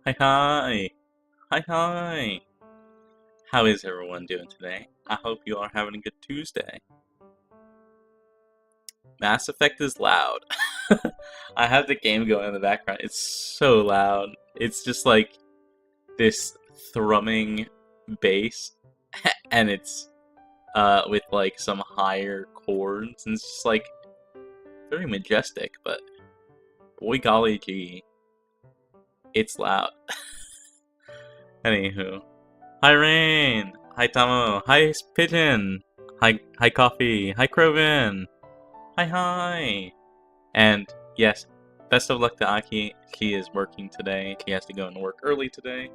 Hi, hi! Hi, hi! How is everyone doing today? I hope you are having a good Tuesday. Mass Effect is loud. I have the game going in the background. It's so loud. It's just like this thrumming bass, and it's with like some higher chords, and it's just like very majestic, but boy golly gee, it's loud. Anywho. Hi Rain! Hi Tomo! Hi Pigeon! Hi Coffee! Hi Croven! Hi! And yes, best of luck to Aki. She is working today. She has to go into work early today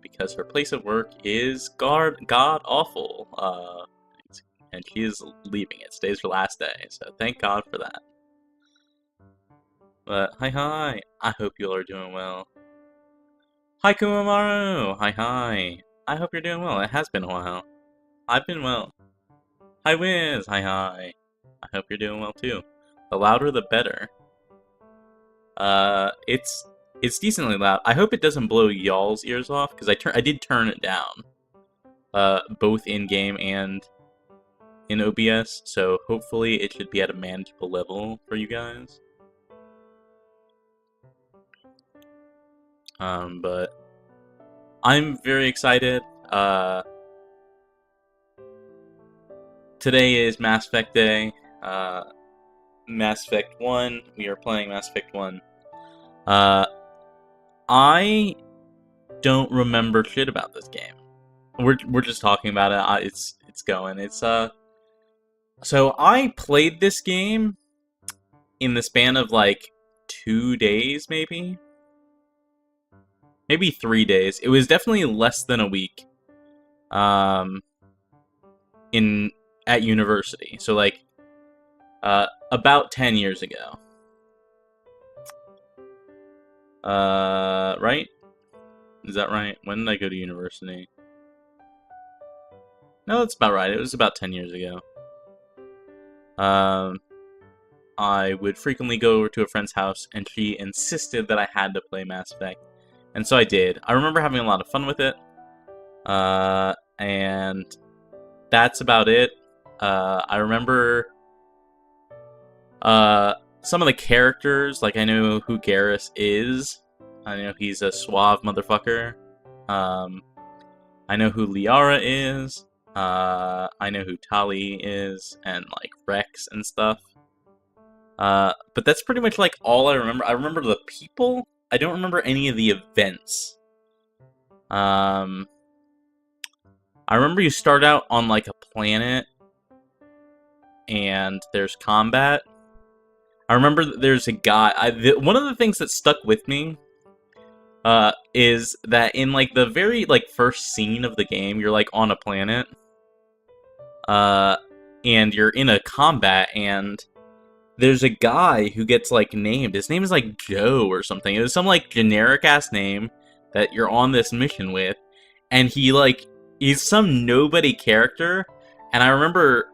because her place of work is god awful. And she is leaving it. Today's her last day, so thank God for that. But hi! I hope you all are doing well. Hi Kumamaru! Hi! I hope you're doing well. It has been a while. I've been well. Hi Wiz! Hi! I hope you're doing well too. The louder the better. It's decently loud. I hope it doesn't blow y'all's ears off, because I did turn it down. Both in game and in OBS, so hopefully it should be at a manageable level for you guys. But I'm very excited. Today is Mass Effect Day. Mass Effect 1. We are playing Mass Effect 1. I don't remember shit about this game. We're just talking about it. It's going. So I played this game in the span of like 2 days, maybe 3 days. It was definitely less than a week. Um, in at university. So like, about 10 years ago. Right? Is that right? When did I go to university? No, that's about right. It was about 10 years ago. I would frequently go over to a friend's house, and she insisted that I had to play Mass Effect. And so I did. I remember having a lot of fun with it. And that's about it. I remember some of the characters. Like, I know who Garrus is. I know he's a suave motherfucker. I know who Liara is. I know who Tali is, and like Rex and stuff. But that's pretty much like all I remember. I remember the people. I don't remember any of the events. I remember you start out on like a planet, and there's combat. I remember there's a guy. One of the things that stuck with me is that in like the very like first scene of the game, you're like on a planet, and you're in a combat, and there's a guy who gets like named. His name is like Joe or something. It was some like generic ass name that you're on this mission with, and he's some nobody character, and I remember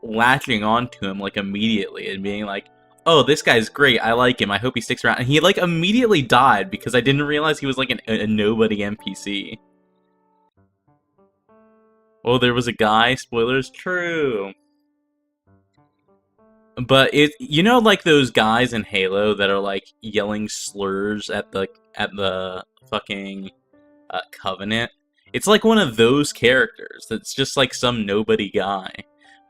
latching onto him like immediately and being like, "Oh, this guy's great. I like him. I hope he sticks around." And he like immediately died because I didn't realize he was like a nobody NPC. Oh, there was a guy. Spoilers, true. But like those guys in Halo that are like yelling slurs at the fucking Covenant. It's like one of those characters that's just like some nobody guy.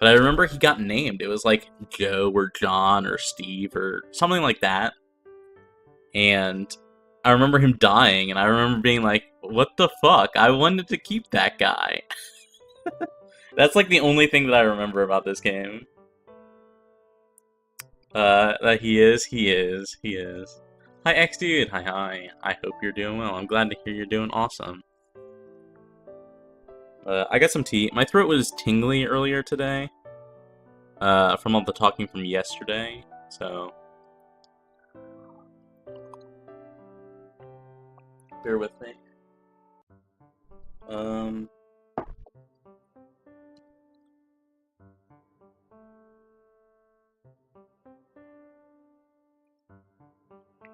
But I remember he got named. It was like Joe or John or Steve or something like that. And I remember him dying, and I remember being like, "What the fuck? I wanted to keep that guy." That's like the only thing that I remember about this game. That he is. Hi, X dude. Hi. I hope you're doing well. I'm glad to hear you're doing awesome. I got some tea. My throat was tingly earlier today. From all the talking from yesterday. So, bear with me. Um.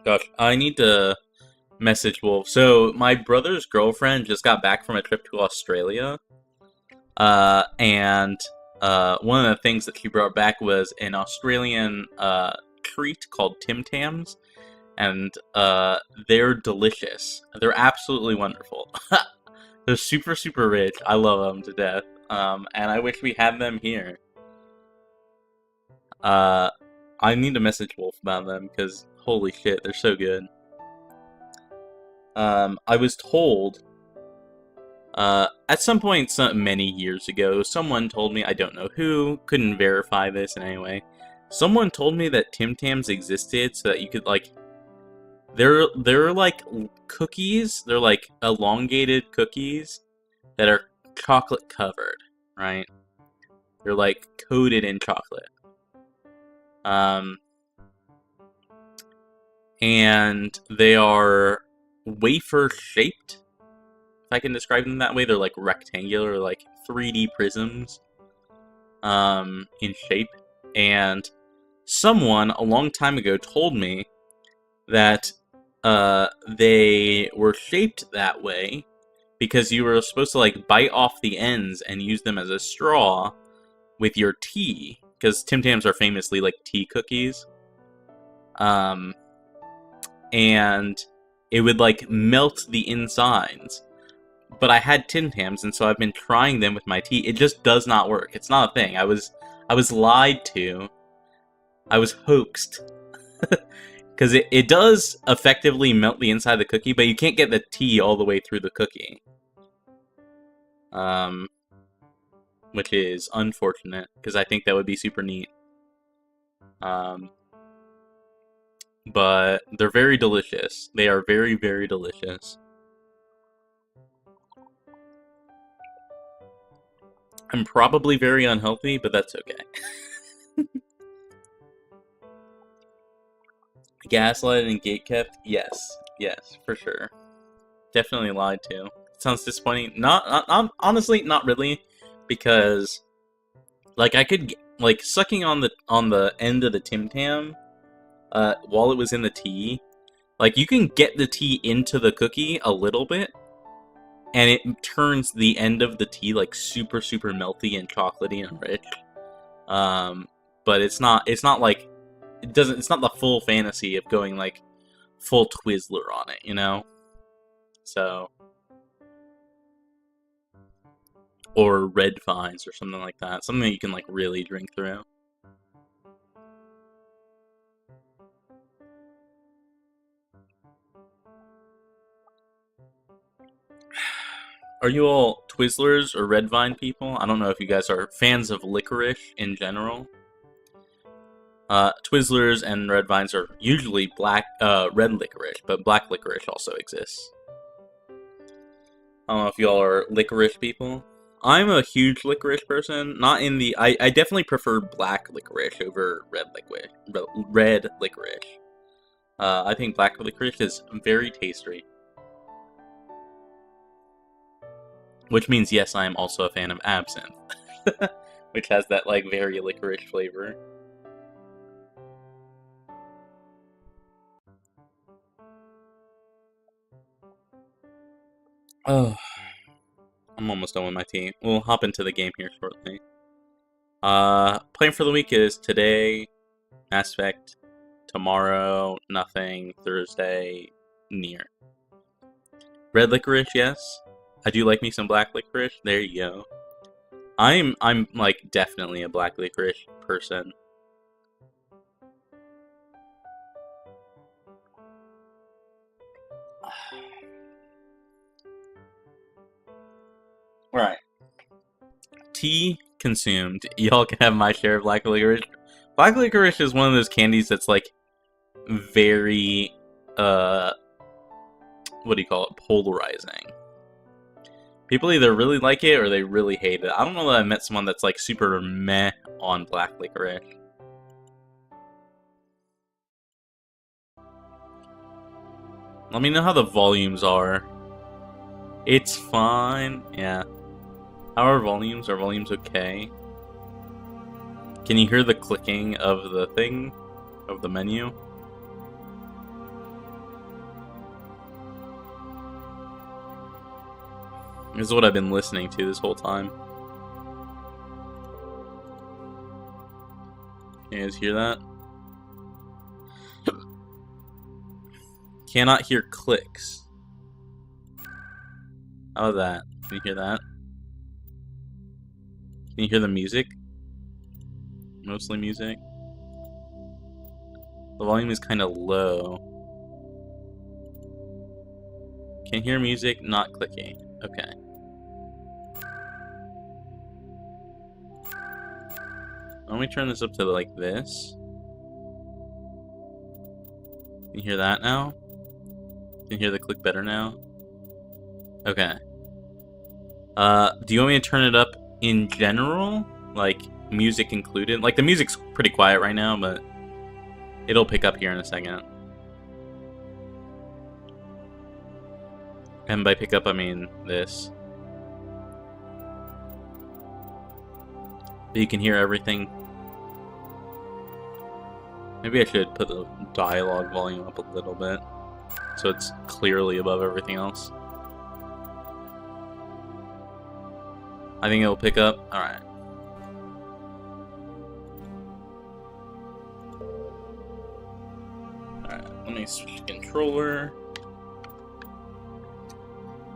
Gosh, I need to Message Wolf. So my brother's girlfriend just got back from a trip to Australia, and one of the things that she brought back was an Australian treat called Tim Tams, and they're delicious. They're absolutely wonderful. They're super, super rich. I love them to death. And I wish we had them here. I need to message Wolf about them, because holy shit, they're so good. I was told, at some point many years ago, someone told me, I don't know who, couldn't verify this in any way, someone told me that Tim Tams existed so that you could, like, they're like cookies, they're like elongated cookies that are chocolate covered, right? They're like coated in chocolate. And they are wafer shaped, if I can describe them that way. They're like rectangular, like 3D prisms in shape. And someone a long time ago told me that they were shaped that way because you were supposed to like bite off the ends and use them as a straw with your tea, because Tim Tams are famously like tea cookies. And it would like melt the insides. But I had Tim Tams, and so I've been trying them with my tea. It just does not work. It's not a thing. I was lied to. I was hoaxed. Because it does effectively melt the inside of the cookie, but you can't get the tea all the way through the cookie. Which is unfortunate, because I think that would be super neat. But they're very delicious. They are very, very delicious. I'm probably very unhealthy, but that's okay. Gaslighted and gatekept? Yes. Yes, for sure. Definitely lied to. It sounds disappointing. Not honestly, not really. Because, like, I could, like, sucking on the end of the Tim Tam, while it was in the tea, like, you can get the tea into the cookie a little bit, and it turns the end of the tea, like, super, super melty and chocolatey and rich. But it's not like, it's not the full fantasy of going, like, full Twizzler on it, you know? So, or red vines or something like that. Something that you can, like, really drink through. Are you all Twizzlers or red vine people? I don't know if you guys are fans of licorice in general. Twizzlers and red vines are usually red licorice, but black licorice also exists. I don't know if y'all are licorice people. I'm a huge licorice person. Not in the... I definitely prefer black licorice over red licorice. Red licorice. I think black licorice is very tasty. Which means, yes, I am also a fan of absinthe. Which has that, like, very licorice flavor. Oh, I'm almost done with my tea. We'll hop into the game here shortly. Plan for the week is today, Mass Effect, tomorrow, nothing, Thursday, Nier. Red licorice, yes. I do like me some black licorice. There you go. I'm like definitely a black licorice person. Right. Tea consumed. Y'all can have my share of black licorice. Black licorice is one of those candies that's like very what do you call it? Polarizing. People either really like it or they really hate it. I don't know that I met someone that's like super meh on black licorice. Let me know how the volumes are. It's fine. Yeah. How are volumes? Are volumes okay? Can you hear the clicking of the thing? Of the menu? This is what I've been listening to this whole time. You guys hear that? Cannot hear clicks. How about that? Can you hear that? Can you hear the music? Mostly music. The volume is kind of low. Can hear music, not clicky. Okay. Let me turn this up to like this. Can you hear that now? Can you hear the click better now? Okay. Do you want me to turn it up in general? Like, music included? Like, the music's pretty quiet right now, but it'll pick up here in a second. And by pick up, I mean this. You can hear everything. Maybe I should put the dialogue volume up a little bit, so it's clearly above everything else. I think it'll pick up. Alright. Alright, let me switch controller.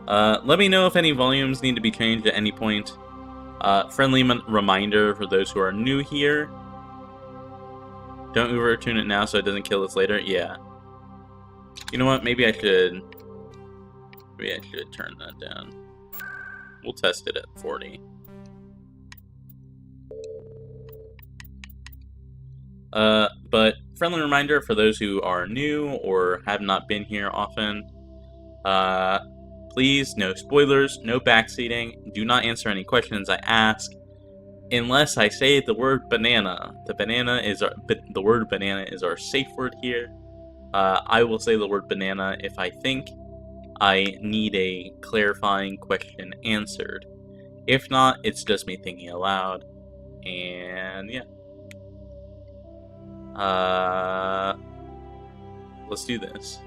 Let me know if any volumes need to be changed at any point. Friendly reminder for those who are new here. Don't overtune it now so it doesn't kill us later. Yeah. You know what? Maybe I should turn that down. We'll test it at 40. But friendly reminder for those who are new or have not been here often. Please, no spoilers, no backseating. Do not answer any questions I ask unless I say the word banana. The word banana is our safe word here. I will say the word banana if I think I need a clarifying question answered. If not, it's just me thinking aloud. And yeah. Let's do this.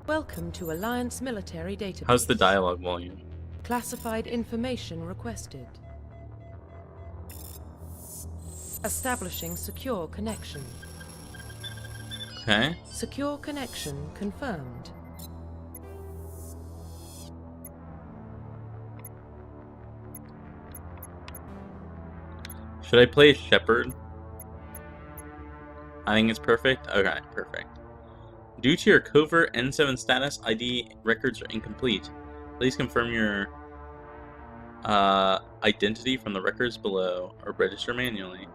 Welcome to Alliance Military Database. How's the dialogue volume? Classified information requested. Establishing secure connection. Okay. Secure connection confirmed. Should I play Shepherd? I think it's perfect. Okay, perfect. Due to your covert N7 status, ID records are incomplete. Please confirm your identity from the records below or register manually.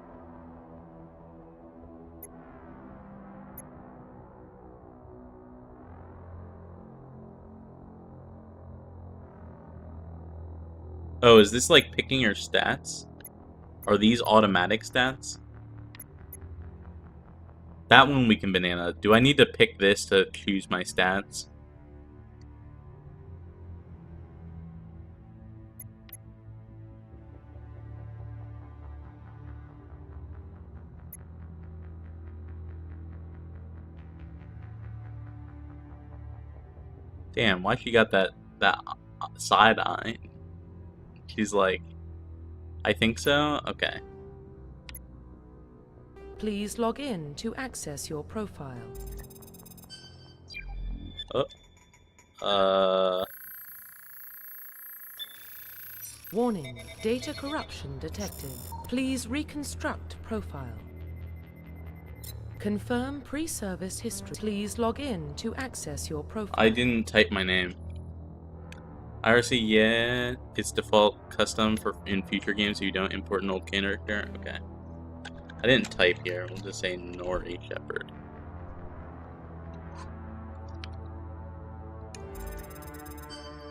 Oh, is this like picking your stats? Are these automatic stats? That one we can banana. Do I need to pick this to choose my stats? Damn, why she got that side eye? She's like, I think so? Okay. Please log in to access your profile. Warning, data corruption detected. Please reconstruct profile. Confirm pre-service history. Please log in to access your profile. I didn't type my name. IRC, yeah, it's default custom for in future games if you don't import an old character. Okay. I didn't type here. We'll just say Nori Shepherd.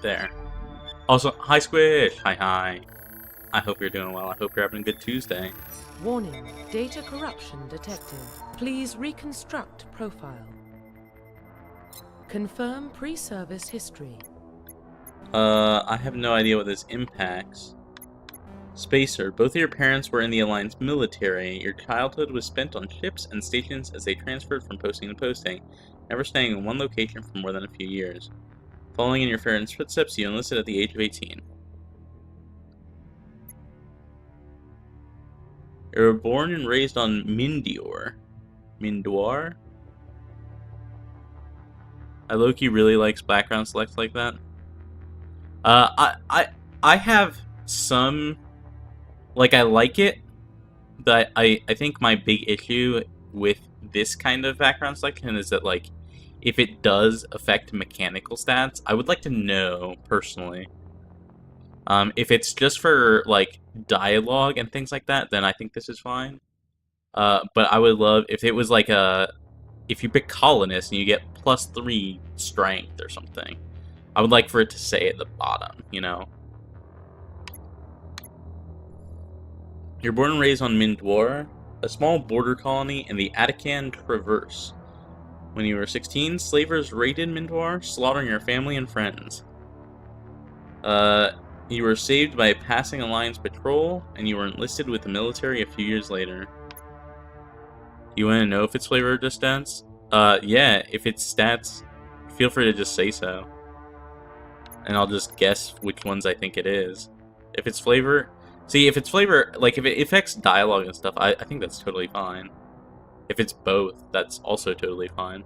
There. Also, hi Squish! Hi. I hope you're doing well. I hope you're having a good Tuesday. Warning, data corruption detected. Please reconstruct profile. Confirm pre-service history. I have no idea what this impacts. Spacer, both of your parents were in the Alliance military. Your childhood was spent on ships and stations as they transferred from posting to posting, never staying in one location for more than a few years. Following in your parents' footsteps, you enlisted at the age of 18. You were born and raised on Mindior. Mindoir? I low-key really likes background selects like that. I have some, like, I like it, but I think my big issue with this kind of background selection is that, like, if it does affect mechanical stats, I would like to know, personally. If it's just for, like, dialogue and things like that, then I think this is fine. But I would love if it was like if you pick colonist and you get +3 strength or something. I would like for it to say at the bottom, you know? You're born and raised on Mindwar, a small border colony in the Attican Traverse. When you were 16, slavers raided Mindwar, slaughtering your family and friends. You were saved by a passing Alliance patrol, and you were enlisted with the military a few years later. You want to know if it's flavor or just stats? Yeah, if it's stats, feel free to just say so. And I'll just guess which ones I think it is. If it's flavor... See, if it's flavor, like, if it affects dialogue and stuff, I think that's totally fine. If it's both, that's also totally fine.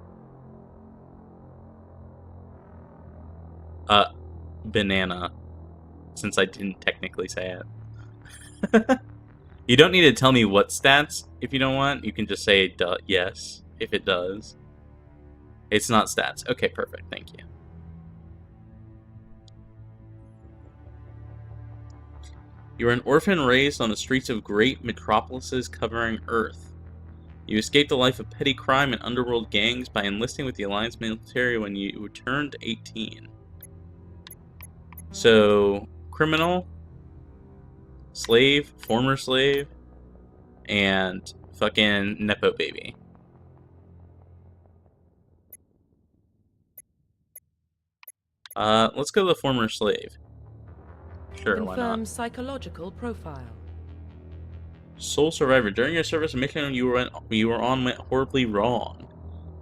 Banana. Since I didn't technically say it. You don't need to tell me what stats if you don't want. You can just say yes if it does. It's not stats. Okay, perfect. Thank you. You were an orphan raised on the streets of great metropolises covering Earth. You escaped the life of petty crime and underworld gangs by enlisting with the Alliance military when you turned 18. So, criminal, slave, former slave, and fucking Nepo baby. Let's go to the former slave. Sure, why not? Confirm psychological profile. Sole survivor. During your service, a mission you were on went horribly wrong.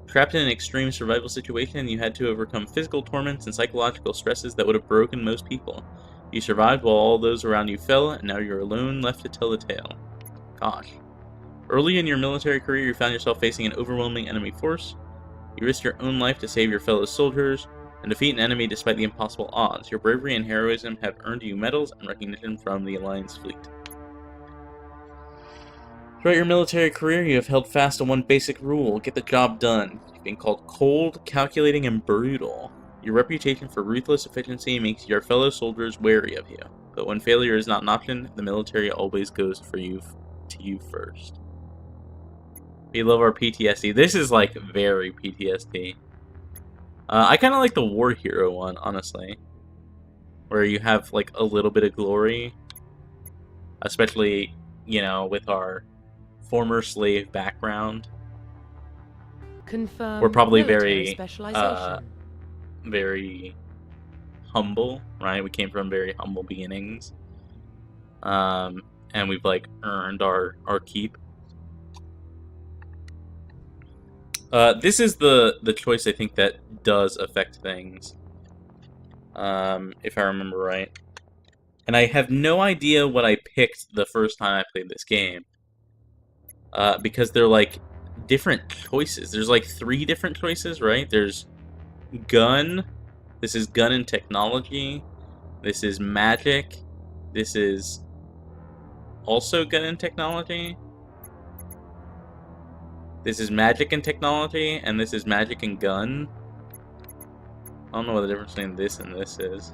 Trapped in an extreme survival situation, you had to overcome physical torments and psychological stresses that would have broken most people. You survived while all those around you fell, and now you're alone left to tell the tale. Gosh. Early in your military career, you found yourself facing an overwhelming enemy force. You risked your own life to save your fellow soldiers, and defeat an enemy despite the impossible odds. Your bravery and heroism have earned you medals and recognition from the Alliance fleet. Throughout your military career, you have held fast to one basic rule: get the job done. You've been called cold, calculating, and brutal. Your reputation for ruthless efficiency makes your fellow soldiers wary of you. But when failure is not an option, the military always goes to you first. We love our PTSD. This is, like, very PTSD. I kind of like the war hero one, honestly. Where you have, like, a little bit of glory. Especially, you know, with our former slave background. Confirm We're probably military very humble, right? We came from very humble beginnings. And we've, like, earned our keep. This is the choice I think that does affect things, if I remember right. And I have no idea what I picked the first time I played this game, because they're, like, different choices. There's, like, 3 different choices, right? There's gun, this is gun and technology, this is magic, this is also gun and technology. This is magic and technology, and this is magic and gun. I don't know what the difference between this and this is.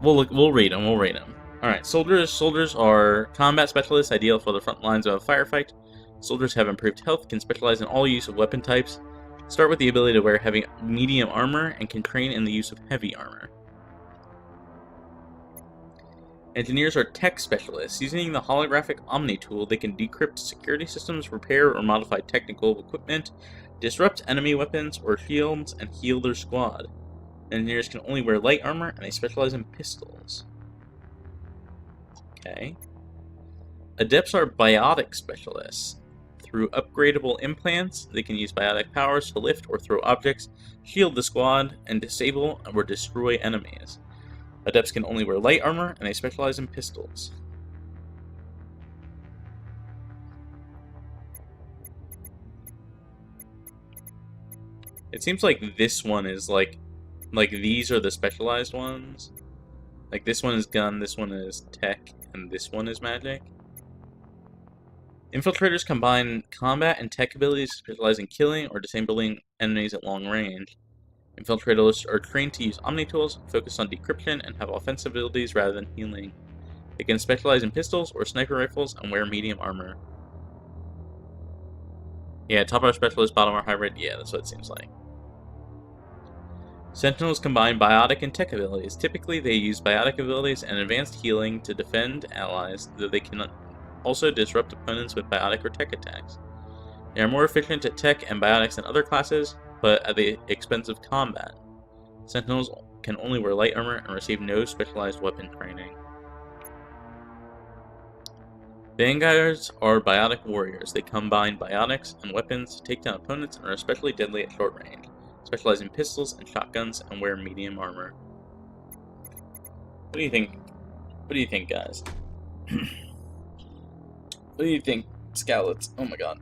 We'll read them. Alright, soldiers. Soldiers are combat specialists, ideal for the front lines of a firefight. Soldiers have improved health, can specialize in all use of weapon types. Start with the ability to wear heavy medium armor, and can train in the use of heavy armor. Engineers are tech specialists. Using the holographic Omni tool, they can decrypt security systems, repair or modify technical equipment, disrupt enemy weapons or shields, and heal their squad. Engineers can only wear light armor, and they specialize in pistols. Okay. Adepts are biotic specialists. Through upgradable implants, they can use biotic powers to lift or throw objects, shield the squad, and disable or destroy enemies. Adepts can only wear light armor, and they specialize in pistols. It seems like this one is like these are the specialized ones. Like this one is gun, this one is tech, and this one is magic. Infiltrators combine combat and tech abilities to specialize in killing or disabling enemies at long range. Infiltrators are trained to use Omni tools, focus on decryption, and have offensive abilities rather than healing. They can specialize in pistols or sniper rifles and wear medium armor. Yeah, top armor specialist, bottom armor hybrid. Yeah, that's what it seems like. Sentinels combine biotic and tech abilities. Typically, they use biotic abilities and advanced healing to defend allies, though they can also disrupt opponents with biotic or tech attacks. They are more efficient at tech and biotics than other classes, but at the expense of combat. Sentinels can only wear light armor and receive no specialized weapon training. Vanguards are biotic warriors. They combine biotics and weapons to take down opponents and are especially deadly at short range. Specialize in pistols and shotguns and wear medium armor. What do you think? What do you think, guys? What do you think, Scowlets? Oh my god.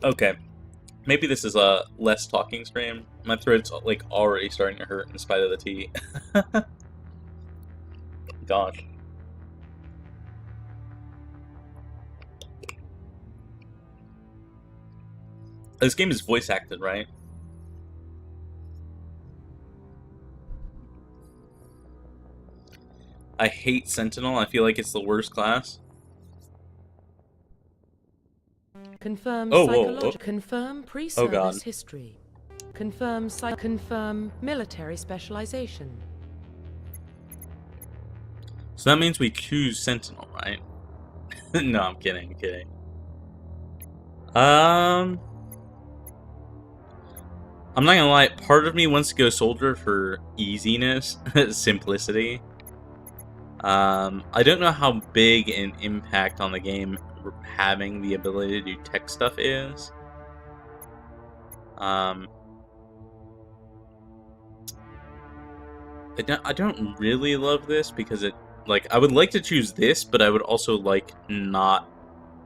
Okay. Maybe this is a less talking stream. My throat's like already starting to hurt in spite of the tea. Gosh. This game is voice acted, right? I hate Sentinel. I feel like it's the worst class. Confirm Oh, psychological. whoa. Confirm Oh pre-service god. history. Confirm military specialization. So that means we choose Sentinel, right? No, I'm kidding. I'm not gonna lie. Part of me wants to go Soldier for easiness, simplicity. I don't know how big an impact on the game having the ability to do tech stuff is. I don't really love this because it, like, I would like to choose this, but I would also like not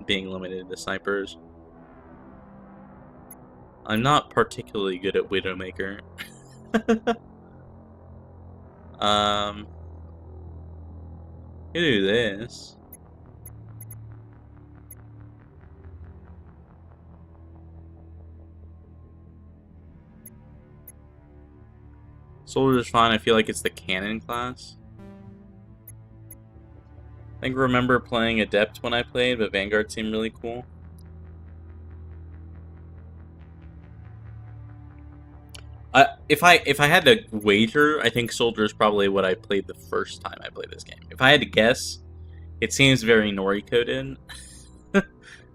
being limited to snipers. I'm not particularly good at Widowmaker. um, I do this. Soldier's fine. I feel like it's the cannon class. I think I remember playing Adept when I played, but Vanguard seemed really cool. If I had to wager, I think Soldier is probably what I played the first time I played this game. If I had to guess, it seems very Nori coded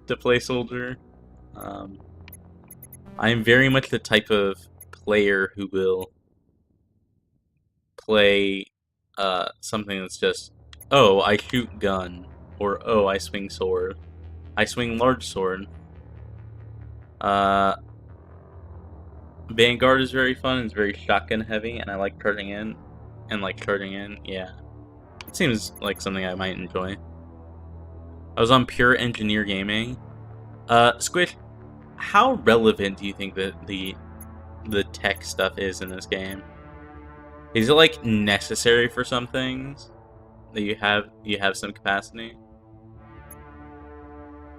to play Soldier. I am very much the type of player who will play something that's just, oh, I shoot gun, or oh, I swing sword. I swing large sword. Vanguard is very fun. It's very shotgun heavy, and I like charging in. And like charging in, yeah. It seems like something I might enjoy. I was on Pure Engineer Gaming. Squish, how relevant do you think that the tech stuff is in this game? Is it like necessary for some things that you have some capacity,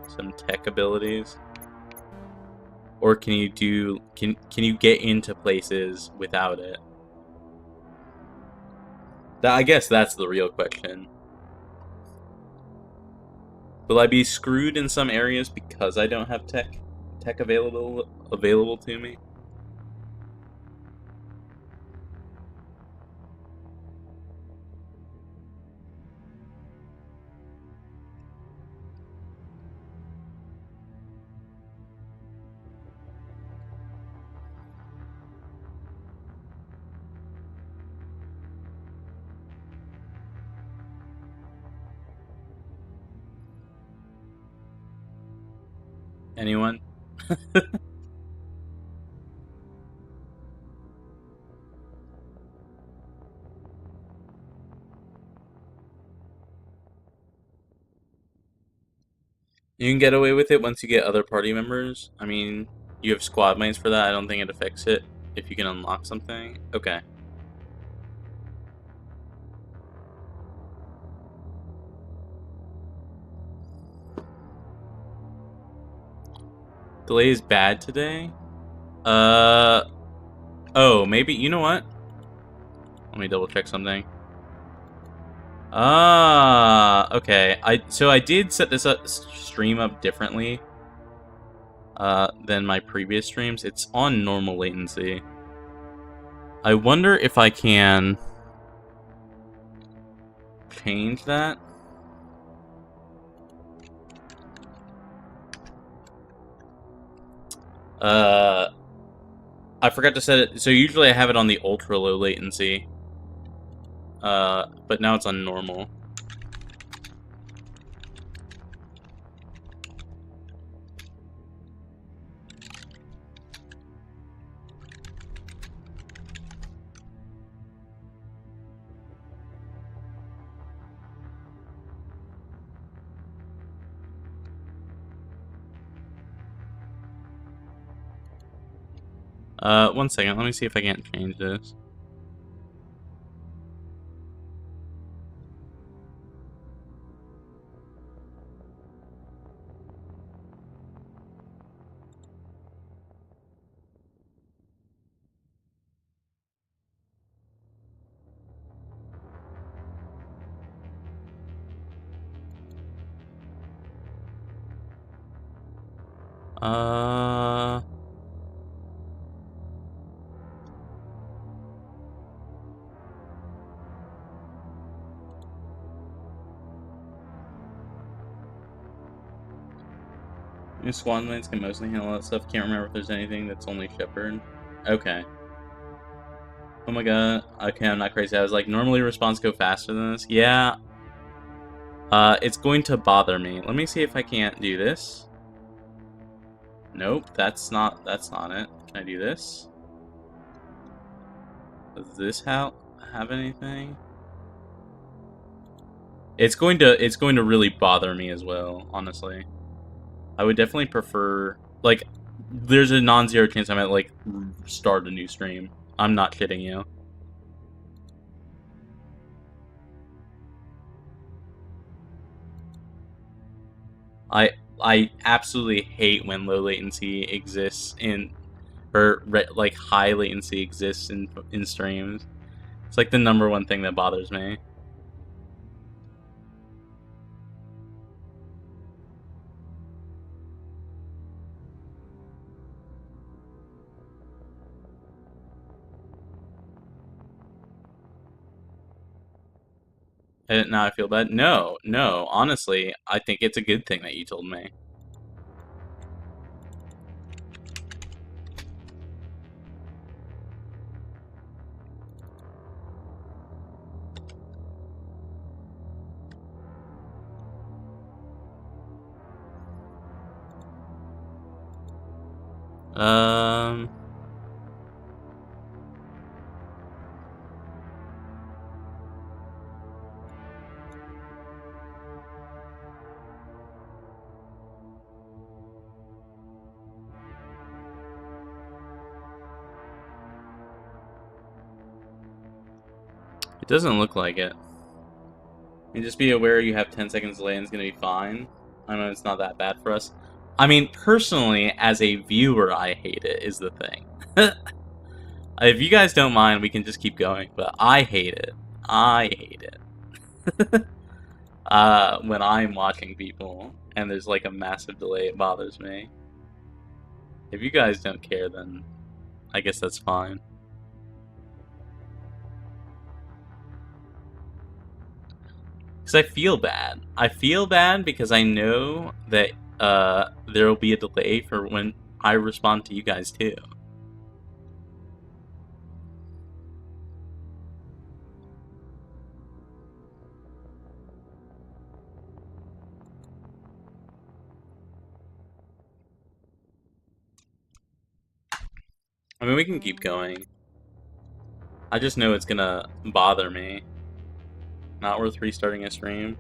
some tech abilities, or can you get into places without it? I guess that's the real question. Will I be screwed in some areas because I don't have tech available to me? Anyone? You can get away with it once you get other party members. I mean, you have squad mates for that. I don't think it affects it if you can unlock something. Okay. Delay is bad today? Oh, maybe, you know what? Let me double check something. Okay. So I did set this stream up differently than my previous streams. It's on normal latency. I wonder if I can change that. I forgot to set it. So usually I have it on the ultra low latency. But now it's on normal. One second. Let me see if I can't change this. Uh... New squad lanes can mostly handle that stuff. Can't remember if there's anything that's only Shepherd. Okay. Oh my god. Okay, I'm not crazy. I was like, normally response go faster than this. Yeah. It's going to bother me. Let me see if I can't do this. Nope, that's not it. Can I do this? Does this have anything? It's going to really bother me as well, honestly. I would definitely prefer, like, there's a non-zero chance I might, like, start a new stream. I'm not kidding you. I absolutely hate when low latency exists in, or like high latency exists in streams. It's like the number one thing that bothers me. And now I feel bad. No, honestly, I think it's a good thing that you told me. Um... It doesn't look like it. And just be aware you have 10 seconds delay and it's going to be fine. I know it's not that bad for us. I mean, personally, as a viewer, I hate it, is the thing. If you guys don't mind, we can just keep going, but I hate it. I hate it. When I'm watching people and there's like a massive delay, it bothers me. If you guys don't care, then I guess that's fine. Because I feel bad. I feel bad because I know that there will be a delay for when I respond to you guys too. I mean, we can keep going. I just know it's gonna bother me. Not worth restarting a stream.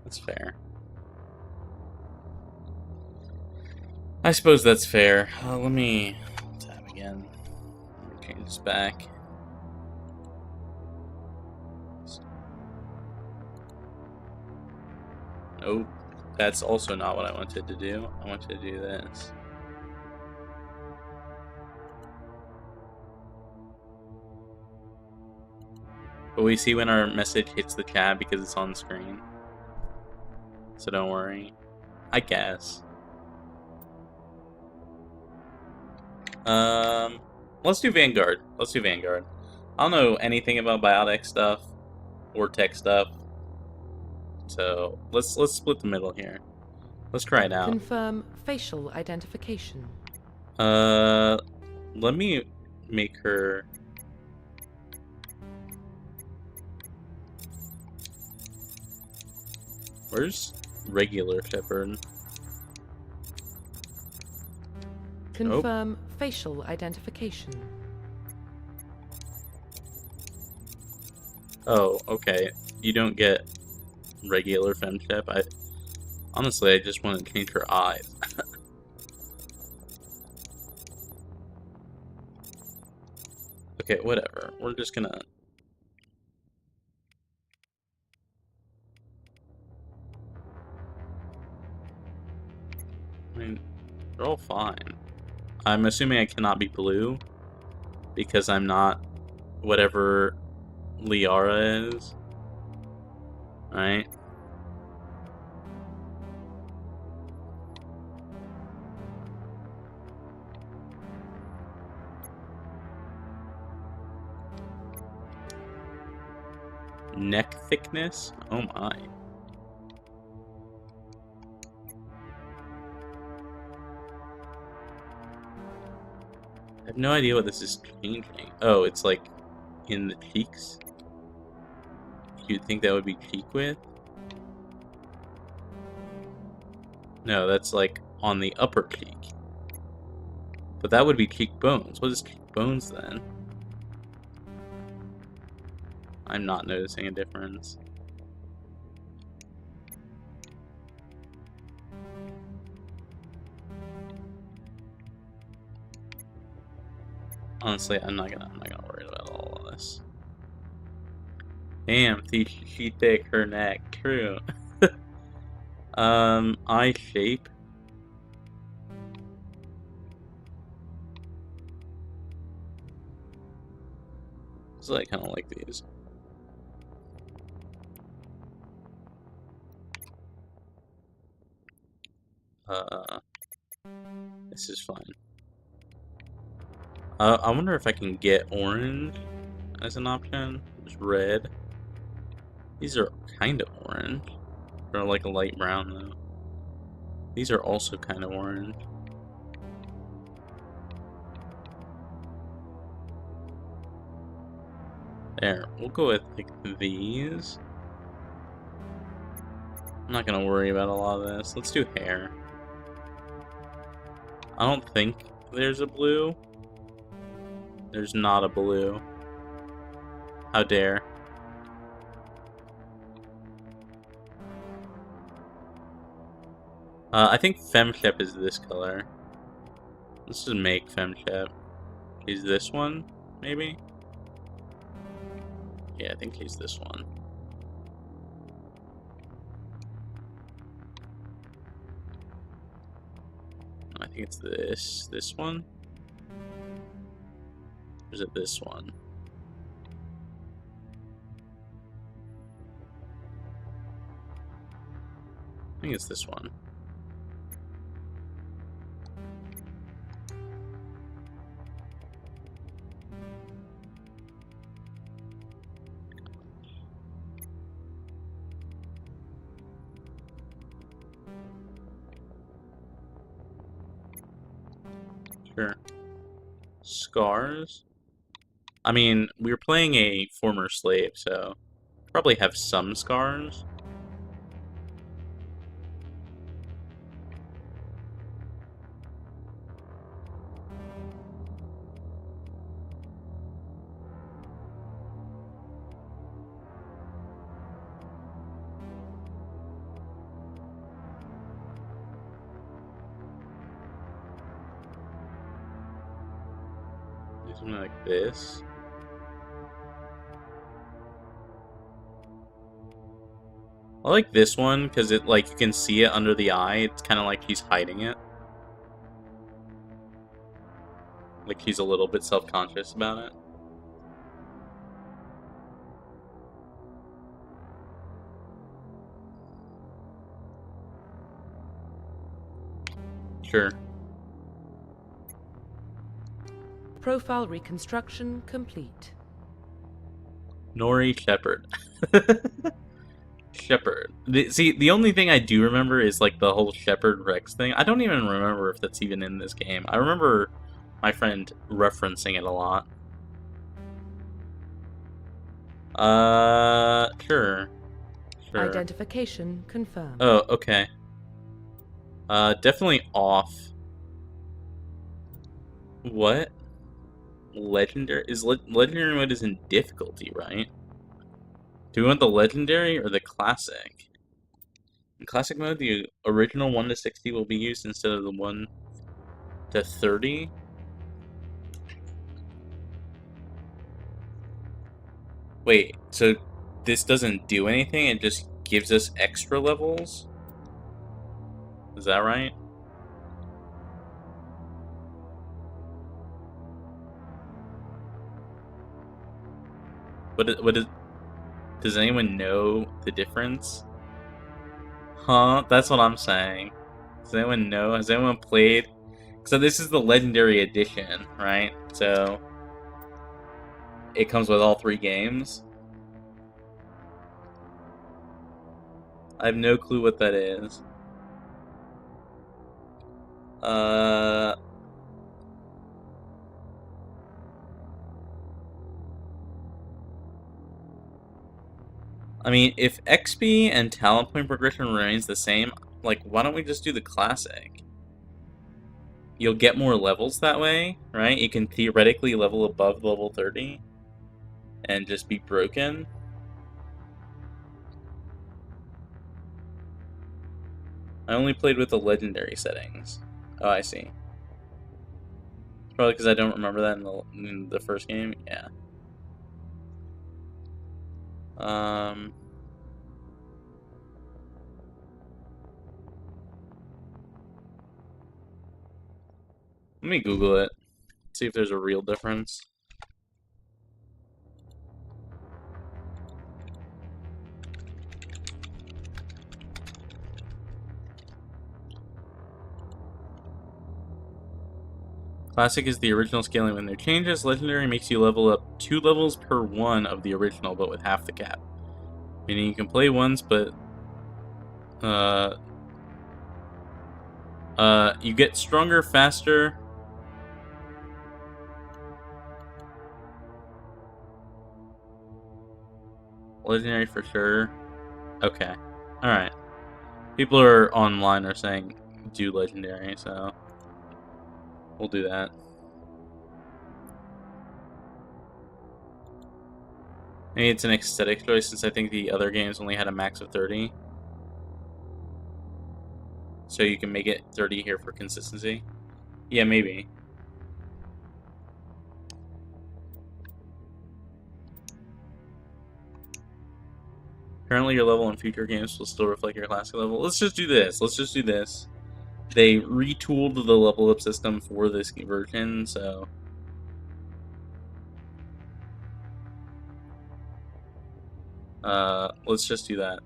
That's fair. I suppose that's fair. Let me tab again. Let me change this back. Nope. That's also not what I wanted to do. I wanted to do this. But we see when our message hits the chat because it's on screen. So don't worry. I guess. Let's do Vanguard. Let's do Vanguard. I don't know anything about biotic stuff or tech stuff. So let's split the middle here. Let's try it out. Confirm facial identification. Let me make her. Where's regular Shepherd? Confirm facial identification. Oh, okay. You don't get regular femshep. Honestly, I just want to change her eyes. Okay, whatever. We're just gonna. I mean, they're all fine. I'm assuming I cannot be blue because I'm not whatever Liara is. Right? Neck thickness? Oh my. I have no idea what this is changing. Oh, it's like in the cheeks? You'd think that would be cheek width? No, that's like on the upper cheek. But that would be cheekbones. What is cheekbones then? I'm not noticing a difference. Honestly, I'm not gonna worry about all of this. Damn, she thick, her neck. True. Eye shape. So I kind of like these. This is fine. I wonder if I can get orange as an option. There's red. These are kind of orange. They're like a light brown though. These are also kind of orange. There, we'll go with like these. I'm not gonna worry about a lot of this. Let's do hair. I don't think there's a blue. There's not a blue. How dare. I think femshep is this color. Let's just make femshep. Is this one, maybe? Yeah, I think he's this one. I think it's this one? Or is it this one? I think it's this one. Sure. Scars? I mean, we were playing a former slave, so probably have some scars. Something like this. I like this one because it, like, you can see it under the eye. It's kind of like he's hiding it. Like he's a little bit self-conscious about it. Sure. Profile reconstruction complete. Nori Shepherd. Shepherd. See, the only thing I do remember is like the whole Shepherd Rex thing. I don't even remember if that's even in this game. I remember my friend referencing it a lot. Sure. Sure. Identification confirmed. Oh, okay. Definitely off. What? Legendary? Legendary mode is in difficulty, right? Do we want the legendary or the classic? In classic mode, the original 1 to 60 will be used instead of the 1 to 30. Wait, so this doesn't do anything, it just gives us extra levels? Is that right? What is... Does anyone know the difference? Huh? That's what I'm saying. Does anyone know? Has anyone played? So this is the Legendary Edition, right? So it comes with all 3 games. I have no clue what that is. I mean, if XP and talent point progression remains the same, like, why don't we just do the classic? You'll get more levels that way, right? You can theoretically level above level 30 and just be broken. I only played with the legendary settings. Oh, I see. Probably because I don't remember that in the first game. Yeah. Let me Google it. See if there's a real difference. Classic is the original scaling with no changes. Legendary makes you level up 2 levels per 1 of the original, but with half the cap. Meaning you can play once, but you get stronger faster. Legendary for sure. Okay. Alright. People are online are saying do legendary, so we'll do that. Maybe it's an aesthetic choice since I think the other games only had a max of 30. So you can make it 30 here for consistency. Yeah, maybe. Currently your level in future games will still reflect your classic level. Let's just do this. Let's just do this. They retooled the level up system for this version, so... let's just do that.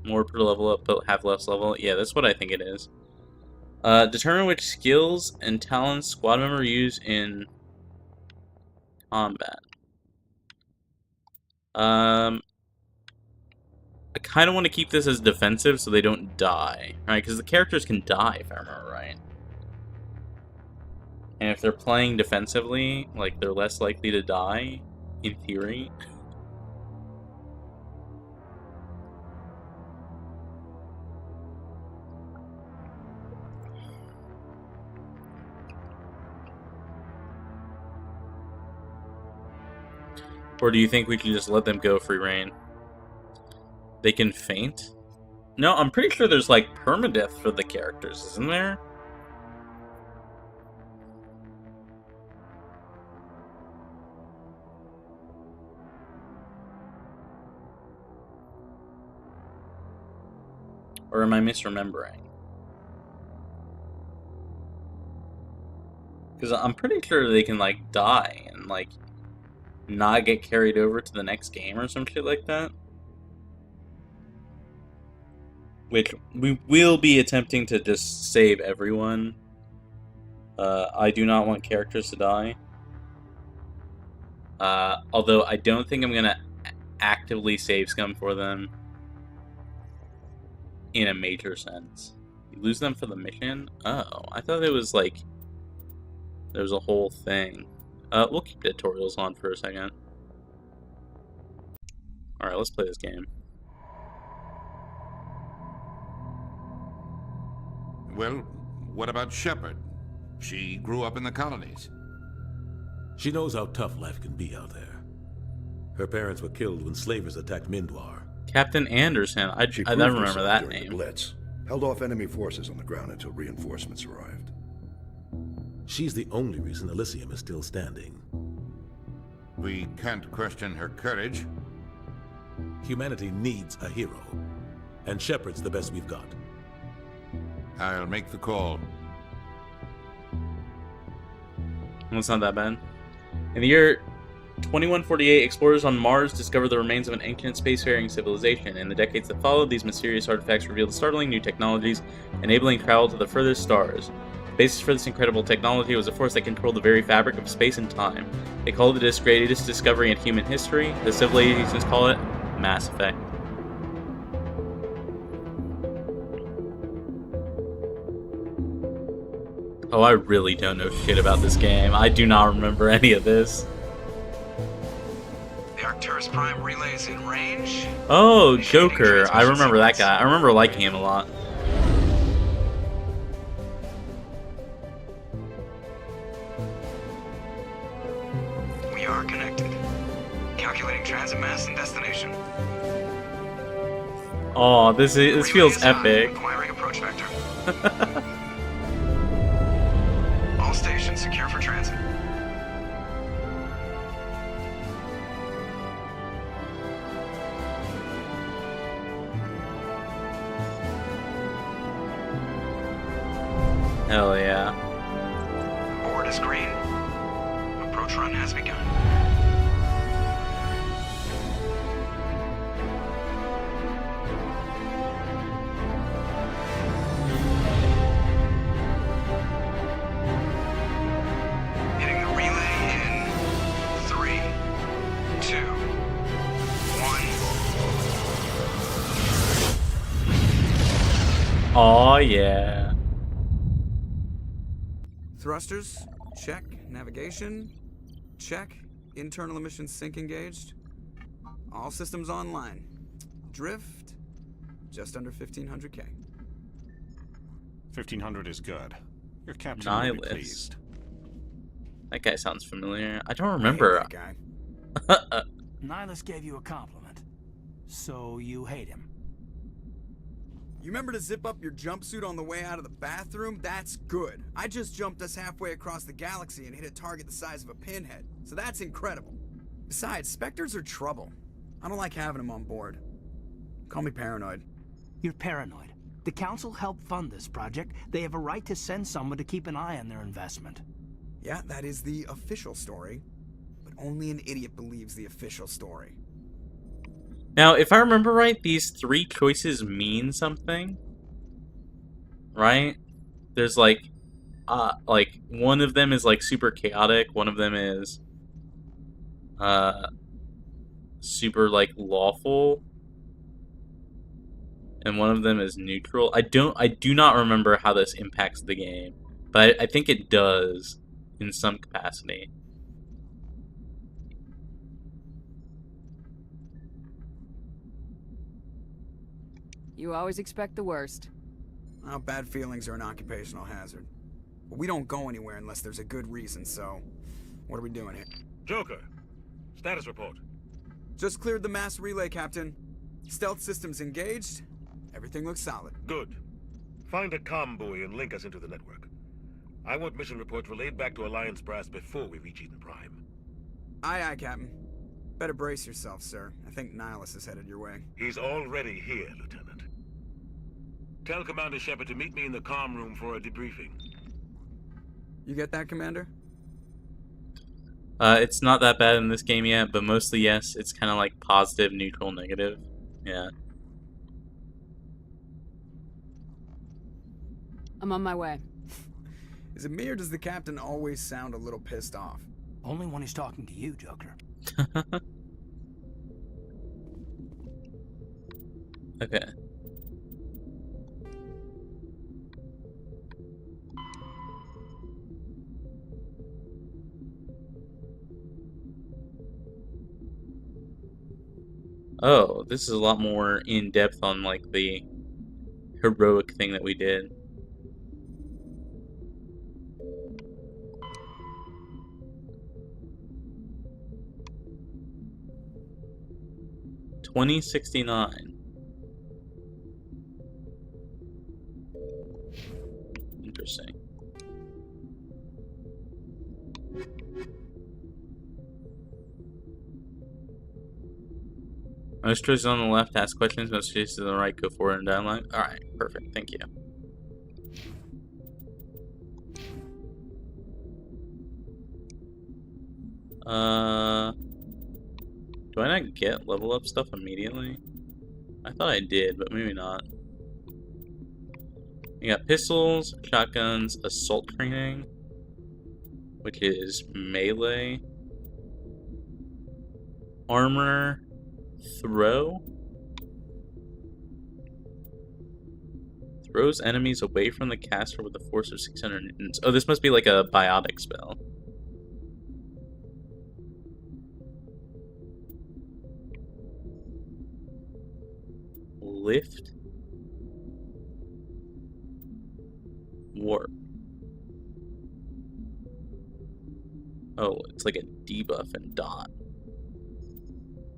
More per level up, but have less level. Yeah, that's what I think it is. Determine which skills and talents squad member use in combat. I kind of want to keep this as defensive so they don't die, right? Because the characters can die, if I remember right. And if they're playing defensively, like, they're less likely to die, in theory. Or do you think we can just let them go free reign? They can faint? No, I'm pretty sure there's, like, permadeath for the characters, isn't there? Or am I misremembering? Because I'm pretty sure they can, like, die and, like, not get carried over to the next game or some shit like that. Which, we will be attempting to just save everyone. I do not want characters to die. Although I don't think I'm gonna actively save scum for them in a major sense. You lose them for the mission? Oh, I thought it was like there was a whole thing. We'll keep tutorials on for a second. Alright, let's play this game. Well, what about Shepard? She grew up in the colonies. She knows how tough life can be out there. Her parents were killed when slavers attacked Mindwar. Captain Anderson. I She never proved remember herself that during name. the Blitz, held off enemy forces on the ground until reinforcements arrived. She's the only reason Elysium is still standing. We can't question her courage. Humanity needs a hero, and Shepard's the best we've got. I'll make the call. Well, it's not that bad. In the year 2148, explorers on Mars discovered the remains of an ancient spacefaring civilization. In the decades that followed, these mysterious artifacts revealed startling new technologies, enabling travel to the furthest stars. The basis for this incredible technology was a force that controlled the very fabric of space and time. They called it the greatest discovery in human history. The civilizations call it Mass Effect. Oh, I really don't know shit about this game. I do not remember any of this. The Arcturus Prime relay is in range. Oh, Joker. I remember that guy. I remember liking him a lot. We are connected. Calculating transit mass and destination. Oh, this feels epic. Acquiring approach vector. All stations secure for transit. Hell yeah. Board is green. Approach run has begun. Hitting the relay in 3, 2, 1. Oh yeah. Thrusters, check. Navigation, check. Internal emission sync engaged. All systems online. Drift, just under 1500K. 1500 is good. Your captain will be Nihilus. pleased. That guy sounds familiar. I don't remember. That guy. Nihilus gave you a compliment, so you hate him. You remember to zip up your jumpsuit on the way out of the bathroom? That's good. I just jumped us halfway across the galaxy and hit a target the size of a pinhead, so that's incredible. Besides, Spectres are trouble. I don't like having them on board. Call me paranoid. You're paranoid. The Council helped fund this project. They have a right to send someone to keep an eye on their investment. Yeah, that is the official story. But only an idiot believes the official story. Now, if I remember right, these three choices mean something. Right? There's like one of them is like super chaotic, one of them is super like lawful, and one of them is neutral. I do not remember how this impacts the game, but I think it does in some capacity. You always expect the worst. Well, bad feelings are an occupational hazard. But we don't go anywhere unless there's a good reason, so what are we doing here? Joker, status report. Just cleared the mass relay, Captain. Stealth systems engaged. Everything looks solid. Good. Find a comm buoy and link us into the network. I want mission reports relayed back to Alliance Brass before we reach Eden Prime. Aye, aye, Captain. Better brace yourself, sir. I think Nihilus is headed your way. He's already here, Lieutenant. Tell Commander Shepard to meet me in the comm room for a debriefing. You get that, Commander? It's not that bad in this game yet, but mostly yes. It's kind of like positive, neutral, negative. Yeah. I'm on my way. Is it me or does the captain always sound a little pissed off? Only when he's talking to you, Joker. Okay. Oh, this is a lot more in depth on like the heroic thing that we did. $2069. Interesting. Most choices on the left ask questions, most choices on the right go forward and dialogue. Alright, perfect, thank you. Do I not get level up stuff immediately? I thought I did, but maybe not. You got pistols, shotguns, assault training, which is melee, armor, throw. Throws enemies away from the caster with a force of 600 newtons. Oh, this must be like a biotic spell. Lift. Warp. Oh, it's like a debuff and dot.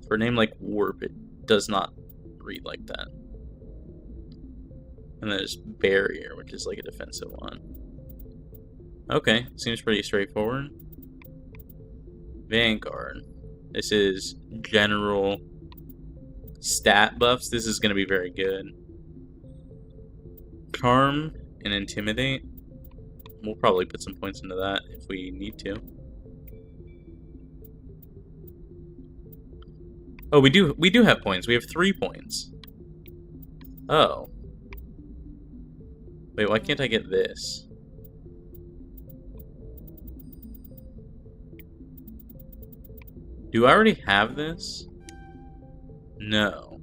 For a name like Warp, it does not read like that. And there's Barrier, which is like a defensive one. Okay, seems pretty straightforward. Vanguard. This is general stat buffs. This is going to be very good. Charm and Intimidate. We'll probably put some points into that if we need to. Oh, we do have points. We have 3 points. Oh. Wait, why can't I get this? Do I already have this? No.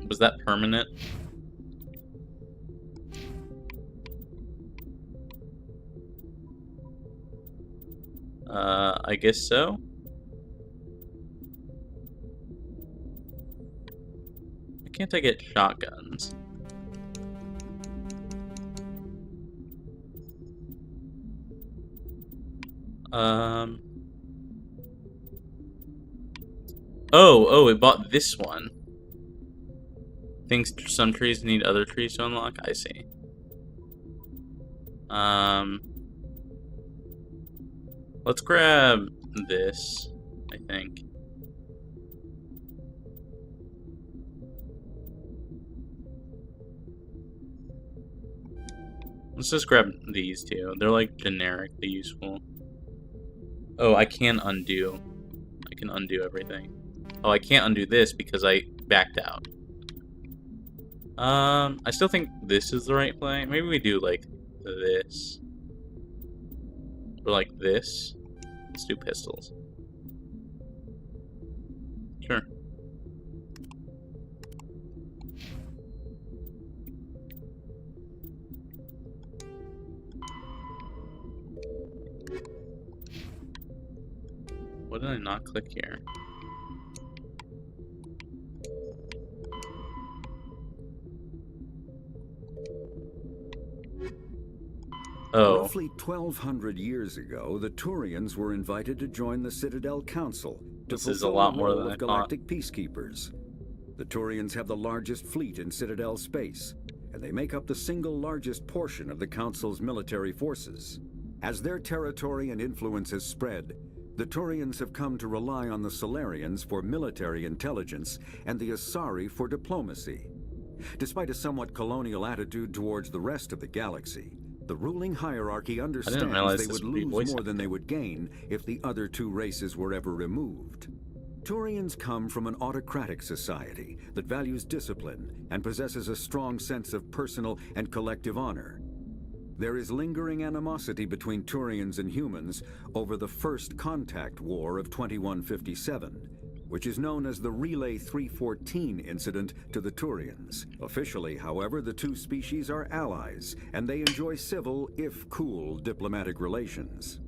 Was that permanent? I guess so. Why can't I get shotguns? Oh, it bought this one. Thinks some trees need other trees to unlock? I see. Let's grab this, I think. Let's just grab these two. They're like generically useful. Oh, I can undo. I can undo everything. Oh, I can't undo this because I backed out. I still think this is the right play. Maybe we do like this. Or like this. Let's do pistols. Sure. What did I not click here? Oh. Roughly 1,200 years ago, the Turians were invited to join the Citadel Council to fulfill the role of galactic peacekeepers. The Turians have the largest fleet in Citadel space, and they make up the single largest portion of the Council's military forces. As their territory and influence has spread, the Turians have come to rely on the Solarians for military intelligence and the Asari for diplomacy. Despite a somewhat colonial attitude towards the rest of the galaxy, the ruling hierarchy understands they would lose more than they would gain if the other two races were ever removed. Turians come from an autocratic society that values discipline and possesses a strong sense of personal and collective honor. There is lingering animosity between Turians and humans over the First Contact War of 2157, which is known as the Relay 314 incident to the Turians. Officially, however, the two species are allies, and they enjoy civil, if cool, diplomatic relations.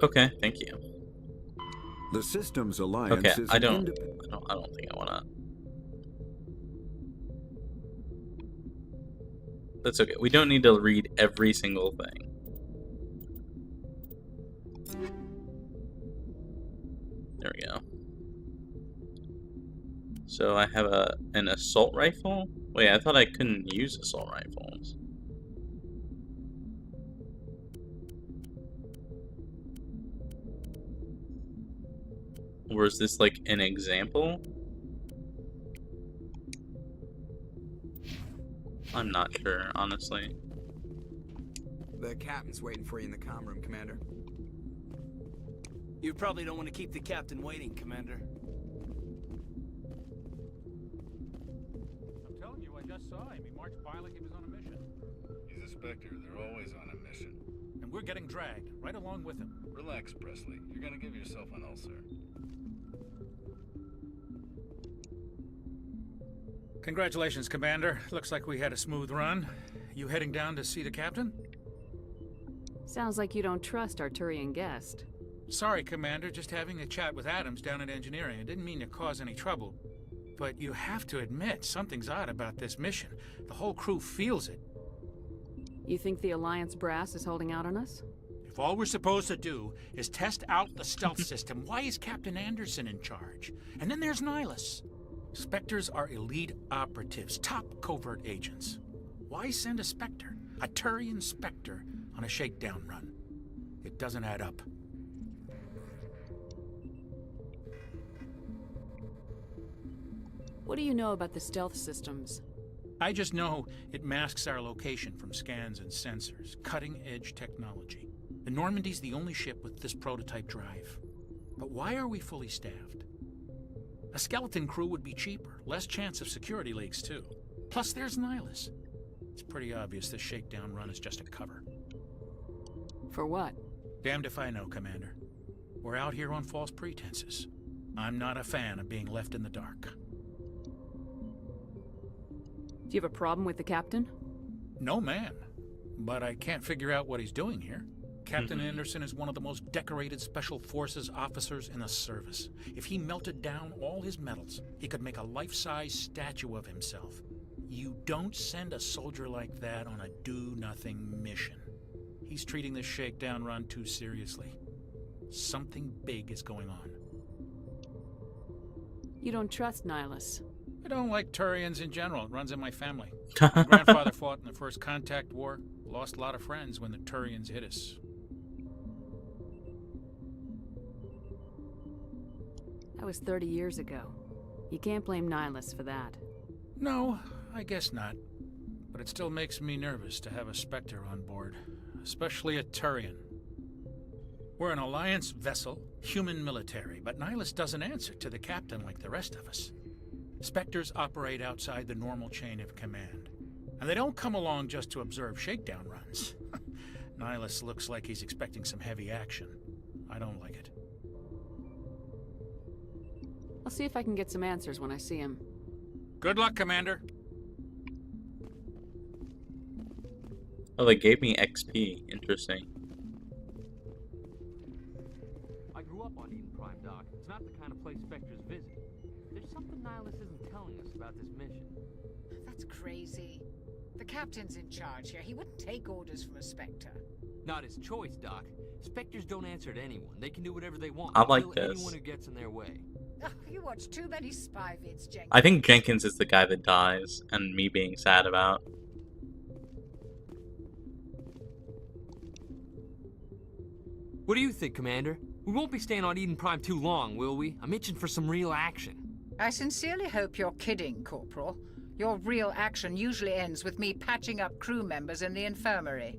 Okay, thank you. The Systems Alliance is I don't think I wanna. That's okay. We don't need to read every single thing. There we go. So I have an assault rifle? Wait, I thought I couldn't use assault rifles. Or is this like an example? I'm not sure, honestly. The captain's waiting for you in the comm room, Commander. You probably don't want to keep the captain waiting, Commander. I'm telling you, I just saw him. He marched by like he was on a mission. He's a Spectre. They're always on a mission. And we're getting dragged, right along with him. Relax, Presley. You're gonna give yourself an ulcer. Congratulations, Commander. Looks like we had a smooth run. You heading down to see the captain? Sounds like you don't trust our Turian guest. Sorry, Commander. Just having a chat with Adams down at engineering. I didn't mean to cause any trouble. But you have to admit, something's odd about this mission. The whole crew feels it. You think the Alliance brass is holding out on us? If all we're supposed to do is test out the stealth system, why is Captain Anderson in charge? And then there's Nihilus. Spectres are elite operatives, top covert agents. Why send a Spectre, a Turian Spectre, on a shakedown run? It doesn't add up. What do you know about the stealth systems? I just know it masks our location from scans and sensors. Cutting-edge technology. The Normandy's the only ship with this prototype drive. But why are we fully staffed? A skeleton crew would be cheaper, less chance of security leaks too. Plus there's Nihilus. It's pretty obvious this shakedown run is just a cover. For what? Damned if I know, Commander. We're out here on false pretenses. I'm not a fan of being left in the dark. Do you have a problem with the captain? No, man. But I can't figure out what he's doing here. Captain Anderson is one of the most decorated Special Forces officers in the service. If he melted down all his medals, he could make a life-size statue of himself. You don't send a soldier like that on a do-nothing mission. He's treating this shakedown run too seriously. Something big is going on. You don't trust Nihilus? I don't like Turians in general. It runs in my family. My grandfather fought in the First Contact War. Lost a lot of friends when the Turians hit us. That was 30 years ago. You can't blame Nihilus for that. No, I guess not. But it still makes me nervous to have a Spectre on board. Especially a Turian. We're an Alliance vessel, human military, but Nihilus doesn't answer to the captain like the rest of us. Spectres operate outside the normal chain of command. And they don't come along just to observe shakedown runs. Nihilus looks like he's expecting some heavy action. I don't like it. I'll see if I can get some answers when I see him. Good luck, Commander. Oh, they gave me XP. Interesting. I grew up on Eden Prime, Doc. It's not the kind of place Spectres visit. There's something Nihilus isn't telling us about this mission. That's crazy. The captain's in charge here. He wouldn't take orders from a Spectre. Not his choice, Doc. Spectres don't answer to anyone. They can do whatever they want. I like Kill this. anyone who gets in their way. Oh, you watch too many spy vids, Jenkins. I think Jenkins is the guy that dies, and me being sad about. What do you think, Commander? We won't be staying on Eden Prime too long, will we? I'm itching for some real action. I sincerely hope you're kidding, Corporal. Your real action usually ends with me patching up crew members in the infirmary.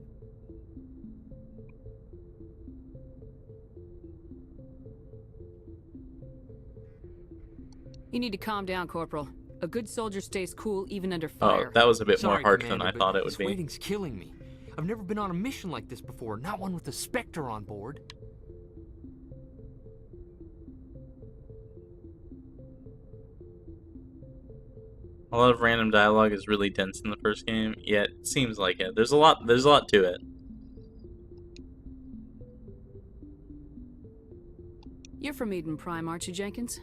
You need to calm down, Corporal. A good soldier stays cool even under fire. Oh, that was a bit more Sorry, harsh Commander, than I but thought it would this be. waiting's killing me. I've never been on a mission like this before, not one with a Spectre on board. A lot of random dialogue is really dense in the first game. Yeah, it seems like it. There's a lot to it. You're from Eden Prime, aren't you, Jenkins?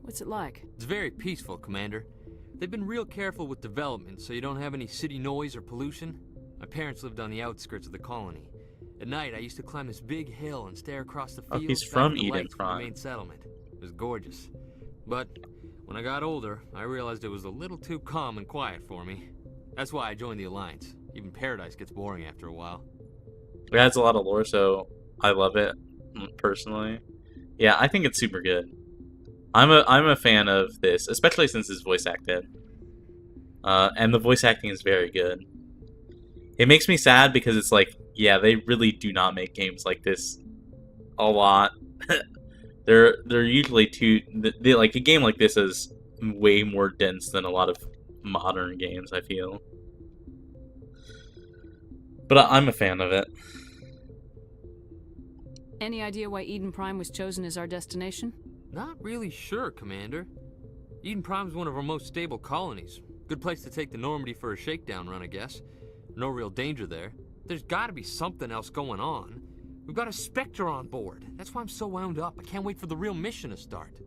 What's it like? It's very peaceful, Commander. They've been real careful with development, so you don't have any city noise or pollution. My parents lived on the outskirts of the colony. At night, I used to climb this big hill and stare across the fields. Oh, he's back from at the Eden lights from Prime. the main settlement. It was gorgeous. But when I got older, I realized it was a little too calm and quiet for me. That's why I joined the Alliance. Even Paradise gets boring after a while. It adds a lot of lore, so I love it personally. Yeah, I think it's super good. I'm a fan of this, especially since it's voice acted. And the voice acting is very good. It makes me sad because it's like, yeah, they really do not make games like this a lot. they're usually like a game like this is way more dense than a lot of modern games, I feel. But I'm a fan of it. Any idea why Eden Prime was chosen as our destination? Not really sure, Commander. Eden Prime's one of our most stable colonies. Good place to take the Normandy for a shakedown run, I guess. No real danger there. There's gotta be something else going on. We've got a Spectre on board. That's why I'm so wound up. I can't wait for the real mission to start.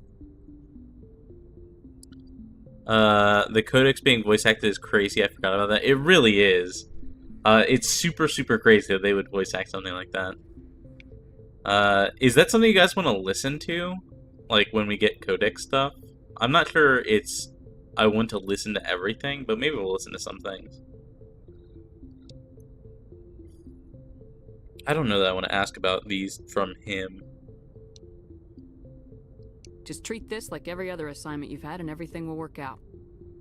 The Codex being voice acted is crazy. I forgot about that. It really is. It's super, super crazy that they would voice act something like that. Is that something you guys want to listen to? Like, when we get Codex stuff? I'm not sure I want to listen to everything, but maybe we'll listen to some things. I don't know that I want to ask about these from him. Just treat this like every other assignment you've had and everything will work out.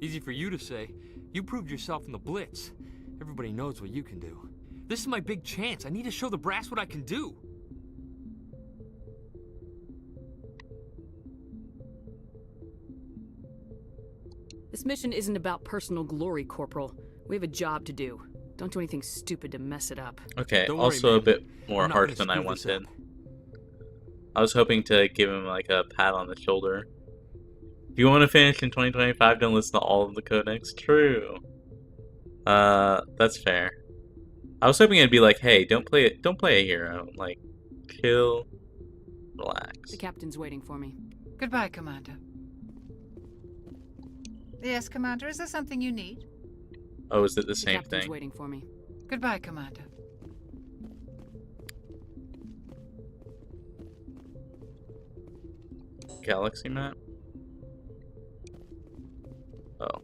Easy for you to say. You proved yourself in the Blitz. Everybody knows what you can do. This is my big chance. I need to show the brass what I can do. This mission isn't about personal glory, Corporal. We have a job to do. Don't do anything stupid to mess it up. Okay, Don't also worry, a bit more I'm not harsh gonna than I screw this wanted. up. I was hoping to give him like a pat on the shoulder. If you want to finish in 2025, don't listen to all of the Codex. True. That's fair. I was hoping it'd be like, hey, don't play a hero. Like, chill, relax. The captain's waiting for me. Goodbye, Commander. Yes, Commander, is there something you need? Oh, is it the The same captain's thing? waiting for me. Goodbye, Commander. Galaxy map? Oh.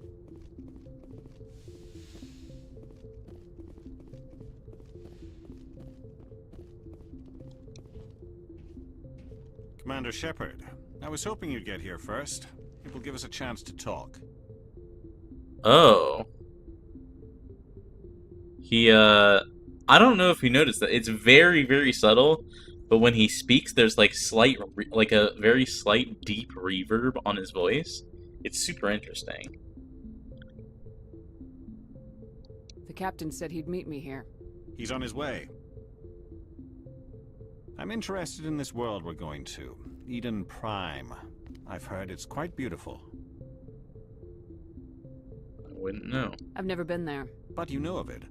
Commander Shepard, I was hoping you'd get here first. It will give us a chance to talk. Oh. I don't know if you noticed that. It's very, very subtle, but when he speaks, there's like a very slight deep reverb on his voice. It's super interesting. The captain said he'd meet me here. He's on his way. I'm interested in this world we're going to. Eden Prime. I've heard it's quite beautiful. I wouldn't know. I've never been there. But you know of it.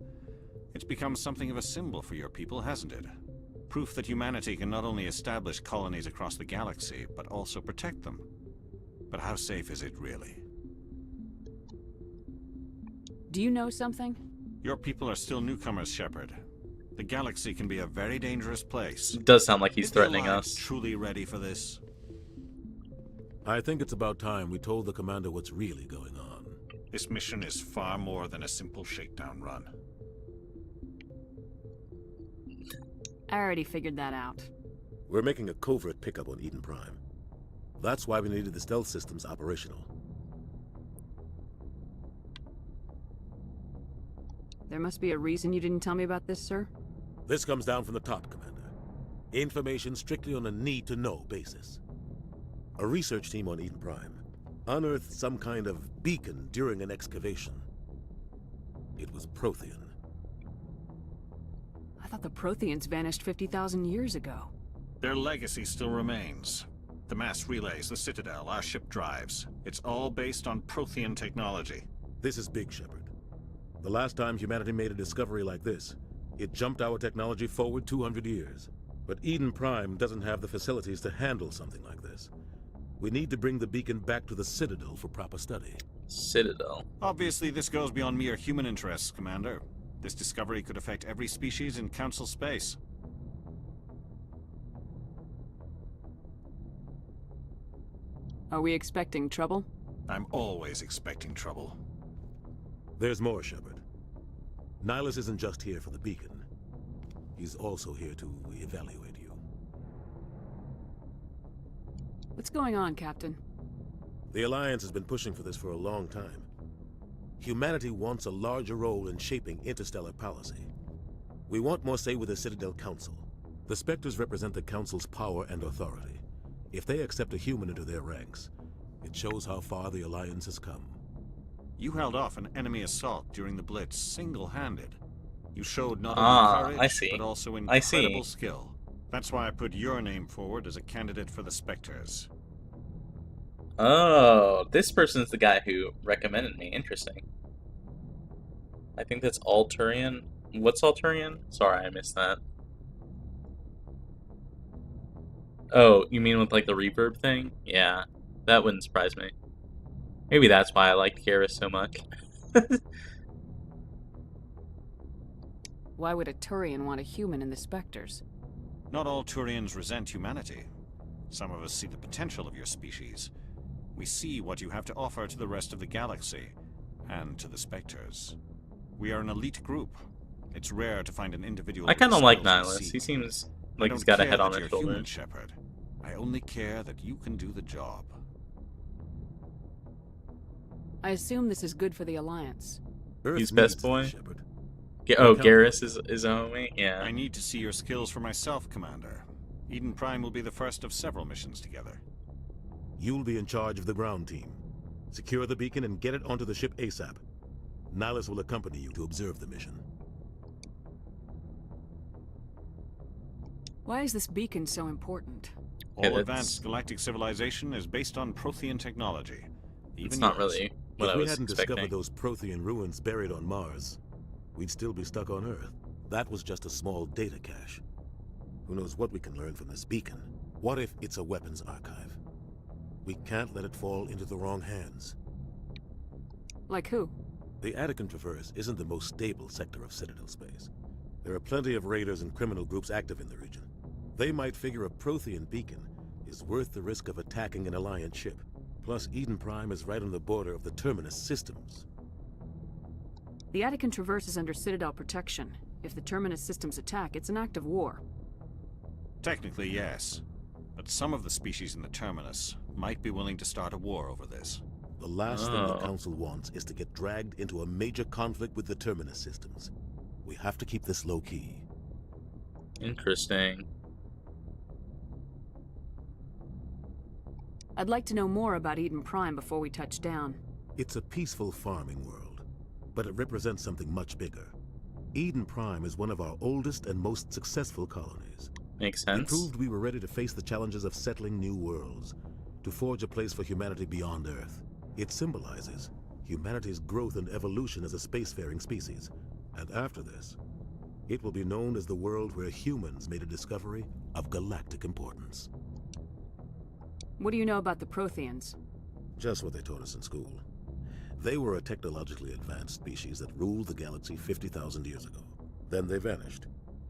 It's become something of a symbol for your people, hasn't it? Proof that humanity can not only establish colonies across the galaxy, but also protect them. But how safe is it, really? Do you know something? Your people are still newcomers, Shepard. The galaxy can be a very dangerous place. It does sound like he's Is the threatening Alliance us. Truly ready for this? I think it's about time we told the commander what's really going on. This mission is far more than a simple shakedown run. I already figured that out. We're making a covert pickup on Eden Prime. That's why we needed the stealth systems operational. There must be a reason you didn't tell me about this, sir? This comes down from the top, Commander. Information strictly on a need-to-know basis. A research team on Eden Prime unearthed some kind of beacon during an excavation. It was Prothean. I thought the Protheans vanished 50,000 years ago. Their legacy still remains. The mass relays, the Citadel, our ship drives. It's all based on Prothean technology. This is big, Shepard. The last time humanity made a discovery like this, it jumped our technology forward 200 years. But Eden Prime doesn't have the facilities to handle something like this. We need to bring the beacon back to the Citadel for proper study. Citadel? Obviously, this goes beyond mere human interests, Commander. This discovery could affect every species in Council space. Are we expecting trouble? I'm always expecting trouble. There's more, Shepard. Nihilus isn't just here for the beacon. He's also here to evaluate you. What's going on, Captain? The Alliance has been pushing for this for a long time. Humanity wants a larger role in shaping interstellar policy. We want more say with the Citadel Council. The Spectres represent the Council's power and authority. If they accept a human into their ranks, it shows how far the Alliance has come. You held off an enemy assault during the Blitz single-handed. You showed not only courage, but also incredible skill. That's why I put your name forward as a candidate for the Spectres. Oh, this person's the guy who recommended me. Interesting. I think that's Alturian. What's Alturian? Sorry, I missed that. Oh, you mean with like the reverb thing? Yeah, that wouldn't surprise me. Maybe that's why I liked Garrus so much. Why would a Turian want a human in the Spectres? Not all Turians resent humanity. Some of us see the potential of your species. We see what you have to offer to the rest of the galaxy, and to the Spectres. We are an elite group. It's rare to find an individual. I kind of like Nihilus. He seems like he's got a head on his shoulder. Human, Shepard. I only care that you can do the job. I assume this is good for the Alliance. He's best boy. Oh, Garrus is a homie? Yeah. I need to see your skills for myself, Commander. Eden Prime will be the first of several missions together. You'll be in charge of the ground team. Secure the beacon and get it onto the ship ASAP. Nihilus will accompany you to observe the mission. Why is this beacon so important? All advanced galactic civilization is based on Prothean technology. It's not really what I was expecting. If we hadn't discovered those Prothean ruins buried on Mars, we'd still be stuck on Earth. That was just a small data cache. Who knows what we can learn from this beacon? What if it's a weapons archive? We can't let it fall into the wrong hands. Like who? The Attican Traverse isn't the most stable sector of Citadel space. There are plenty of raiders and criminal groups active in the region. They might figure a Prothean beacon is worth the risk of attacking an Alliance ship. Plus, Eden Prime is right on the border of the Terminus systems. The Attican Traverse is under Citadel protection. If the Terminus systems attack, it's an act of war. Technically, yes. But some of the species in the Terminus might be willing to start a war over this. The last thing the Council wants is to get dragged into a major conflict with the Terminus systems. We have to keep this low-key. Interesting. I'd like to know more about Eden Prime before we touch down. It's a peaceful farming world, but it represents something much bigger. Eden Prime is one of our oldest and most successful colonies. Makes sense. It proved we were ready to face the challenges of settling new worlds, to forge a place for humanity beyond Earth. It symbolizes humanity's growth and evolution as a spacefaring species. And after this, it will be known as the world where humans made a discovery of galactic importance. What do you know about the Protheans? Just what they taught us in school. They were a technologically advanced species that ruled the galaxy 50,000 years ago. Then they vanished.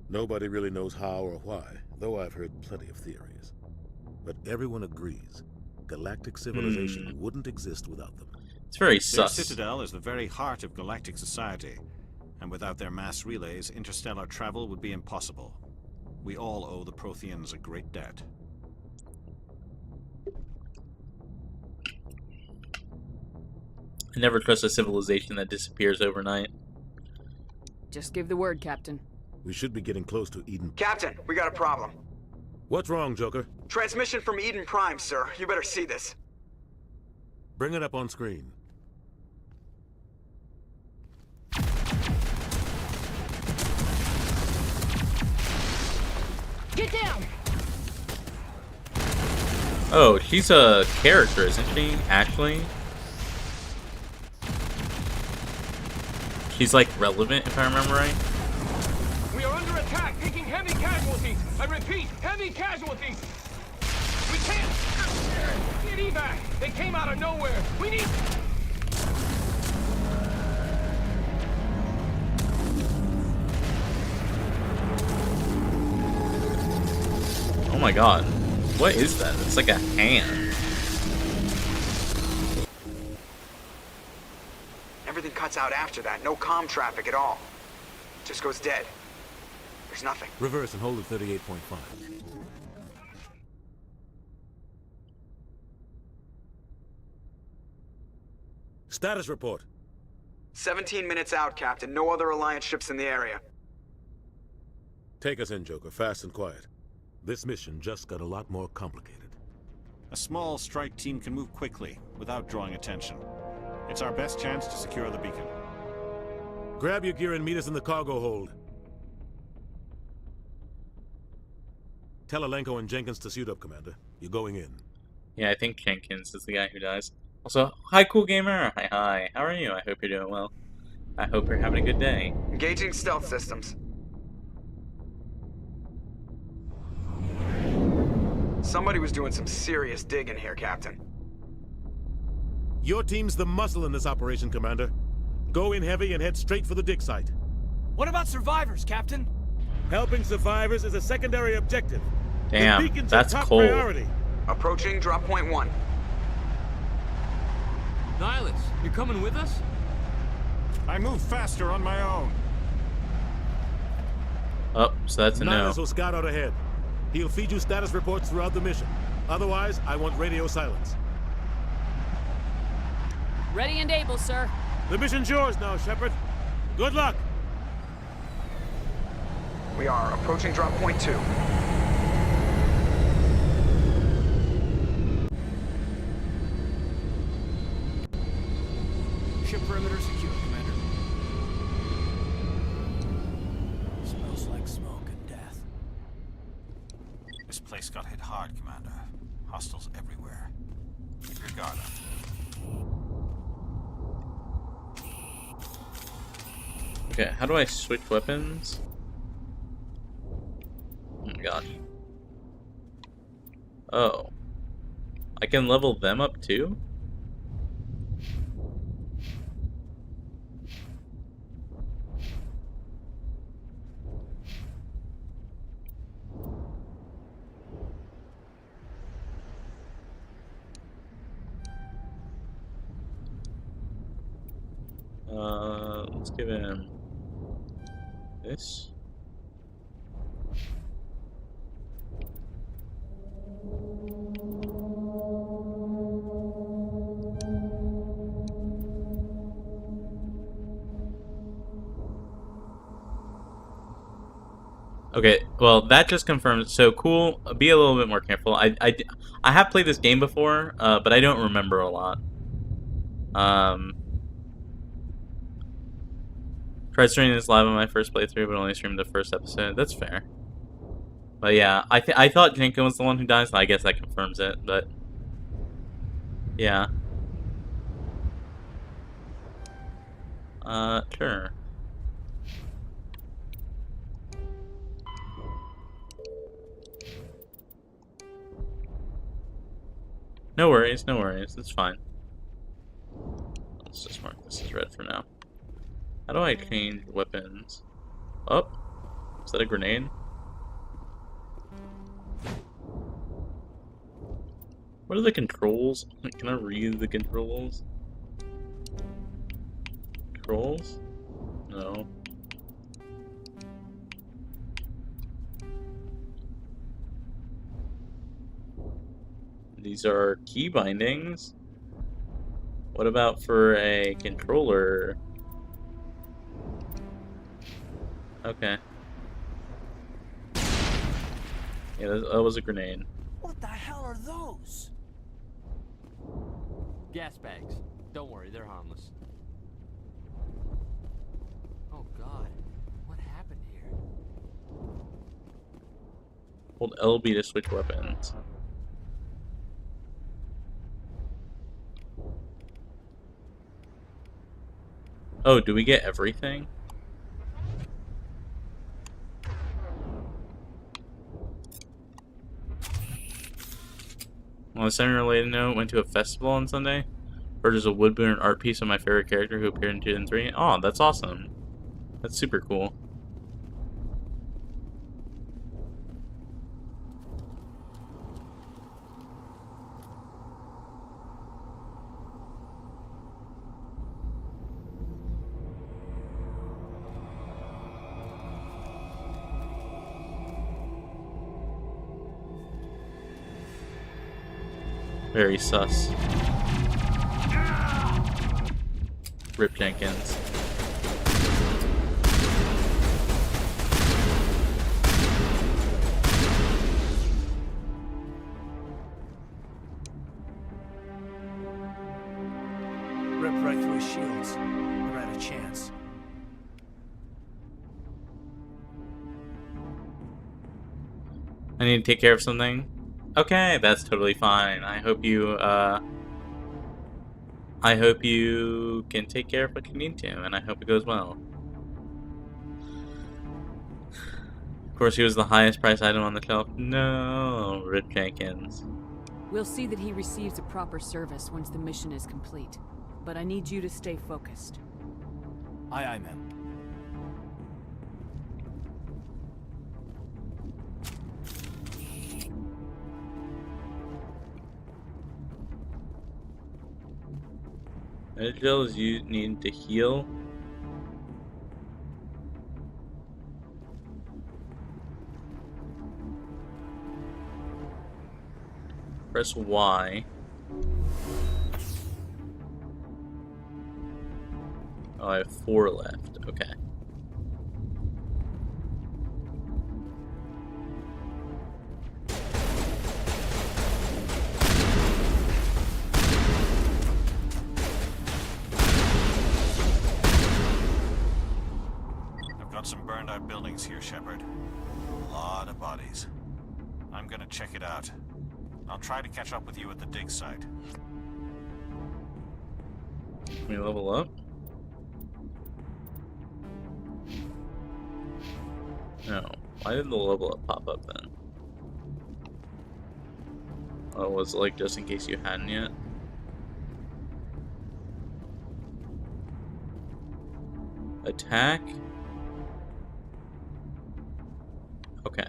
Nobody really knows how or why, though I've heard plenty of theories. But everyone agrees, galactic civilization wouldn't exist without them. It's very Their sus. Citadel is the very heart of galactic society, and without their mass relays, interstellar travel would be impossible. We all owe the Protheans a great debt. I never trust a civilization that disappears overnight. Just give the word, Captain. We should be getting close to Eden. Captain, we got a problem. What's wrong, Joker? Transmission from Eden Prime, sir. You better see this. Bring it up on screen. Get down! Oh, she's a character, isn't she? Actually, she's like relevant, if I remember right. We are under attack, taking heavy casualties. I repeat, heavy casualties. We can't get evac. They came out of nowhere. We need. Oh my god. What is that? It's like a hand. Everything cuts out after that. No comm traffic at all. Just goes dead. There's nothing. Reverse and hold at 38.5. Status report. 17 minutes out, Captain. No other Alliance ships in the area. Take us in, Joker. Fast and quiet. This mission just got a lot more complicated. A small strike team can move quickly, without drawing attention. It's our best chance to secure the beacon. Grab your gear and meet us in the cargo hold. Tell Alenko and Jenkins to suit up, Commander. You're going in. Yeah, I think Jenkins is the guy who dies. Also, hi, cool gamer. Hi. How are you? I hope you're doing well. I hope you're having a good day. Engaging stealth systems. Somebody was doing some serious digging here, Captain. Your team's the muscle in this operation, Commander. Go in heavy and head straight for the dig site. What about survivors, Captain? Helping survivors is a secondary objective. Damn, that's cold. Priority. Approaching drop point 1. Nihilus, you're coming with us? I move faster on my own. Oh, so that's a no. Nihilus will scout out ahead. He'll feed you status reports throughout the mission. Otherwise, I want radio silence. Ready and able, sir. The mission's yours now, Shepard. Good luck. We are approaching drop point 2. Ship perimeter secure, Commander. Smells like smoke and death. This place got hit hard, Commander. Hostiles everywhere. Keep your guard up. Okay, how do I switch weapons? Oh my gosh. Oh. I can level them up too? Let's give him this. Okay, well that just confirms. So cool. Be a little bit more careful. I have played this game before, but I don't remember a lot. Tried streaming this live on my first playthrough, but only streamed the first episode. That's fair. But yeah, I thought Jenkins was the one who dies. So I guess that confirms it. But yeah. Sure. No worries, no worries. It's fine. Let's just mark this as red for now. How do I change weapons? Oh, is that a grenade? What are the controls? Can I read the controls? Controls? No. These are key bindings. What about for a controller? Okay. Yeah, that was a grenade. What the hell are those? Gas bags. Don't worry, they're harmless. Oh god, what happened here? Hold LB to switch weapons. Oh, do we get everything? On a semi-related note, went to a festival on Sunday. Purchased a wood boon and art piece of my favorite character who appeared in 2 and 3. Oh, that's awesome. That's super cool. Very sus. Rip Jenkins. Ripped right through his shields. Never had a chance. I need to take care of something. Okay, that's totally fine. I hope you can take care of what you need to, and I hope it goes well. Of course, he was the highest price item on the shelf. No, Rip Jenkins. We'll see that he receives a proper service once the mission is complete. But I need you to stay focused. Aye, aye, ma'am. Gels you need to heal. Press Y. Oh, I have 4 left. Okay. Some burned out buildings here, Shepard. A lot of bodies. I'm gonna check it out. I'll try to catch up with you at the dig site. Can we level up? No. Why did the level up pop up then? Oh, was it like just in case you hadn't yet? Attack? Okay.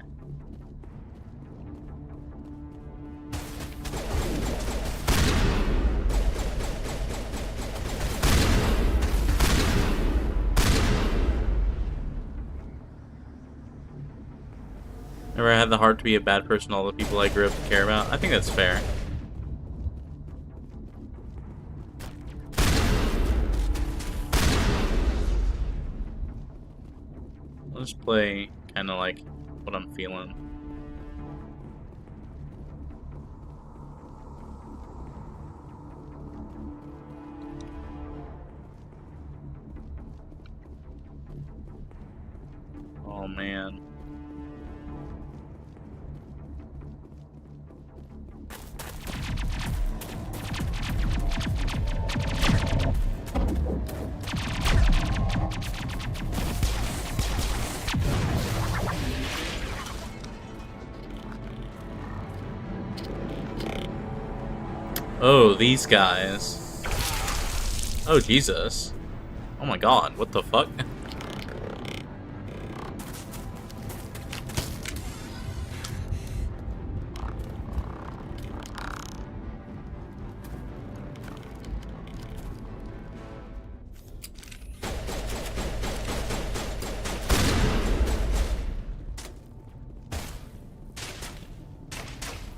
Never had the heart to be a bad person to all the people I grew up to care about. I think that's fair. I'll just play kind of like what I'm feeling. Oh man. Oh, these guys. Oh, Jesus. Oh my god, what the fuck?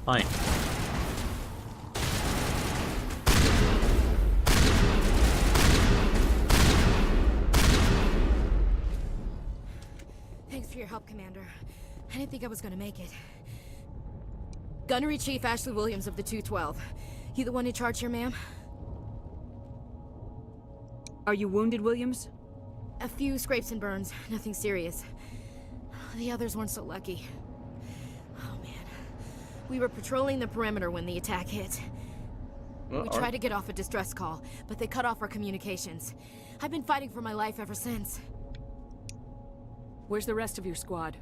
Fine. I didn't think I was gonna make it. Gunnery Chief Ashley Williams of the 212. You the one in charge here, ma'am? Are you wounded, Williams? A few scrapes and burns, nothing serious. The others weren't so lucky. Oh man. We were patrolling the perimeter when the attack hit. We tried to get off a distress call, but they cut off our communications. I've been fighting for my life ever since. Where's the rest of your squad?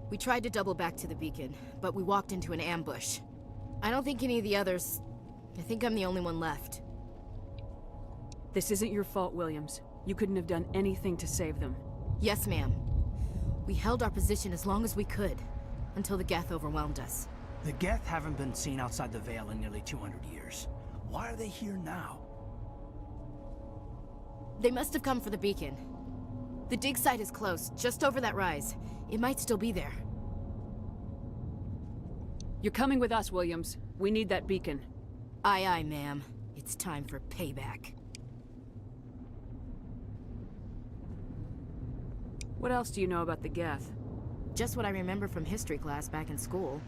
We tried to double back to the beacon, but we walked into an ambush. I don't think any of the others... I think I'm the only one left. This isn't your fault, Williams. You couldn't have done anything to save them. Yes, ma'am. We held our position as long as we could, until the Geth overwhelmed us. The Geth haven't been seen outside the Veil in nearly 200 years. Why are they here now? They must have come for the beacon. The dig site is close, just over that rise. It might still be there. You're coming with us, Williams. We need that beacon. Aye, aye, ma'am. It's time for payback. What else do you know about the Geth? Just what I remember from history class back in school.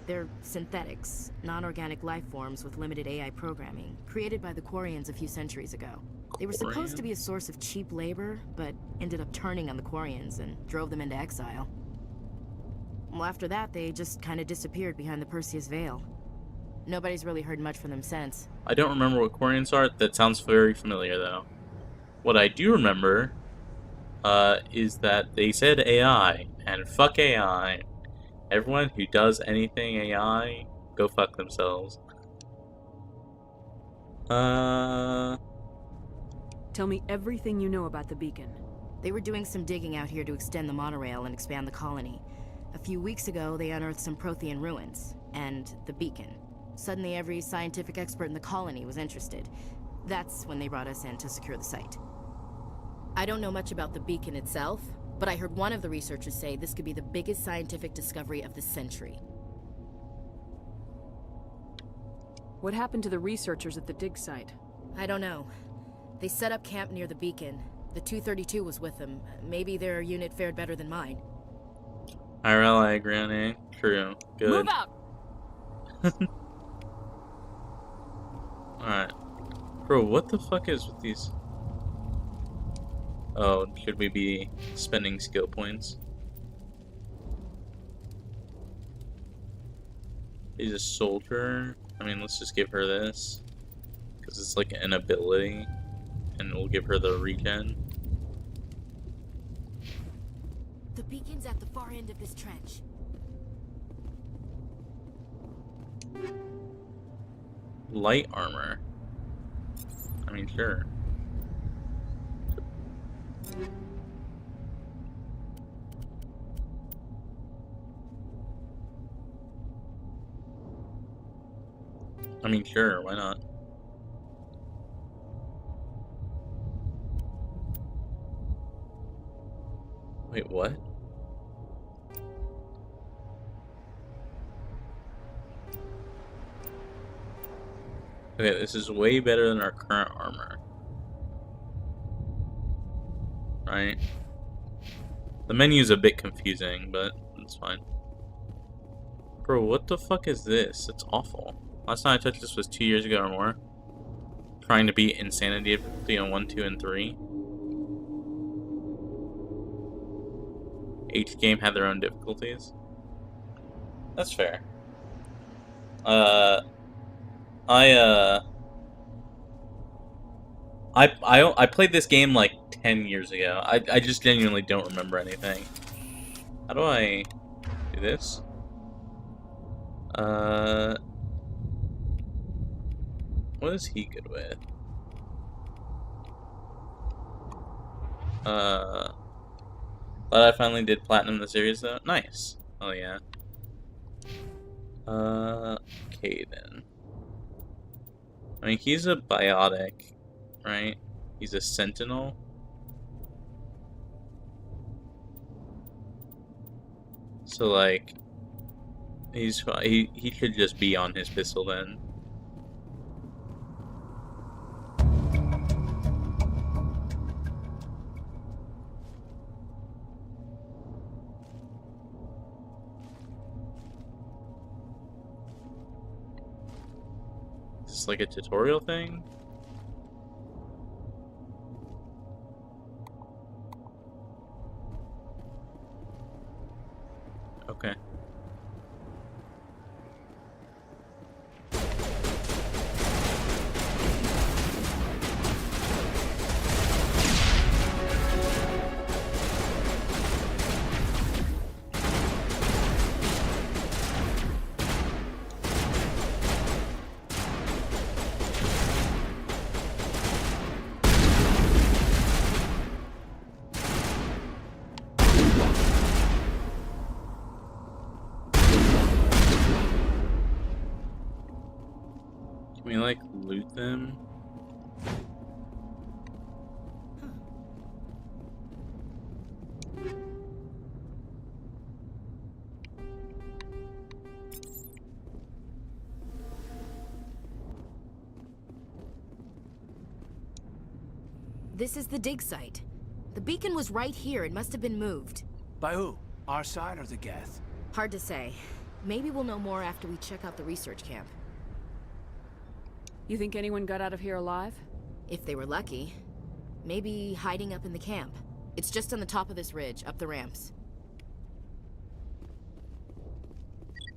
They're synthetics, non-organic life forms with limited AI programming, created by the Quarians a few centuries ago. They were supposed to be a source of cheap labor, but ended up turning on the Quarians and drove them into exile. Well, after that, they just kind of disappeared behind the Perseus Veil. Nobody's really heard much from them since. I don't remember what Quarians are. That sounds very familiar, though. What I do remember is that they said AI, and fuck AI. Everyone who does anything AI, go fuck themselves. Tell me everything you know about the beacon. They were doing some digging out here to extend the monorail and expand the colony. A few weeks ago, they unearthed some Prothean ruins, and the beacon. Suddenly, every scientific expert in the colony was interested. That's when they brought us in to secure the site. I don't know much about the beacon itself, but I heard one of the researchers say this could be the biggest scientific discovery of the century. What happened to the researchers at the dig site? I don't know. They set up camp near the beacon. The 232 was with them. Maybe their unit fared better than mine. IRL, I agree on A. True. Good. Move out! Alright. Bro, what the fuck is with these... Oh, should we be spending skill points? He's a soldier. I mean, let's just give her this. Because it's like an ability. And we'll give her the regen. The beacon's at the far end of this trench. Light armor. I mean, sure. I mean, sure, why not? Wait, what? Okay, this is way better than our current armor. Right? The menu's a bit confusing, but it's fine. Bro, what the fuck is this? It's awful. Last time I touched this was 2 years ago or more. Trying to beat Insanity difficulty on 1, 2, and 3. Each game had their own difficulties. That's fair. I played this game like 10 years ago. I just genuinely don't remember anything. How do I do this? What is he good with? Glad I finally did platinum the series though. Nice. Oh yeah. Okay then. I mean, he's a biotic, right? He's a sentinel. So like, he should just be on his pistol then. this like a tutorial thing? Okay. Can we like loot them? This is the dig site. The beacon was right here. It must have been moved. By who? Our side or the Geth? Hard to say. Maybe we'll know more after we check out the research camp. You think anyone got out of here alive? If they were lucky. Maybe hiding up in the camp. It's just on the top of this ridge, up the ramps.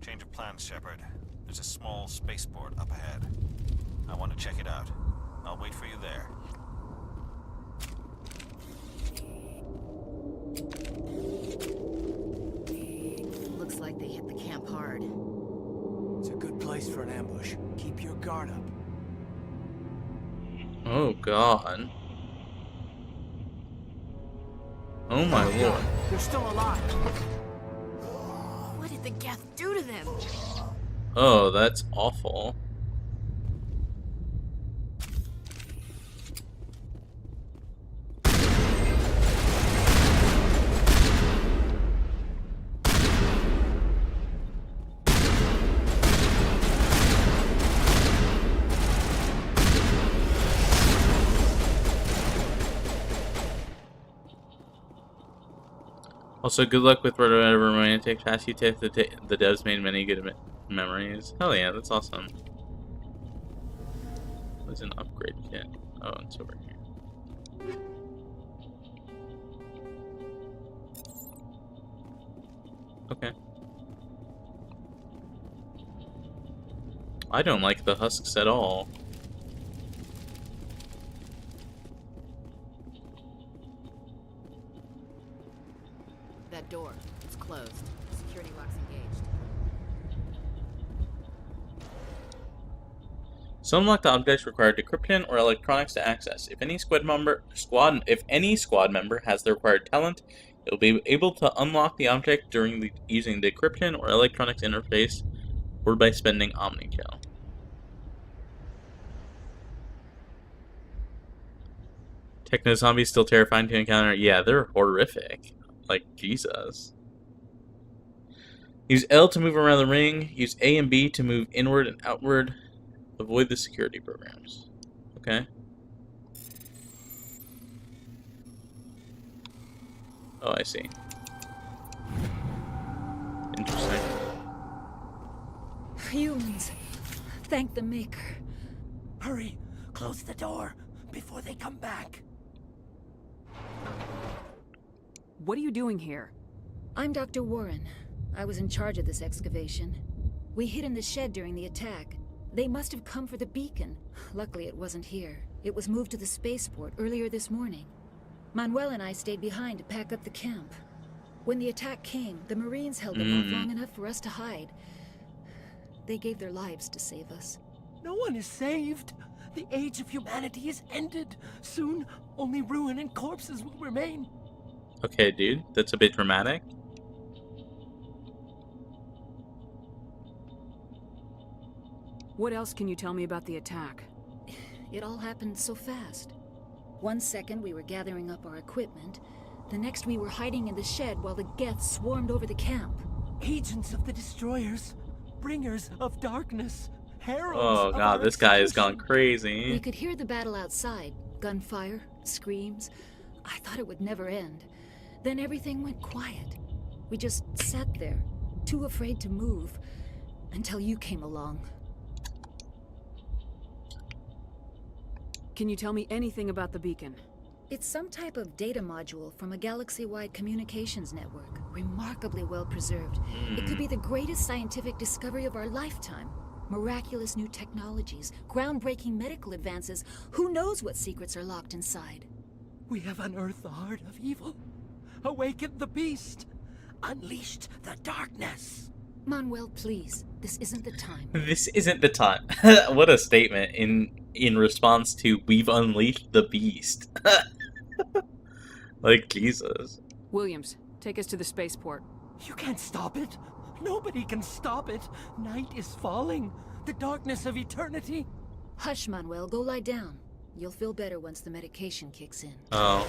Change of plans, Shepard. There's a small spaceport up ahead. I want to check it out. I'll wait for you there. Looks like they hit the camp hard. It's a good place for an ambush. Keep your guard up. Oh god. Oh my lord. They're still alive. What did the Geth do to them? Oh, that's awful. Also, good luck with whatever romantic path you take. The devs made many good memories. Hell yeah, that's awesome. There's an upgrade kit. Oh, it's over here. Okay. I don't like the husks at all. That door. It's closed. Security lock's engaged. Some unlocked objects require decryption or electronics to access. If any squad member has the required talent, it will be able to unlock the object using the decryption or electronics interface, or by spending Omnikill. Techno zombies still terrifying to encounter. Yeah, they're horrific. Like, Jesus. Use L to move around the ring. Use A and B to move inward and outward. Avoid the security programs. Okay. Oh, I see. Interesting. Humans. Thank the Maker. Hurry! Close the door before they come back. What are you doing here? I'm Dr. Warren. I was in charge of this excavation. We hid in the shed during the attack. They must have come for the beacon. Luckily, it wasn't here. It was moved to the spaceport earlier this morning. Manuel and I stayed behind to pack up the camp. When the attack came, the Marines held them off long enough for us to hide. They gave their lives to save us. No one is saved. The age of humanity is ended. Soon, only ruin and corpses will remain. Okay, dude, that's a bit dramatic. What else can you tell me about the attack? It all happened so fast. 1 second we were gathering up our equipment. The next we were hiding in the shed while the Geth swarmed over the camp. Agents of the Destroyers. Bringers of darkness. Heralds Oh god, this guy has gone crazy. We could hear the battle outside. Gunfire, screams. I thought it would never end. Then everything went quiet. We just sat there, too afraid to move, until you came along. Can you tell me anything about the beacon? It's some type of data module from a galaxy-wide communications network. Remarkably well preserved. It could be the greatest scientific discovery of our lifetime. Miraculous new technologies, groundbreaking medical advances. Who knows what secrets are locked inside? We have unearthed the heart of evil, awakened the beast, unleashed the darkness. Manuel, please. This isn't the time. This isn't the time. What a statement in response to "we've unleashed the beast." Like, Jesus. Williams, take us to the spaceport. You can't stop it. Nobody can stop it. Night is falling. The darkness of eternity. Hush, Manuel. Go lie down. You'll feel better once the medication kicks in. Oh.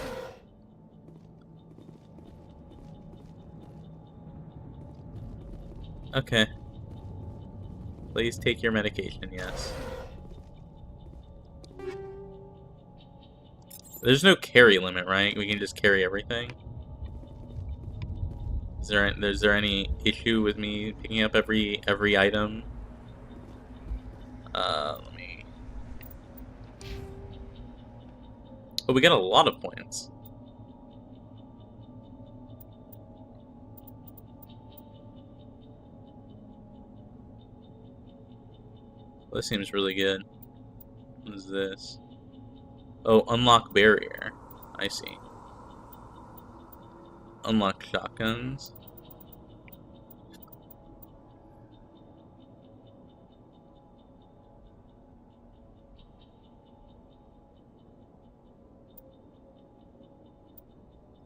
Okay. Please take your medication, yes. There's no carry limit, right? We can just carry everything. Is there any issue with me picking up every item? Let me. Oh, we got a lot of points. This seems really good. What is this? Oh, unlock barrier. I see. Unlock shotguns.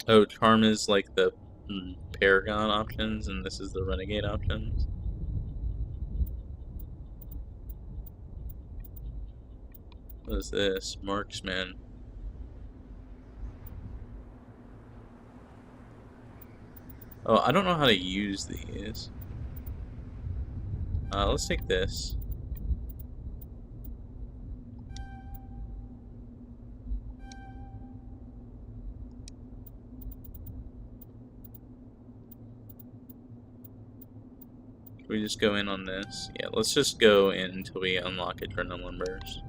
Oh, charm is like the Paragon options, and this is the Renegade options. What is this? Marksman. Oh, I don't know how to use these. Let's take this. Can we just go in on this? Yeah, let's just go in until we unlock Adrenaline Burst.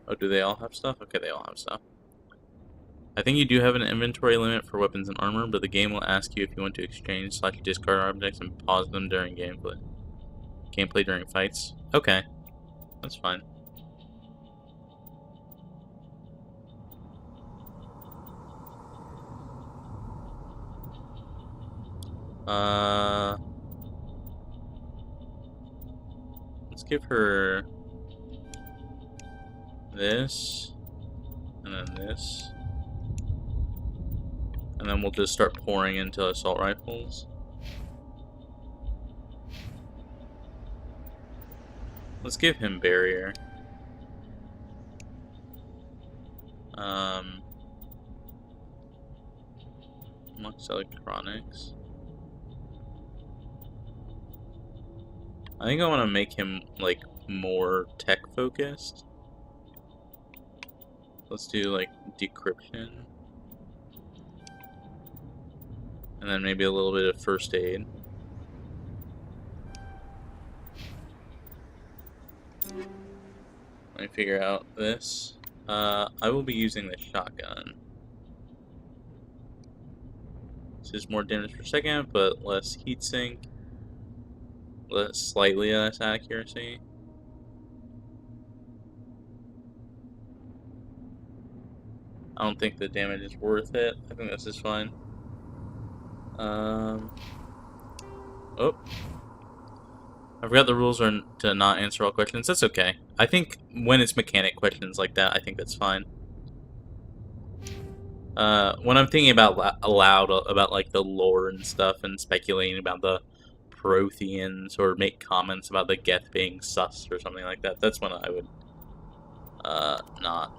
Oh, do they all have stuff? Okay, they all have stuff. I think you do have an inventory limit for weapons and armor, but the game will ask you if you want to exchange / discard objects and pause them during gameplay. Gameplay during fights? Okay. That's fine. Let's give her this, and then this, and then we'll just start pouring into assault rifles. Let's give him barrier. Lux electronics. I think I want to make him like more tech focused. Let's do like decryption, and then maybe a little bit of first aid. Let me figure out this. I will be using the shotgun. This is more damage per second, but less heatsink. Slightly less accuracy. I don't think the damage is worth it. I think this is fine. Oh. I forgot the rules are to not answer all questions. That's okay. I think when it's mechanic questions like that, I think that's fine. When I'm thinking about aloud about like the lore and stuff and speculating about the Protheans or make comments about the Geth being sus or something like that, that's when I would not.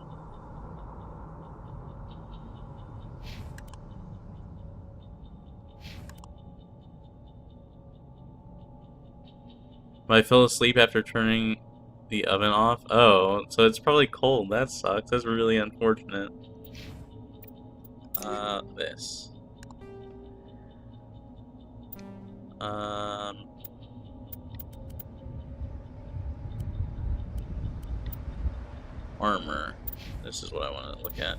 I fell asleep after turning the oven off. Oh, so it's probably cold. That sucks. That's really unfortunate. This. Armor. This is what I want to look at.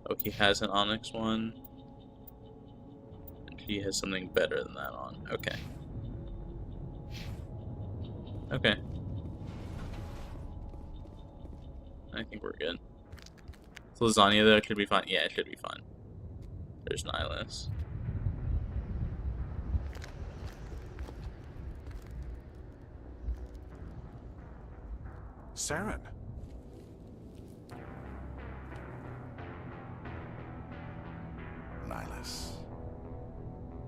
Oh, he has an Onyx one. And he has something better than that on. Okay. Okay. I think we're good. So lasagna though, it should be fine. Yeah, it should be fine. There's Nihilus. Saren. Nihilus.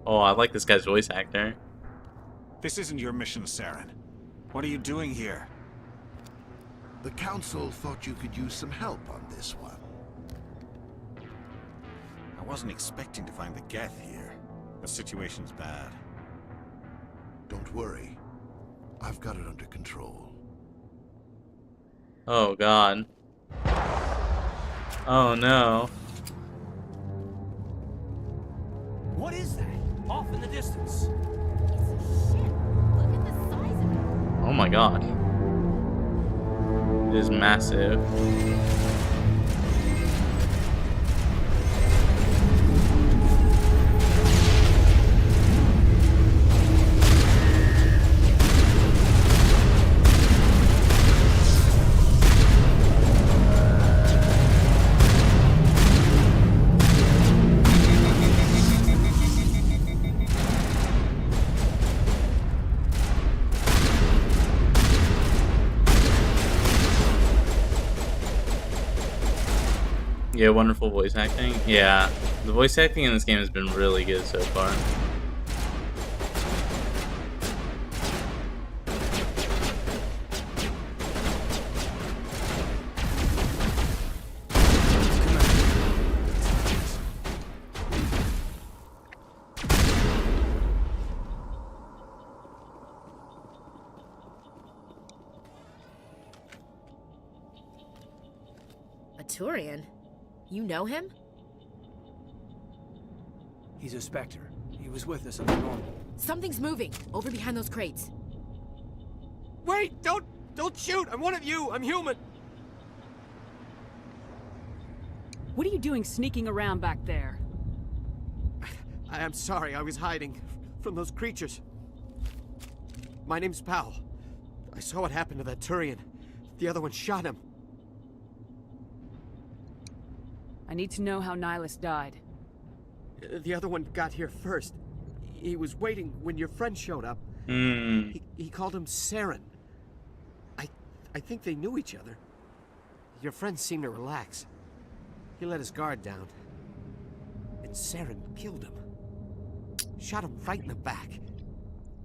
Oh, I like this guy's voice actor. This isn't your mission, Saren. What are you doing here? The Council thought you could use some help on this one. I wasn't expecting to find the Geth here. The situation's bad. Don't worry. I've got it under control. Oh god. Oh no. What is that? Off in the distance. Oh my god. It is massive. Yeah, wonderful voice acting. Yeah, the voice acting in this game has been really good so far. A Turian? You know him? He's a Spectre. He was with us on the normal. Something's moving over behind those crates. Wait! Don't shoot! I'm one of you! I'm human! What are you doing sneaking around back there? I'm sorry, I was hiding from those creatures. My name's Powell. I saw what happened to that Turian. The other one shot him. I need to know how Nihilus died. The other one got here first. He was waiting when your friend showed up. He called him Saren. I think they knew each other. Your friend seemed to relax. He let his guard down. And Saren killed him. Shot him right in the back.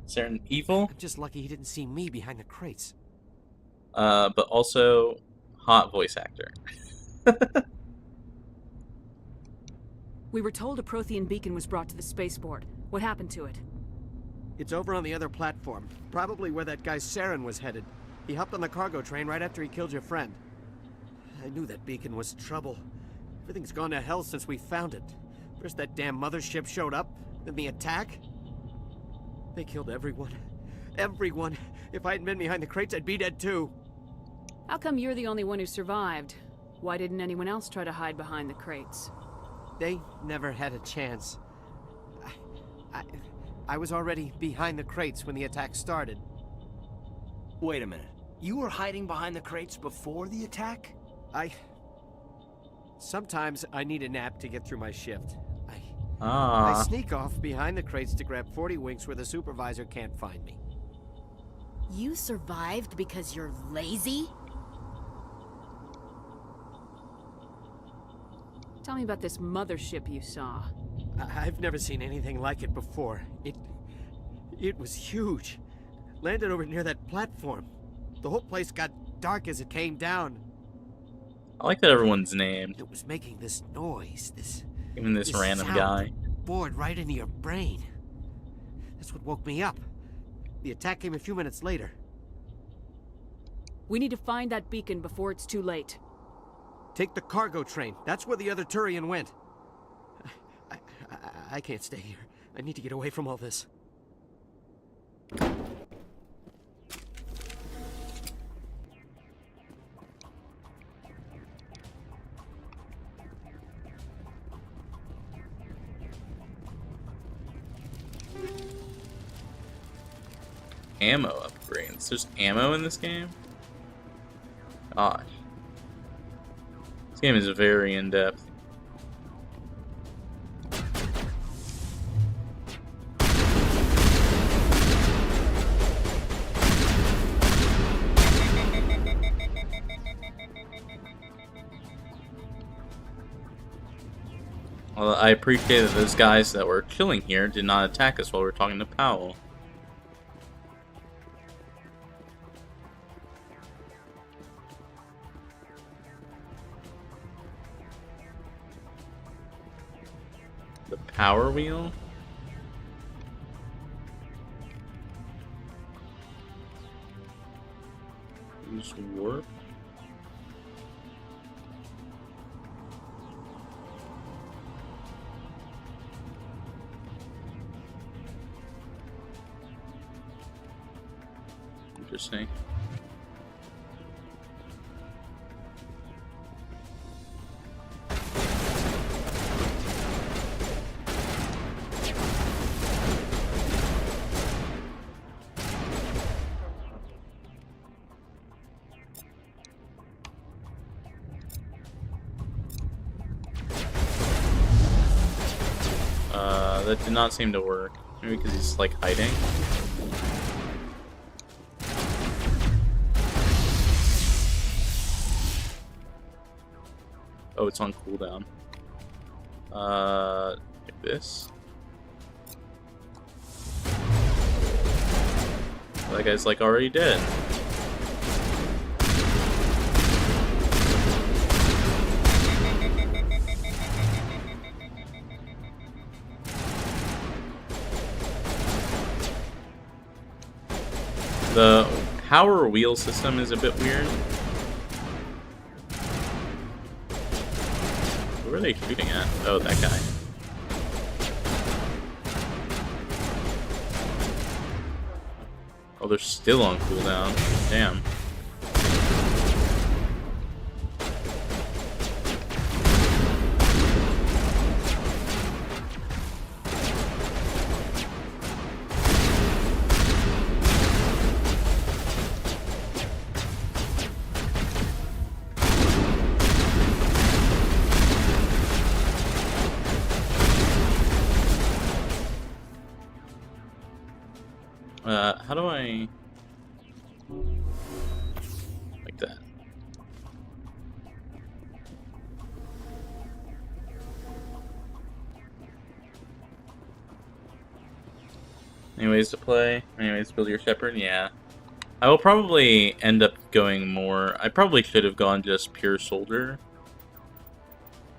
Saren evil? I'm just lucky he didn't see me behind the crates. But also hot voice actor. We were told a Prothean beacon was brought to the spaceport. What happened to it? It's over on the other platform. Probably where that guy Saren was headed. He hopped on the cargo train right after he killed your friend. I knew that beacon was trouble. Everything's gone to hell since we found it. First that damn mothership showed up, then the attack. They killed everyone. Everyone. If I hadn't been behind the crates, I'd be dead too. How come you're the only one who survived? Why didn't anyone else try to hide behind the crates? They never had a chance. I was already behind the crates when the attack started. Wait a minute. You were hiding behind the crates before the attack? Sometimes I need a nap to get through my shift. Ah. I sneak off behind the crates to grab 40 winks where the supervisor can't find me. You survived because you're lazy? Tell me about this mothership you saw. I've never seen anything like it before. It was huge. Landed over near that platform. The whole place got dark as it came down. I like that everyone's named. It was making this noise, even this random sound guy. Bored right into your brain. That's what woke me up. The attack came a few minutes later. We need to find that beacon before it's too late. Take the cargo train. That's where the other Turian went. I can't stay here. I need to get away from all this. Ammo upgrades. There's ammo in this game? Gosh. This game is very in-depth. Well, I appreciate that those guys that were chilling here did not attack us while we were talking to Powell. The power wheel? Use warp? Interesting. That did not seem to work. Maybe because he's like hiding. Oh, it's on cooldown. Like this. That guy's like already dead. The power wheel system is a bit weird. Who are they shooting at? Oh, that guy. Oh, they're still on cooldown. Damn. How do I... like that? Anyways to play? Anyways, build your shepherd? Yeah. I will probably end up going more... I probably should have gone just pure soldier.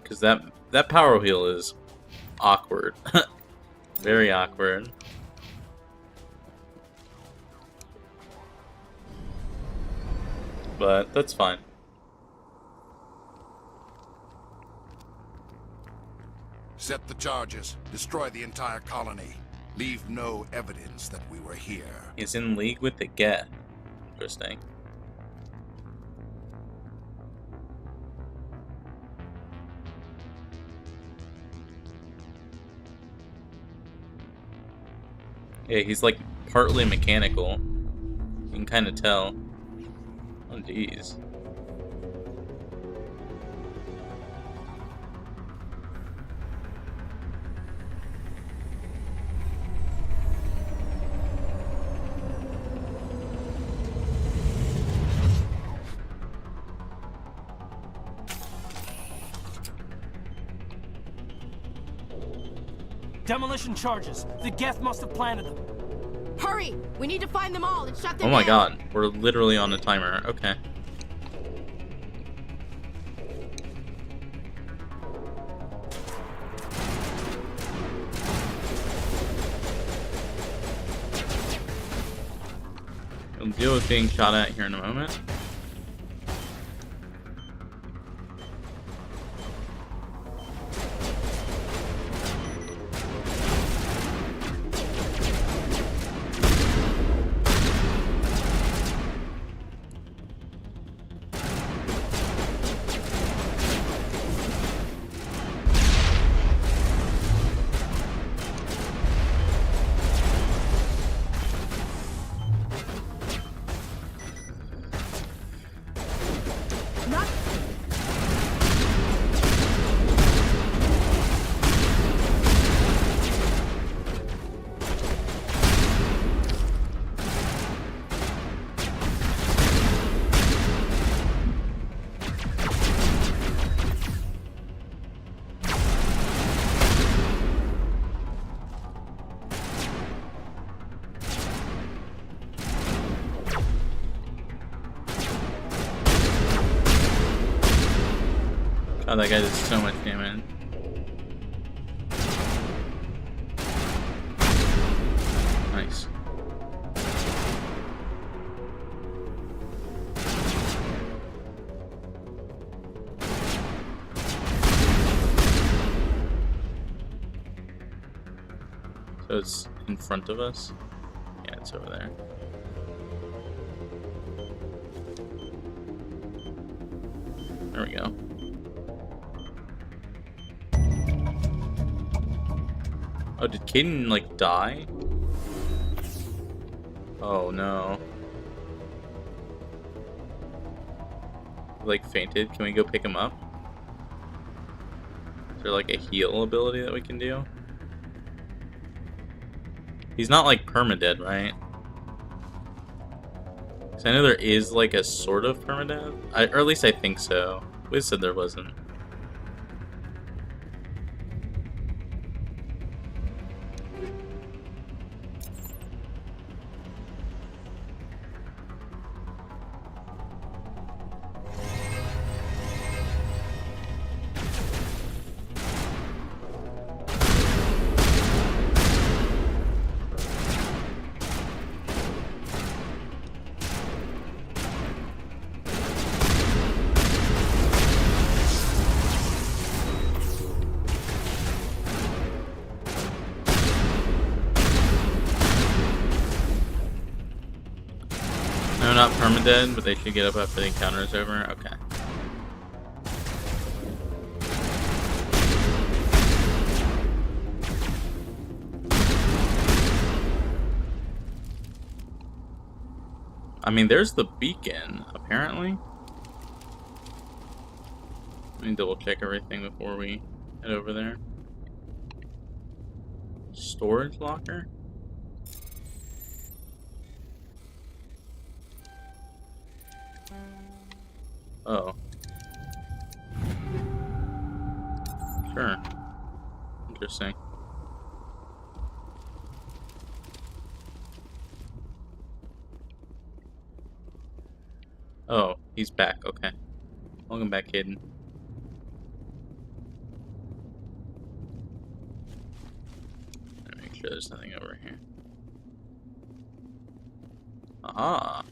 Because that power wheel is awkward. Very awkward. But that's fine. Set the charges. Destroy the entire colony. Leave no evidence that we were here. He's in league with the Get. Interesting. Yeah, he's like partly mechanical. You can kind of tell. Oh, jeez. Demolition charges. The Geth must have planted them. Hurry! We need to find them all and shut them down. Oh my down. god, we're literally on a timer. Okay. We'll deal with being shot at here in a moment. Oh, that guy did so much damage. Nice. So it's in front of us? Yeah, it's over there. There we go. Oh, did Caden, like, die? Oh, no. Like, fainted? Can we go pick him up? Is there, like, a heal ability that we can do? He's not, like, permadead, right? 'Cause I know there is, like, a sort of permadeath. Or at least I think so. Wiz said there wasn't. No, not permadead, but they should get up after the encounter is over. Okay. I mean, there's the beacon, apparently. Let me double check everything before we head over there. Storage locker? Oh. Sure. Interesting. Oh, he's back. Okay. Welcome back, Caden. Make sure there's nothing over here. Aha.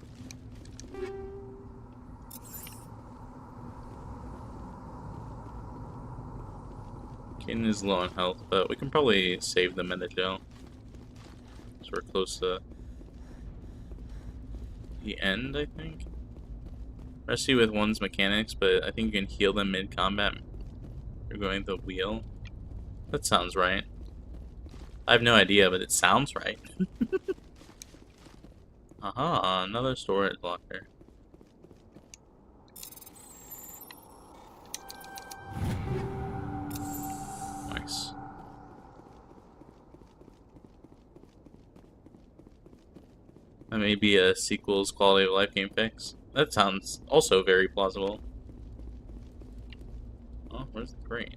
Caden is low on health, but we can probably save them in the jail. So we're close to the end, I think. Especially with one's mechanics, but I think you can heal them mid-combat. You're going the wheel. That sounds right. I have no idea, but it sounds right. Aha, another storage locker. Nice. That may be a sequel's quality of life game fix. That sounds also very plausible. Oh, where's the crate?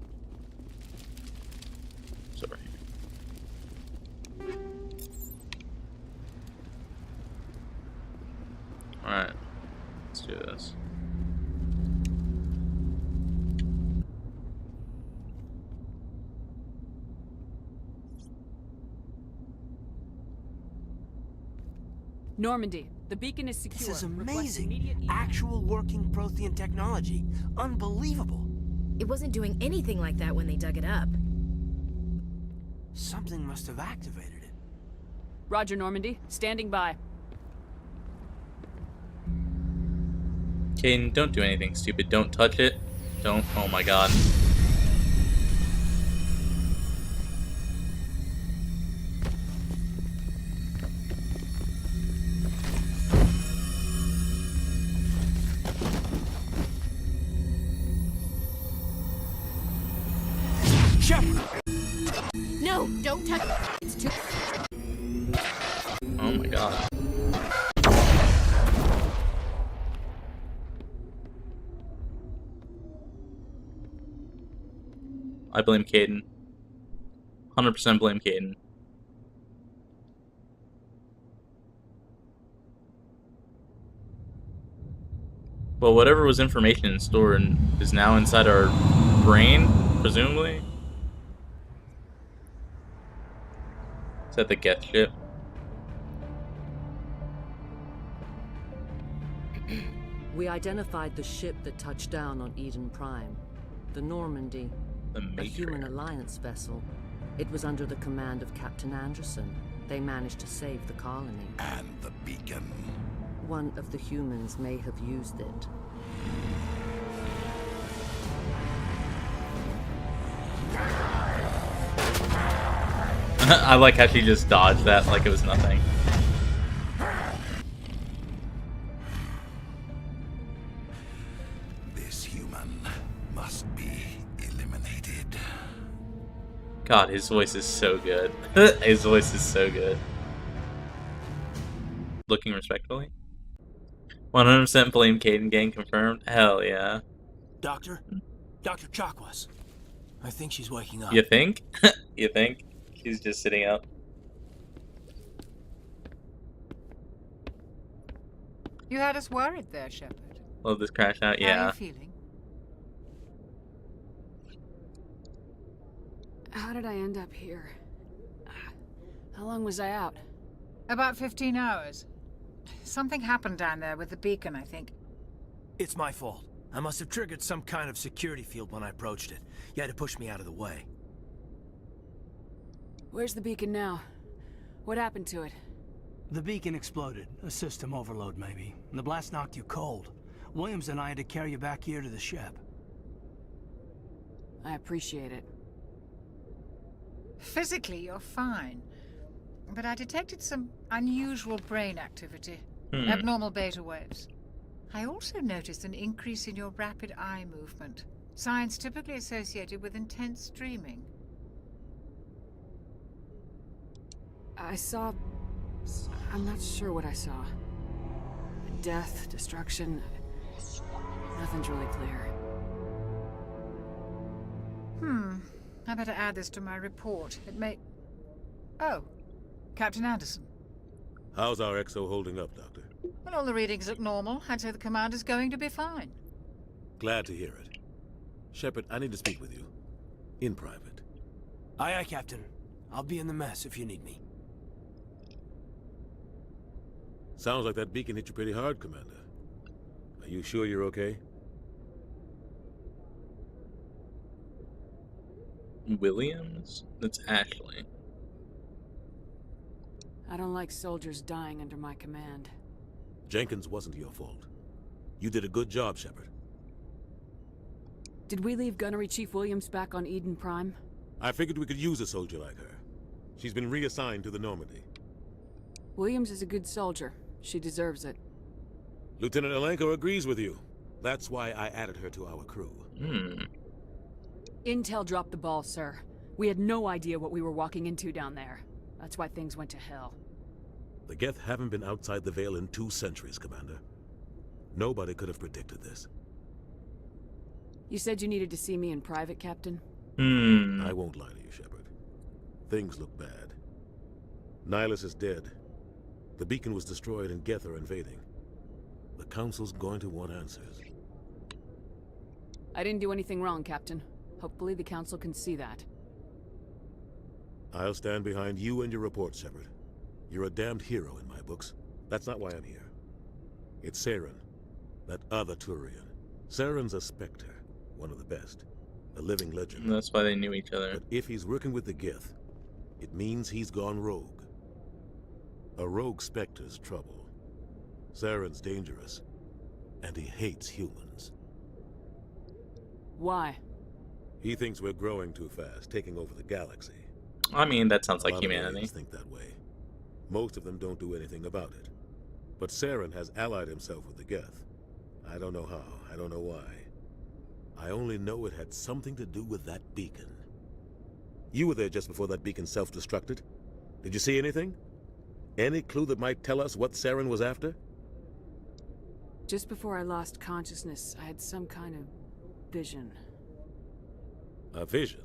It's over here. Alright. Let's do this. Normandy, the beacon is secure. This is Request amazing. immediate Actual working Prothean technology. Unbelievable. It wasn't doing anything like that when they dug it up. Something must have activated it. Roger, Normandy. Standing by. Caden, don't do anything stupid. Don't touch it. Don't. Oh my god. No, don't touch it. It's too... Oh my god. I blame Caden. 100% blame Caden. Well, whatever was information stored is now inside our brain, presumably. Is that the Geth ship? We identified the ship that touched down on Eden Prime. The Normandy. A human alliance vessel. It was under the command of Captain Anderson. They managed to save the colony. And the beacon. One of the humans may have used it. I like how she just dodged that like it was nothing. This human must be eliminated. God, his voice is so good. His voice is so good. Looking respectfully. 100% blame Caden gang confirmed. Hell yeah. Doctor? Dr. Chakwas. I think she's waking up. You think? You think? She's just sitting up. You had us worried there, Shepard. Love this crash out, How yeah. are you feeling? How did I end up here? How long was I out? About 15 hours. Something happened down there with the beacon, I think. It's my fault. I must have triggered some kind of security field when I approached it. You had to push me out of the way. Where's the beacon now? What happened to it? The beacon exploded. A system overload, maybe. And the blast knocked you cold. Williams and I had to carry you back here to the ship. I appreciate it. Physically, you're fine. But I detected some unusual brain activity. Abnormal beta waves. I also noticed an increase in your rapid eye movement. Signs typically associated with intense dreaming. I saw... I'm not sure what I saw. Death, destruction... Nothing's really clear. I better add this to my report. It may... Oh, Captain Anderson. How's our XO holding up, Doctor? Well, all the readings look normal. I'd say the commander's going to be fine. Glad to hear it. Shepard, I need to speak with you. In private. Aye, aye, Captain. I'll be in the mess if you need me. Sounds like that beacon hit you pretty hard, Commander. Are you sure you're okay? Williams? That's Ashley. I don't like soldiers dying under my command. Jenkins wasn't your fault. You did a good job, Shepard. Did we leave Gunnery Chief Williams back on Eden Prime? I figured we could use a soldier like her. She's been reassigned to the Normandy. Williams is a good soldier. She deserves it. Lieutenant Alenko agrees with you. That's why I added her to our crew. Intel dropped the ball, sir. We had no idea what we were walking into down there. That's why things went to hell. The Geth haven't been outside the Veil in 2 centuries, Commander. Nobody could have predicted this. You said you needed to see me in private, Captain? I won't lie to you, Shepard. Things look bad. Nihilus is dead. The beacon was destroyed and Geth are invading. The Council's going to want answers. I didn't do anything wrong, Captain. Hopefully the Council can see that. I'll stand behind you and your report, Shepard. You're a damned hero in my books. That's not why I'm here. It's Saren, that other Turian. Saren's a Spectre, one of the best. A living legend. And that's why they knew each other. But if he's working with the Geth, it means he's gone rogue. A rogue Spectre's trouble. Saren's dangerous, and he hates humans. Why? He thinks we're growing too fast, taking over the galaxy. I mean, that sounds like A lot of humanity. aliens think that way. Most of them don't do anything about it. But Saren has allied himself with the Geth. I don't know how, I don't know why. I only know it had something to do with that beacon. You were there just before that beacon self-destructed. Did you see anything? Any clue that might tell us what Saren was after? Just before I lost consciousness, I had some kind of vision. A vision?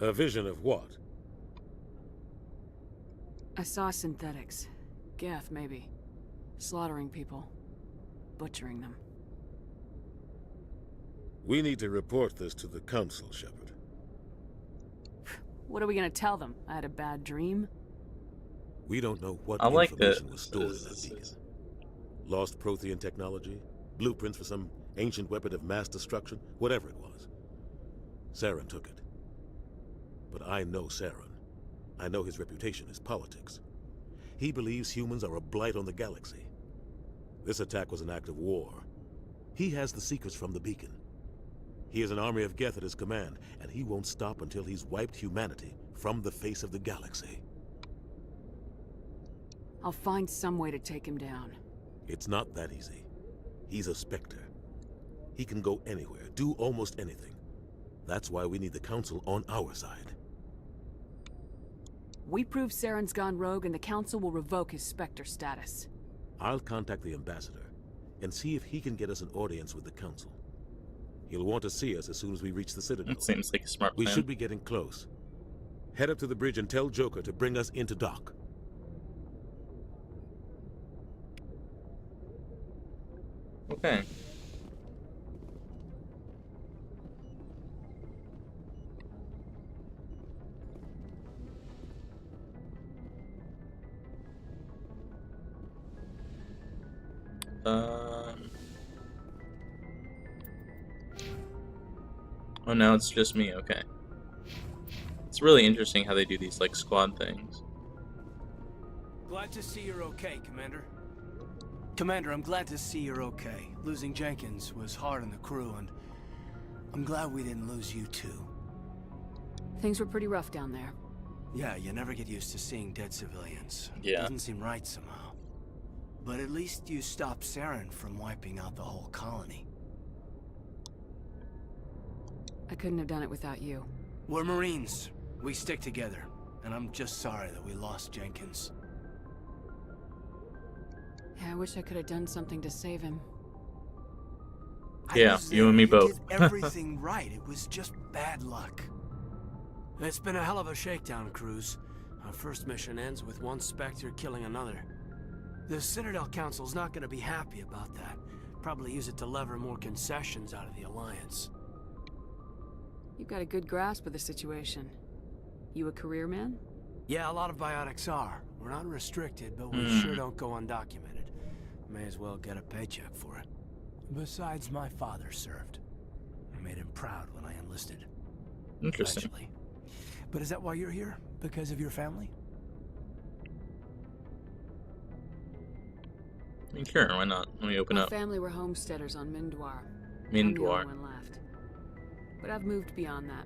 A vision of what? I saw synthetics. Geth, maybe. Slaughtering people. Butchering them. We need to report this to the Council, Shepard. What are we gonna tell them? I had a bad dream? We don't know what like information was stored in that beacon. Lost Prothean technology? Blueprints for some ancient weapon of mass destruction? Whatever it was. Saren took it. But I know Saren. I know his reputation is politics. He believes humans are a blight on the galaxy. This attack was an act of war. He has the secrets from the beacon. He has an army of Geth at his command, and he won't stop until he's wiped humanity from the face of the galaxy. I'll find some way to take him down. It's not that easy. He's a Spectre. He can go anywhere, do almost anything. That's why we need the Council on our side. We prove Saren's gone rogue and the Council will revoke his Spectre status. I'll contact the Ambassador and see if he can get us an audience with the Council. He'll want to see us as soon as we reach the Citadel. It seems like a smart plan. We should be getting close. Head up to the bridge and tell Joker to bring us into dock. Okay. Oh, now it's just me. Okay. It's really interesting how they do these, like, squad things. Glad to see you're okay, Commander. Commander, I'm glad to see you're okay. Losing Jenkins was hard on the crew, and I'm glad we didn't lose you too. Things were pretty rough down there. Yeah, you never get used to seeing dead civilians. Yeah. Doesn't seem right somehow. But at least you stopped Saren from wiping out the whole colony. I couldn't have done it without you. We're Marines. We stick together. And I'm just sorry that we lost Jenkins. Yeah, I wish I could have done something to save him. Yeah, you and me both. You did everything right. It was just bad luck. It's been a hell of a shakedown cruise. Our first mission ends with one Spectre killing another. The Citadel Council's not going to be happy about that. Probably use it to lever more concessions out of the Alliance. You've got a good grasp of the situation. You a career man? Yeah, a lot of biotics are. We're not restricted, but we sure don't go undocumented. May as well get a paycheck for it. Besides, my father served. I made him proud when I enlisted. Interesting. Eventually. But is that why you're here? Because of your family? I mean, sure, why not? Let me open up. My family were homesteaders on Mindwar. Mindwar. I'm the only one left. But I've moved beyond that.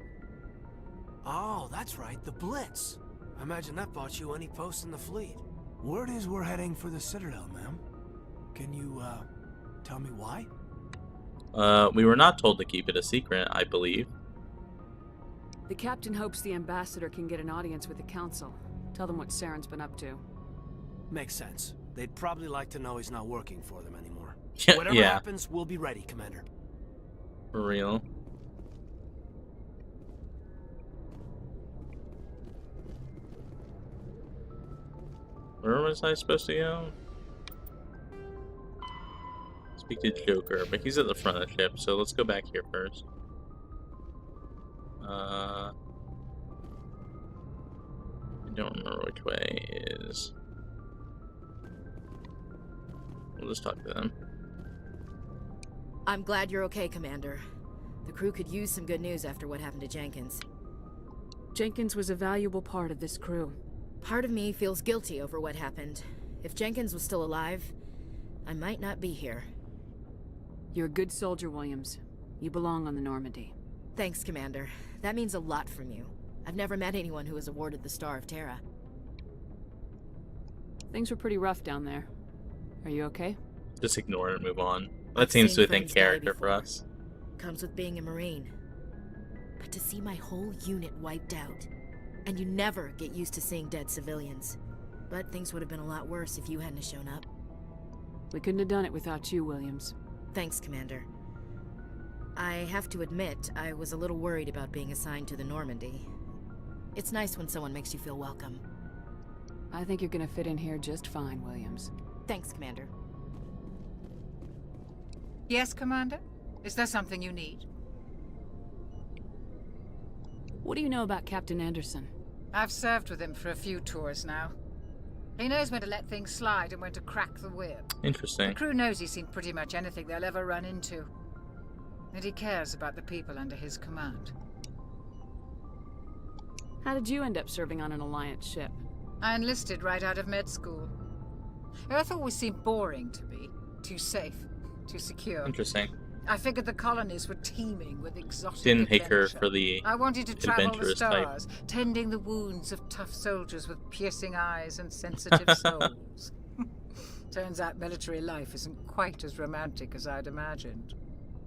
Oh, that's right, the Blitz. I imagine that bought you any post in the fleet. Word is we're heading for the Citadel, ma'am. Can you, tell me why? We were not told to keep it a secret, I believe. The captain hopes the ambassador can get an audience with the council. Tell them what Saren's been up to. Makes sense. They'd probably like to know he's not working for them anymore. Yeah, Whatever happens, we'll be ready, Commander. For real. Where was I supposed to go? Speak to Joker, but he's at the front of the ship, so let's go back here first. I don't remember which way is. We'll just talk to them. I'm glad you're okay, Commander. The crew could use some good news after what happened to Jenkins. Jenkins was a valuable part of this crew. Part of me feels guilty over what happened. If Jenkins was still alive, I might not be here. You're a good soldier, Williams. You belong on the Normandy. Thanks, Commander. That means a lot from you. I've never met anyone who was awarded the Star of Terra. Things were pretty rough down there. Are you okay? Just ignore it and move on. That seems to have been character for us. Comes with being a Marine. But to see my whole unit wiped out, and you never get used to seeing dead civilians. But things would have been a lot worse if you hadn't shown up. We couldn't have done it without you, Williams. Thanks, Commander. I have to admit, I was a little worried about being assigned to the Normandy. It's nice when someone makes you feel welcome. I think you're gonna fit in here just fine, Williams. Thanks, Commander. Yes, Commander? Is there something you need? What do you know about Captain Anderson? I've served with him for a few tours now. He knows when to let things slide and when to crack the whip. Interesting. The crew knows he's seen pretty much anything they'll ever run into. And he cares about the people under his command. How did you end up serving on an Alliance ship? I enlisted right out of med school. Earth always seemed boring to me. Too safe, too secure. Interesting. I figured the colonies were teeming with exotic Didn't take her adventure. for the I wanted to travel the adventurous stars, type. tending the wounds of tough soldiers with piercing eyes and sensitive souls. Turns out military life isn't quite as romantic as I'd imagined.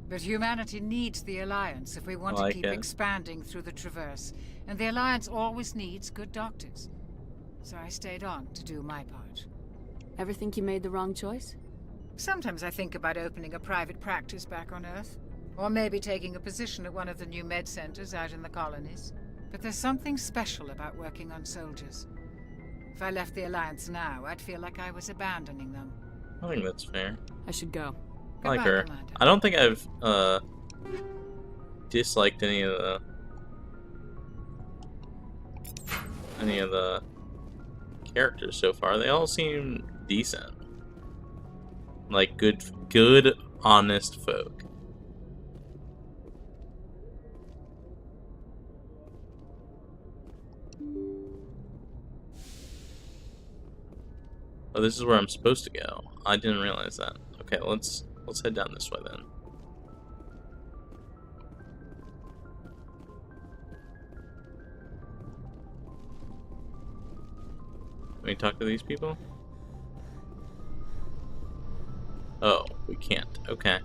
But humanity needs the Alliance if we want to keep expanding through the Traverse. And the Alliance always needs good doctors. So I stayed on to do my part. Ever think you made the wrong choice? Sometimes I think about opening a private practice back on Earth. Or maybe taking a position at one of the new med centers out in the colonies. But there's something special about working on soldiers. If I left the Alliance now, I'd feel like I was abandoning them. I think that's fair. I should go. I like Goodbye, her. Commander. I don't think I've disliked any of the characters so far. They all seem decent. Like good, honest folk. Oh, this is where I'm supposed to go. I didn't realize that. Okay, let's head down this way then. Can we talk to these people? Oh, we can't. Okay.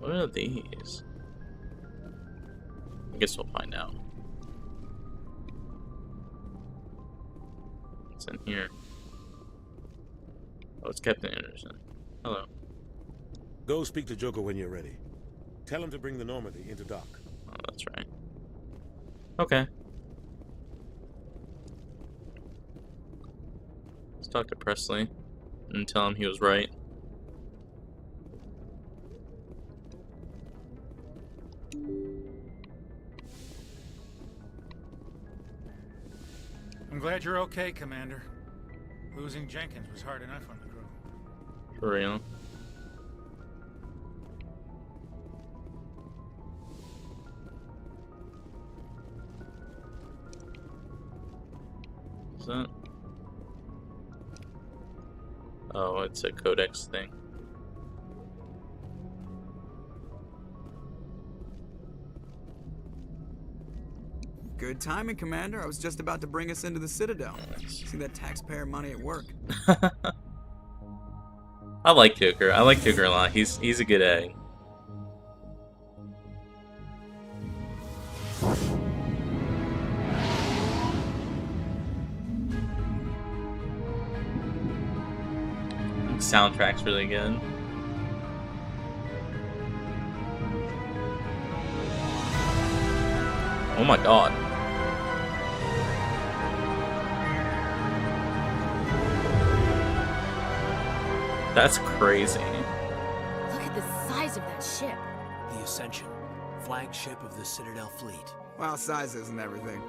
What are these? I guess we'll find out. What's in here? Oh, it's Captain Anderson. Hello. Go speak to Joker when you're ready. Tell him to bring the Normandy into dock. Oh, that's right. Okay. Let's talk to Presley and tell him he was right. I'm glad you're okay, Commander. Losing Jenkins was hard enough on the crew. For real. What's that? Oh, it's a codex thing. Good timing, Commander. I was just about to bring us into the Citadel. See that taxpayer money at work. I like Joker. I like Joker a lot. He's a good egg. Soundtrack's really good. Oh my god. That's crazy. Look at the size of that ship. The Ascension, flagship of the Citadel fleet. Well, size isn't everything.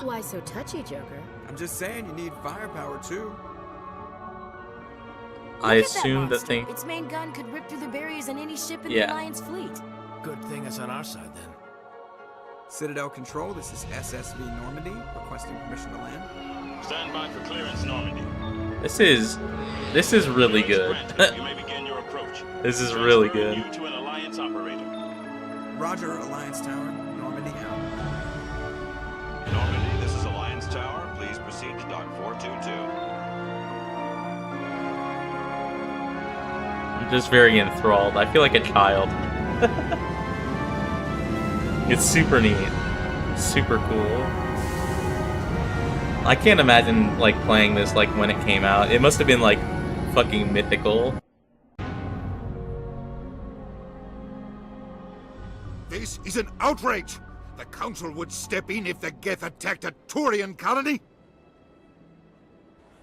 Why so touchy, Joker? I'm just saying you need firepower too. I assume that thing. Its main gun could rip through the barriers in any ship in Yeah. the Alliance fleet. Good thing it's on our side then. Citadel Control, this is SSV Normandy, requesting permission to land. Stand by for clearance, Normandy. This is really good. You may begin your approach. This is really good. You to an Alliance operator. Roger, Alliance Tower, Normandy out. Normandy, this is Alliance Tower. Please proceed to dock 422. I'm just very enthralled. I feel like a child. It's super neat. Super cool. I can't imagine like playing this like when it came out. It must have been like fucking mythical. This is an outrage! The Council would step in if the Geth attacked a Turian colony?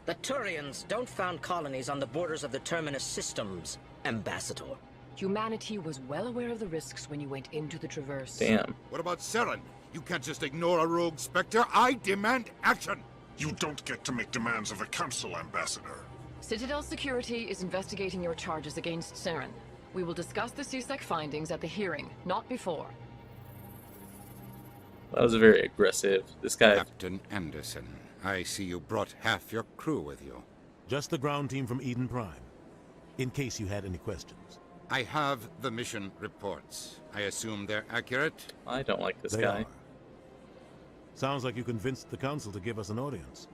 The Turians don't found colonies on the borders of the Terminus systems, Ambassador. Humanity was well aware of the risks when you went into the Traverse. Damn. What about Saren? You can't just ignore a rogue Spectre. I demand action! You don't get to make demands of the Council, Ambassador. Citadel Security is investigating your charges against Saren. We will discuss the CSEC findings at the hearing, not before. That was very aggressive. This guy... Captain Anderson, I see you brought half your crew with you. Just the ground team from Eden Prime, in case you had any questions. I have the mission reports. I assume they're accurate? I don't like this They guy. are. Sounds like you convinced the Council to give us an audience.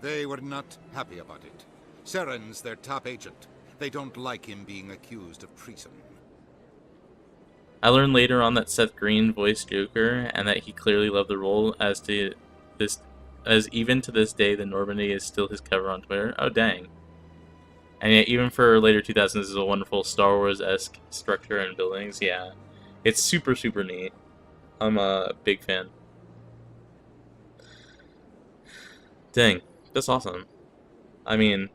They were not happy about it. Saren's their top agent. They don't like him being accused of treason. I learned later on that Seth Green voiced Joker, and that he clearly loved the role as even to this day, the Normandy is still his cover on Twitter. Oh, dang. And yet, even for later 2000s, this is a wonderful Star Wars-esque structure and buildings. Yeah, it's super, super neat. I'm a big fan. Dang, that's awesome. I mean,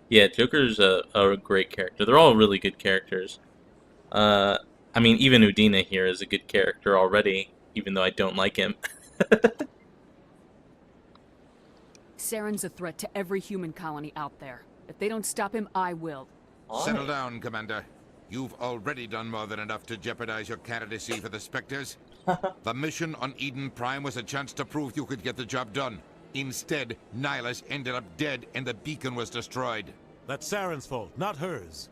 yeah, Joker's a great character. They're all really good characters. I mean, even Udina here is a good character already, even though I don't like him. Saren's a threat to every human colony out there. If they don't stop him, I will. Settle down, Commander. You've already done more than enough to jeopardize your candidacy for the Spectres. The mission on Eden Prime was a chance to prove you could get the job done. Instead, Nihilus ended up dead and the beacon was destroyed. That's Saren's fault, not hers.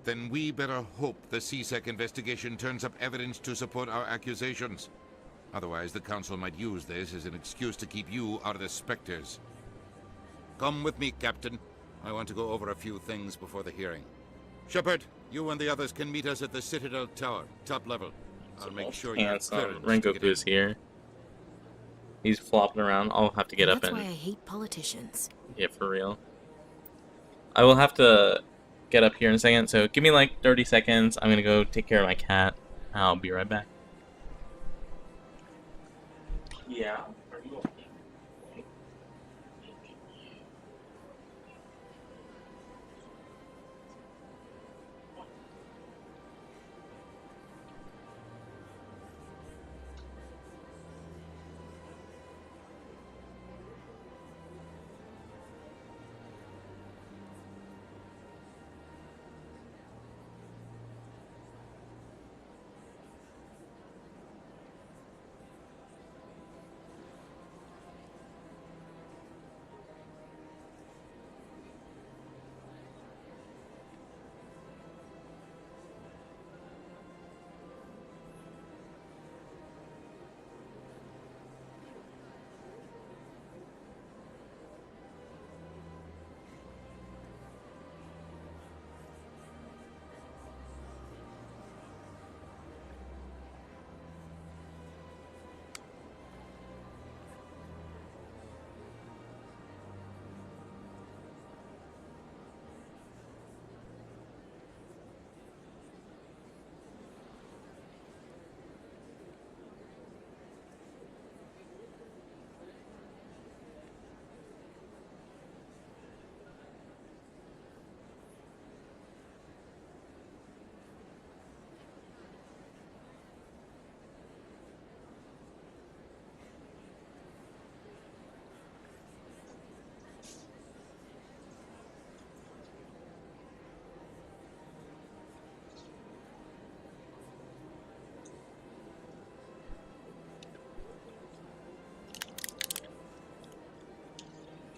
Then we better hope the CSEC investigation turns up evidence to support our accusations. Otherwise, the Council might use this as an excuse to keep you out of the Spectres. Come with me, Captain. I want to go over a few things before the hearing. Shepard, you and the others can meet us at the Citadel Tower, top level. I'll make sure you have clearance to get in. Rengoku's here. He's flopping around. I'll have to get up That's and... why I hate politicians. Yeah, for real. I will have to get up here in a second, so give me like 30 seconds. I'm gonna go take care of my cat. I'll be right back. Yeah.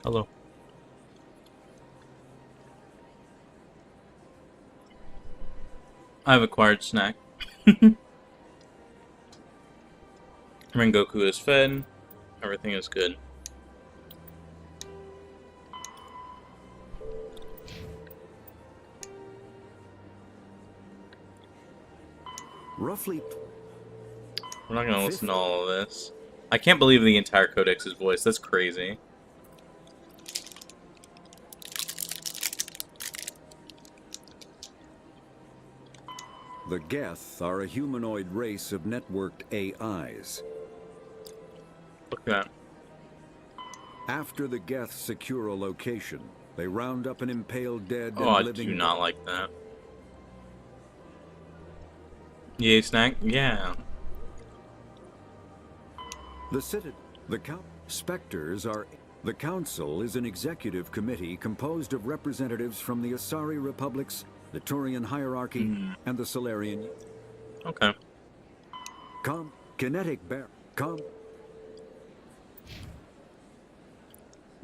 Hello. I've acquired snack. Rengoku is fed. Everything is good. Roughly. We're not gonna listen to all of this. I can't believe the entire codex is voiced. That's crazy. The Geth are a humanoid race of networked AIs. Look at that. After the Geth secure a location, They round up and impale dead Oh, I and living... do not like that. Yay, snack? Yeah. Spectres are... The Council is an executive committee composed of representatives from the Asari Republics, the Turian hierarchy, and the Solarian... Okay.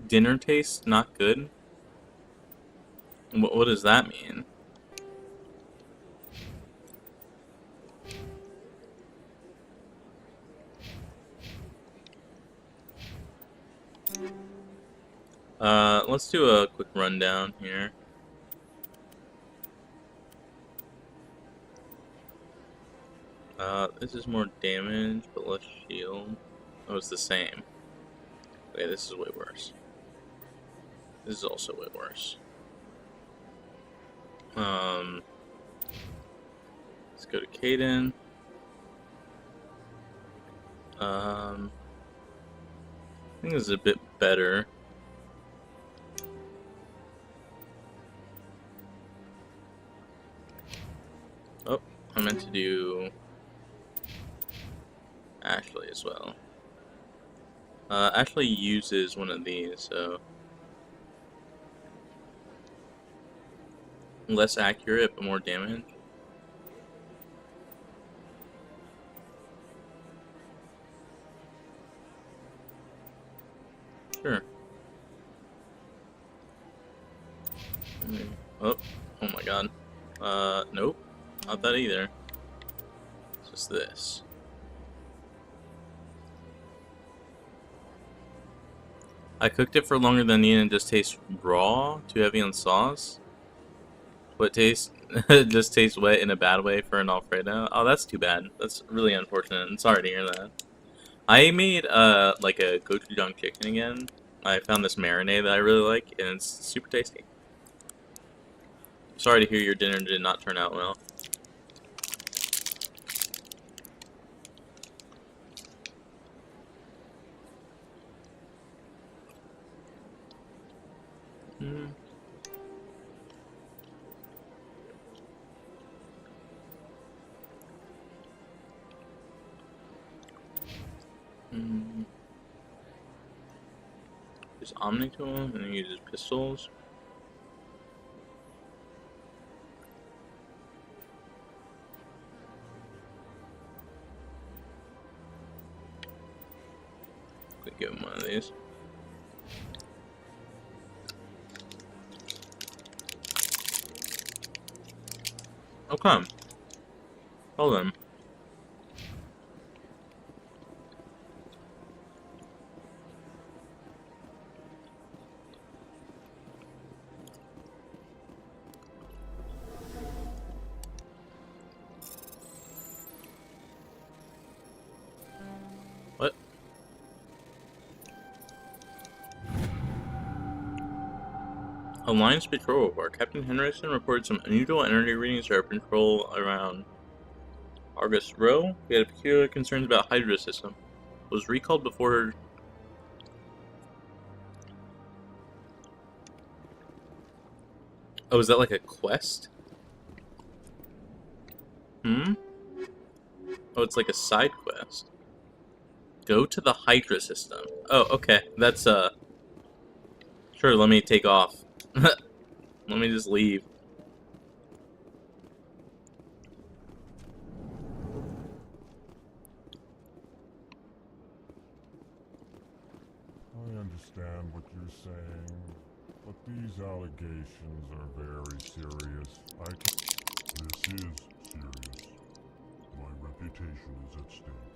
Dinner taste not good? What does that mean? Let's do a quick rundown here. This is more damage, but less shield. Oh, it's the same. Okay, this is way worse. This is also way worse. Let's go to Kaden. I think this is a bit better. Oh, I meant to do Ashley as well. Ashley uses one of these, so less accurate but more damage. Sure. Oh my god. Nope. Not that either. It's just this. I cooked it for longer than needed and just tastes raw, too heavy on sauce. What tastes just tastes wet in a bad way for an Alfredo. Oh, that's too bad. That's really unfortunate. I'm sorry to hear that. I made like a gochujang chicken again. I found this marinade that I really like, and it's super tasty. Sorry to hear your dinner did not turn out well. Use Omni Tool and then uses pistols. Could give him one of these. Okay. Well then. What? Alliance Patrol Report. Captain Henriksen reported some unusual energy readings to our patrol around August Row. We had peculiar concerns about Hydra system. Was recalled before. Oh, is that like a quest? Oh, it's like a side quest. Go to the Hydra system. Oh, okay. That's, Sure, let me take off. Let me just leave. I understand what you're saying, but these allegations are very serious. This is serious. My reputation is at stake.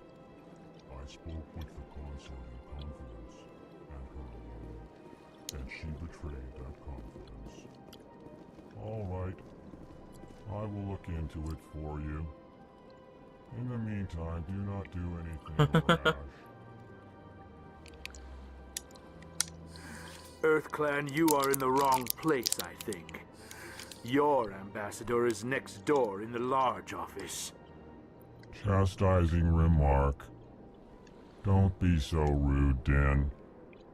I spoke with the consort in confidence, and her alone, and she betrayed that confidence. All right. I will look into it for you. In the meantime, do not do anything rash. EarthClan, you are in the wrong place, I think. Your ambassador is next door in the large office. Chastising remark. Don't be so rude, Den.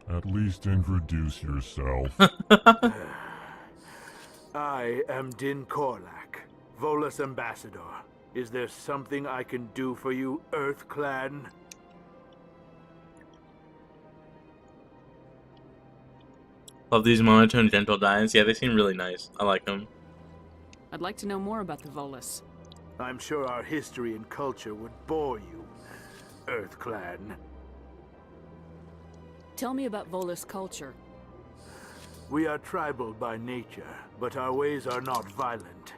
At least introduce yourself. I am Din Korlak, Volus Ambassador. Is there something I can do for you, Earth Clan? Love these monotone, gentle giants. Yeah, they seem really nice. I like them. I'd like to know more about the Volus. I'm sure our history and culture would bore you, Earth Clan. Tell me about Volus culture. We are tribal by nature, but our ways are not violent.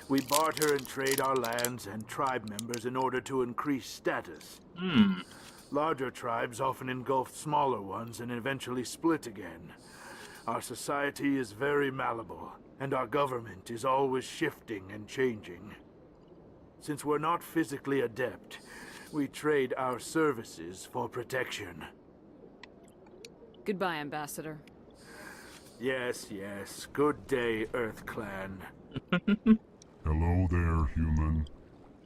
We barter and trade our lands and tribe members in order to increase status. Larger tribes often engulf smaller ones and eventually split again. Our society is very malleable, and our government is always shifting and changing. Since we're not physically adept, we trade our services for protection. Goodbye, Ambassador. Yes, yes. Good day, Earth Clan. Hello there, human.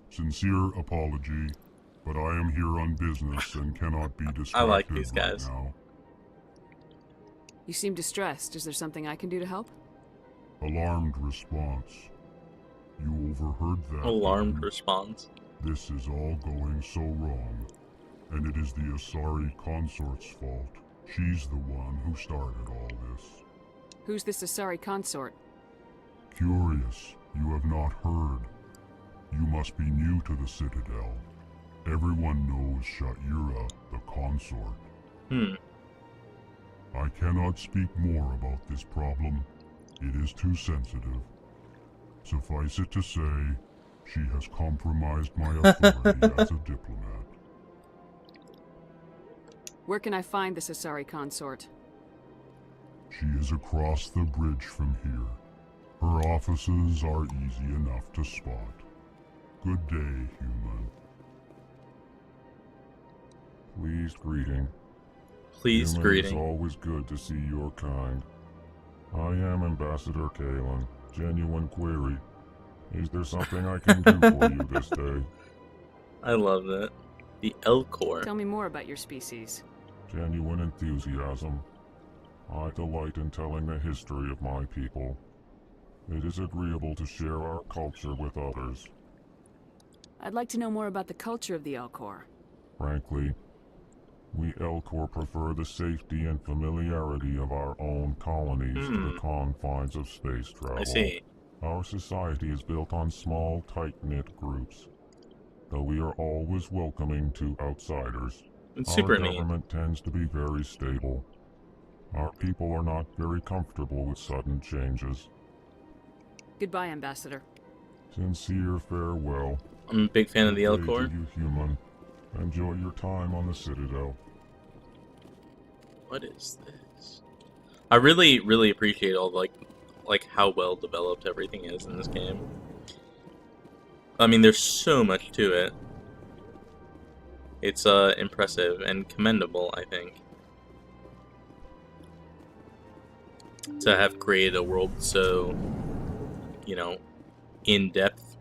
Sincere apology, but I am here on business and cannot be distracted I like these guys. right now. You seem distressed. Is there something I can do to help? Alarmed response. You overheard that. Alarmed response. This is all going so wrong, and it is the Asari consort's fault. She's the one who started all this. Who's this Asari consort? Curious, you have not heard. You must be new to the Citadel. Everyone knows Sha'ira, the consort. I cannot speak more about this problem. It is too sensitive. Suffice it to say, she has compromised my authority as a diplomat. Where can I find this Asari consort? She is across the bridge from here. Her offices are easy enough to spot. Good day, human. Pleased greeting. Pleased Human, greeting. It's always good to see your kind. I am Ambassador Kalen. Genuine query. Is there something I can do for you this day? I love that. The Elcor. Tell me more about your species. Genuine enthusiasm. I delight in telling the history of my people. It is agreeable to share our culture with others. I'd like to know more about the culture of the Elcor. Frankly, we Elcor prefer the safety and familiarity of our own colonies to the confines of space travel. I see. Our society is built on small, tight-knit groups. Though we are always welcoming to outsiders, It's super our neat. government tends to be very stable. Our people are not very comfortable with sudden changes. Goodbye, Ambassador. Sincere farewell. I'm a big fan of the Good day Elcor. to you, human. Enjoy your time on the Citadel. What is this? I really, really appreciate all like how well developed everything is in this game. I mean, there's so much to it. It's impressive and commendable, I think, to have created a world so, you know, in depth.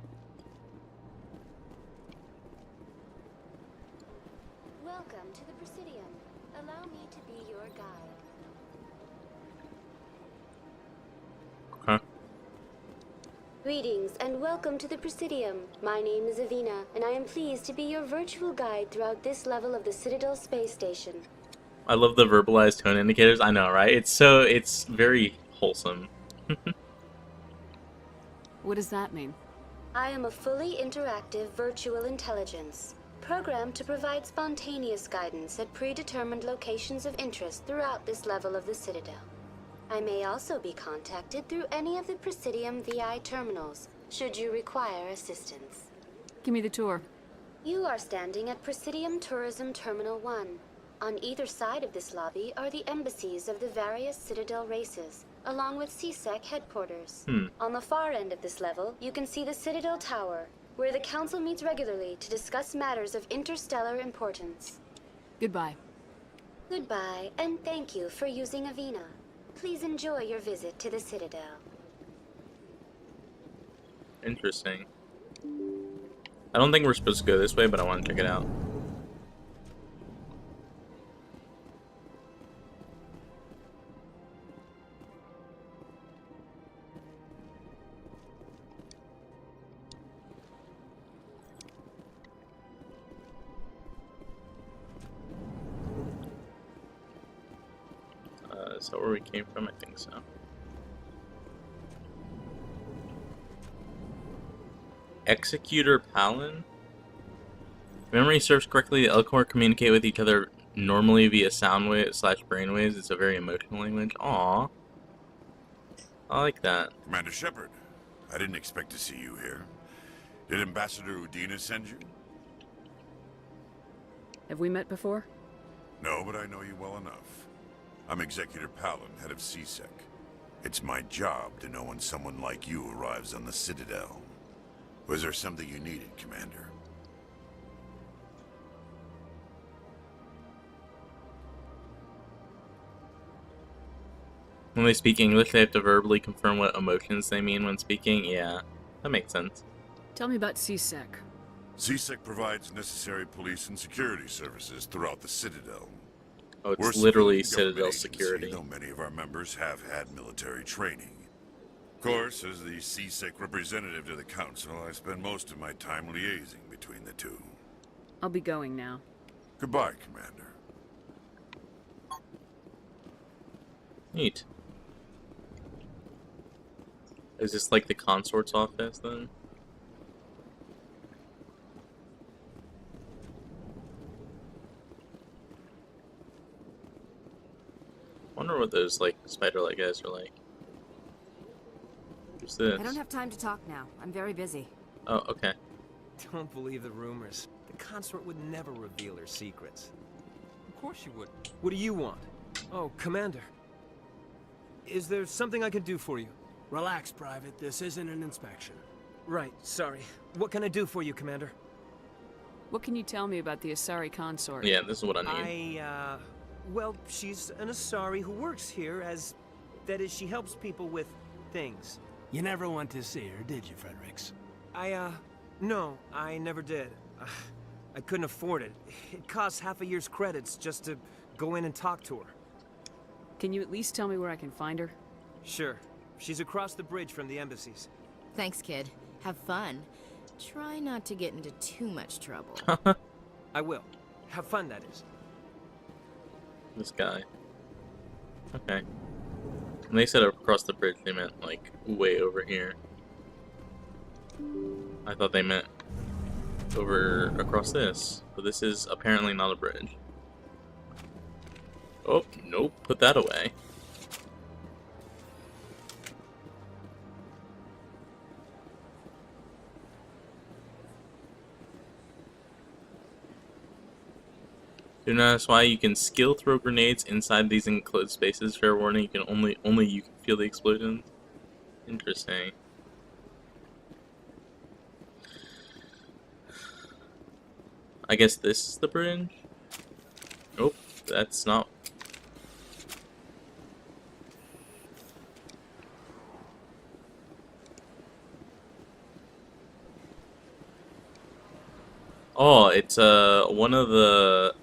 Welcome to the Presidium. Allow me to be your guide. Huh? Greetings and welcome to the Presidium. My name is Avina, and I am pleased to be your virtual guide throughout this level of the Citadel space station. I love the verbalized tone indicators. I know, right? It's very wholesome. What does that mean? I am a fully interactive virtual intelligence, programmed to provide spontaneous guidance at predetermined locations of interest throughout this level of the Citadel. I may also be contacted through any of the Presidium VI terminals, should you require assistance. Give me the tour. You are standing at Presidium Tourism Terminal 1. On either side of this lobby are the embassies of the various Citadel races, along with CSEC headquarters. On the far end of this level, you can see the Citadel Tower, where the Council meets regularly to discuss matters of interstellar importance. Goodbye. Goodbye, and thank you for using Avina. Please enjoy your visit to the Citadel. Interesting. I don't think we're supposed to go this way, but I want to check it out. Is that where we came from? I think so. Executor Palin? If memory serves correctly, the Elcor communicate with each other normally via sound waves / brainwaves. It's a very emotional language. Aww. I like that. Commander Shepard, I didn't expect to see you here. Did Ambassador Udina send you? Have we met before? No, but I know you well enough. I'm Executor Palin, head of CSEC. It's my job to know when someone like you arrives on the Citadel. Was there something you needed, Commander? When they speak English, they have to verbally confirm what emotions they mean when speaking? Yeah, that makes sense. Tell me about CSEC. CSEC provides necessary police and security services throughout the Citadel. Oh, it's We're literally civilian Citadel government security. agency, though many of our members have had military training. Of course, as the CSEC representative to the Council, I spend most of my time liaising between the two. I'll be going now. Goodbye, Commander. Neat. Is this like the consort's office then? Wonder what those like spider-like guys are like. Who's this? I don't have time to talk now. I'm very busy. Oh, okay. Don't believe the rumors. The consort would never reveal her secrets. Of course you would. What do you want? Oh, Commander. Is there something I can do for you? Relax, Private. This isn't an inspection. Right, sorry. What can I do for you, Commander? What can you tell me about the Asari consort? Yeah, this is what I need. Well, she's an Asari who works here as... That is, she helps people with things. You never went to see her, did you, Fredericks? No, I never did. I couldn't afford it. It costs half a year's credits just to go in and talk to her. Can you at least tell me where I can find her? Sure. She's across the bridge from the embassies. Thanks, kid. Have fun. Try not to get into too much trouble. I will. Have fun, that is. This guy. Okay. When they said across the bridge, they meant like way over here. I thought they meant over across this, but this is apparently not a bridge. Oh, nope, put that away. Do notice why you can skill throw grenades inside these enclosed spaces. Fair warning, you can only you can feel the explosions. Interesting. I guess this is the bridge? Nope, that's not. Oh, it's one of the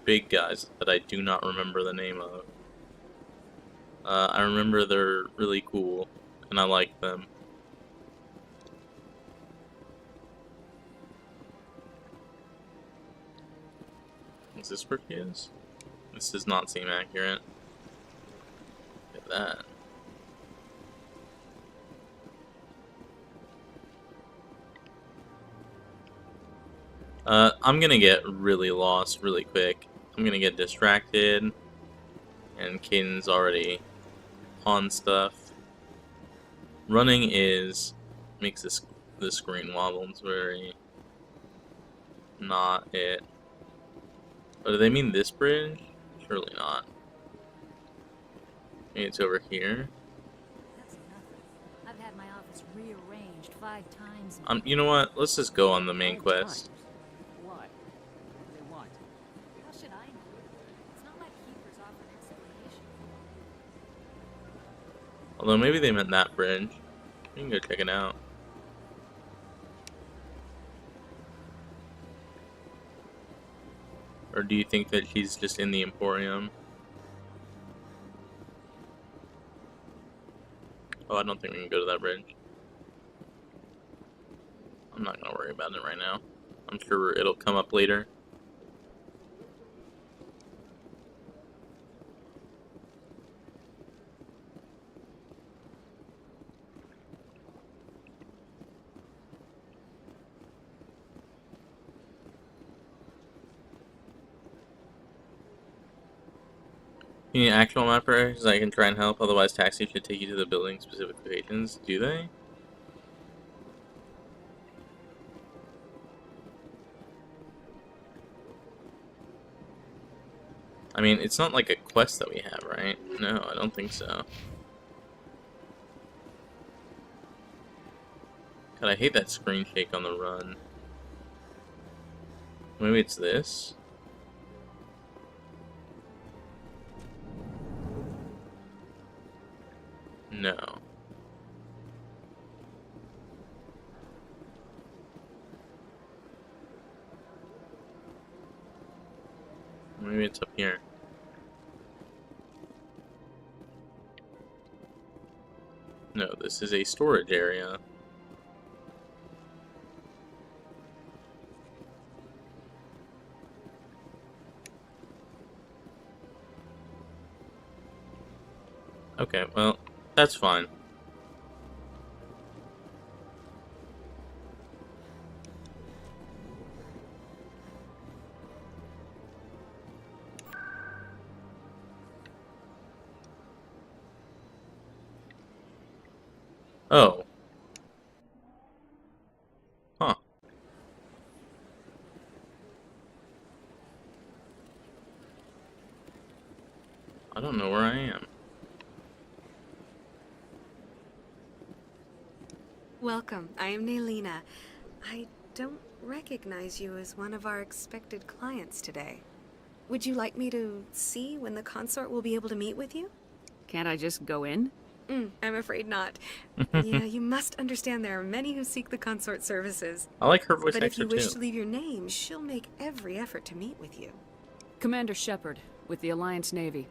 big guys that I do not remember the name of. I remember they're really cool, and I like them. Is this where he is? This does not seem accurate. Look at that. I'm gonna get really lost really quick. I'm gonna get distracted, and Caden's already on stuff. Running makes the screen wobble. It's very not it. Oh, do they mean this bridge? Surely not. Maybe it's over here. That's nothing. I've had my office rearranged 5 times. You know what? Let's just go on the main quest. Why? What do they want? How should I know? It's not like Keepers offer an explanation. Although maybe they meant that bridge. We can go check it out. Or do you think that she's just in the Emporium? Oh, I don't think we can go to that bridge. I'm not gonna worry about it right now. I'm sure it'll come up later. You need actual mapper so I can try and help, otherwise taxi should take you to the building specific locations. Do they? I mean, it's not like a quest that we have, right? No, I don't think so. God, I hate that screen shake on the run. Maybe it's this? No. Maybe it's up here. No, this is a storage area. Okay, well, that's fine. Oh. Huh. I don't know where I am. Welcome. I am Nelina. I don't recognize you as one of our expected clients today. Would you like me to see when the consort will be able to meet with you? Can't I just go in? I'm afraid not. Yeah, you must understand there are many who seek the consort services. I like her voice But if you actor wish too. to leave your name, she'll make every effort to meet with you. Commander Shepard, with the Alliance Navy.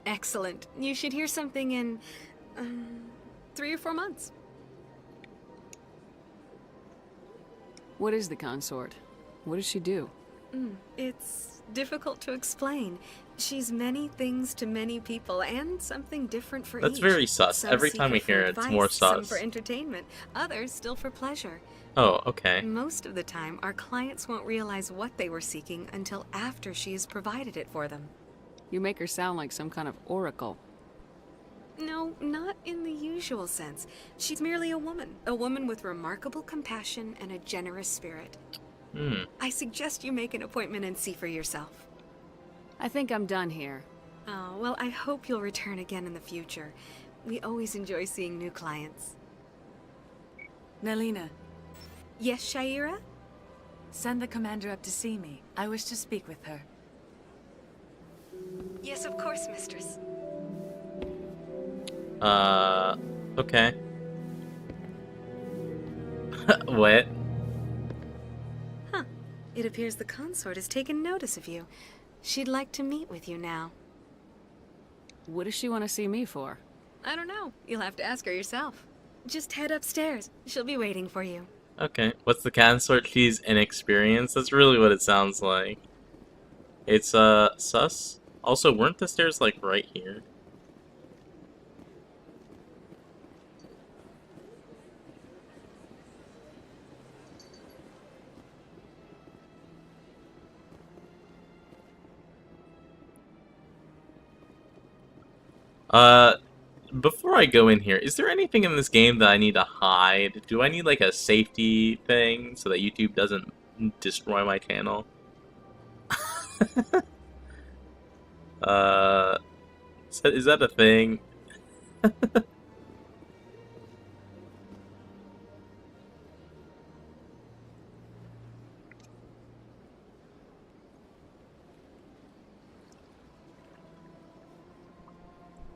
Excellent. You should hear something in 3 or 4 months. What is the consort? What does she do? It's difficult to explain. She's many things to many people, and something different for That's each. very sus. Some Every seek time we for hear it, it's advice, more Some sus. for entertainment, others still for pleasure. Oh, okay. Most of the time, our clients won't realize what they were seeking until after she has provided it for them. You make her sound like some kind of oracle. No, not in the usual sense. She's merely a woman with remarkable compassion and a generous spirit. I suggest you make an appointment and see for yourself. I think I'm done here. Oh, well, I hope you'll return again in the future. We always enjoy seeing new clients. Nelina, Yes, Shaira? send the commander up to see me. I wish to speak with her. Yes, of course, mistress. Okay. What? Huh. It appears the consort has taken notice of you. She'd like to meet with you now. What does she want to see me for? I don't know. You'll have to ask her yourself. Just head upstairs. She'll be waiting for you. Okay. What's the consort? She's inexperienced? That's really what it sounds like. It's, sus? Also, weren't the stairs, like, right here? Before I go in here, is there anything in this game that I need to hide? Do I need, like, a safety thing so that YouTube doesn't destroy my channel? Is that a thing?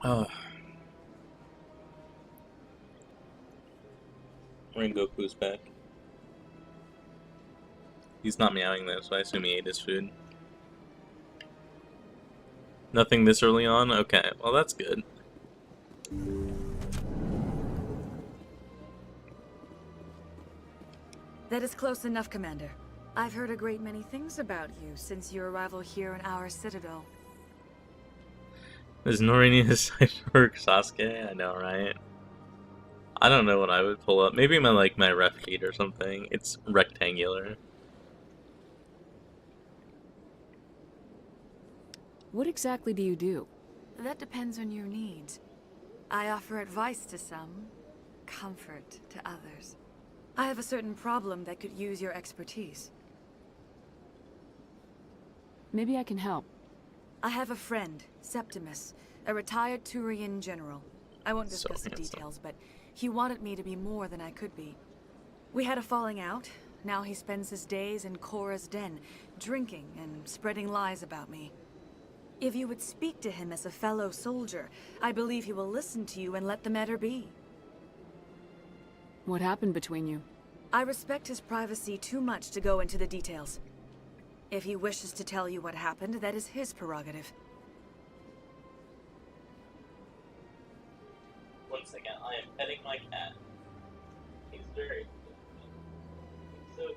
Oh. Rengoku's back. He's not meowing though, so I assume he ate his food. Nothing this early on? Okay, well that's good. That is close enough, Commander. I've heard a great many things about you since your arrival here in our citadel. Does Nori need a cyborg Sasuke? I know, right? I don't know what I would pull up. Maybe my ref sheet or something. It's rectangular. What exactly do you do? That depends on your needs. I offer advice to some, comfort to others. I have a certain problem that could use your expertise. Maybe I can help. I have a friend, Septimus, a retired Turian general. I won't discuss the details, but he wanted me to be more than I could be. We had a falling out. Now he spends his days in Korra's den, drinking and spreading lies about me. If you would speak to him as a fellow soldier, I believe he will listen to you and let the matter be. What happened between you? I respect his privacy too much to go into the details. If he wishes to tell you what happened, that is his prerogative. One second, I am petting my cat. He's very... so cute.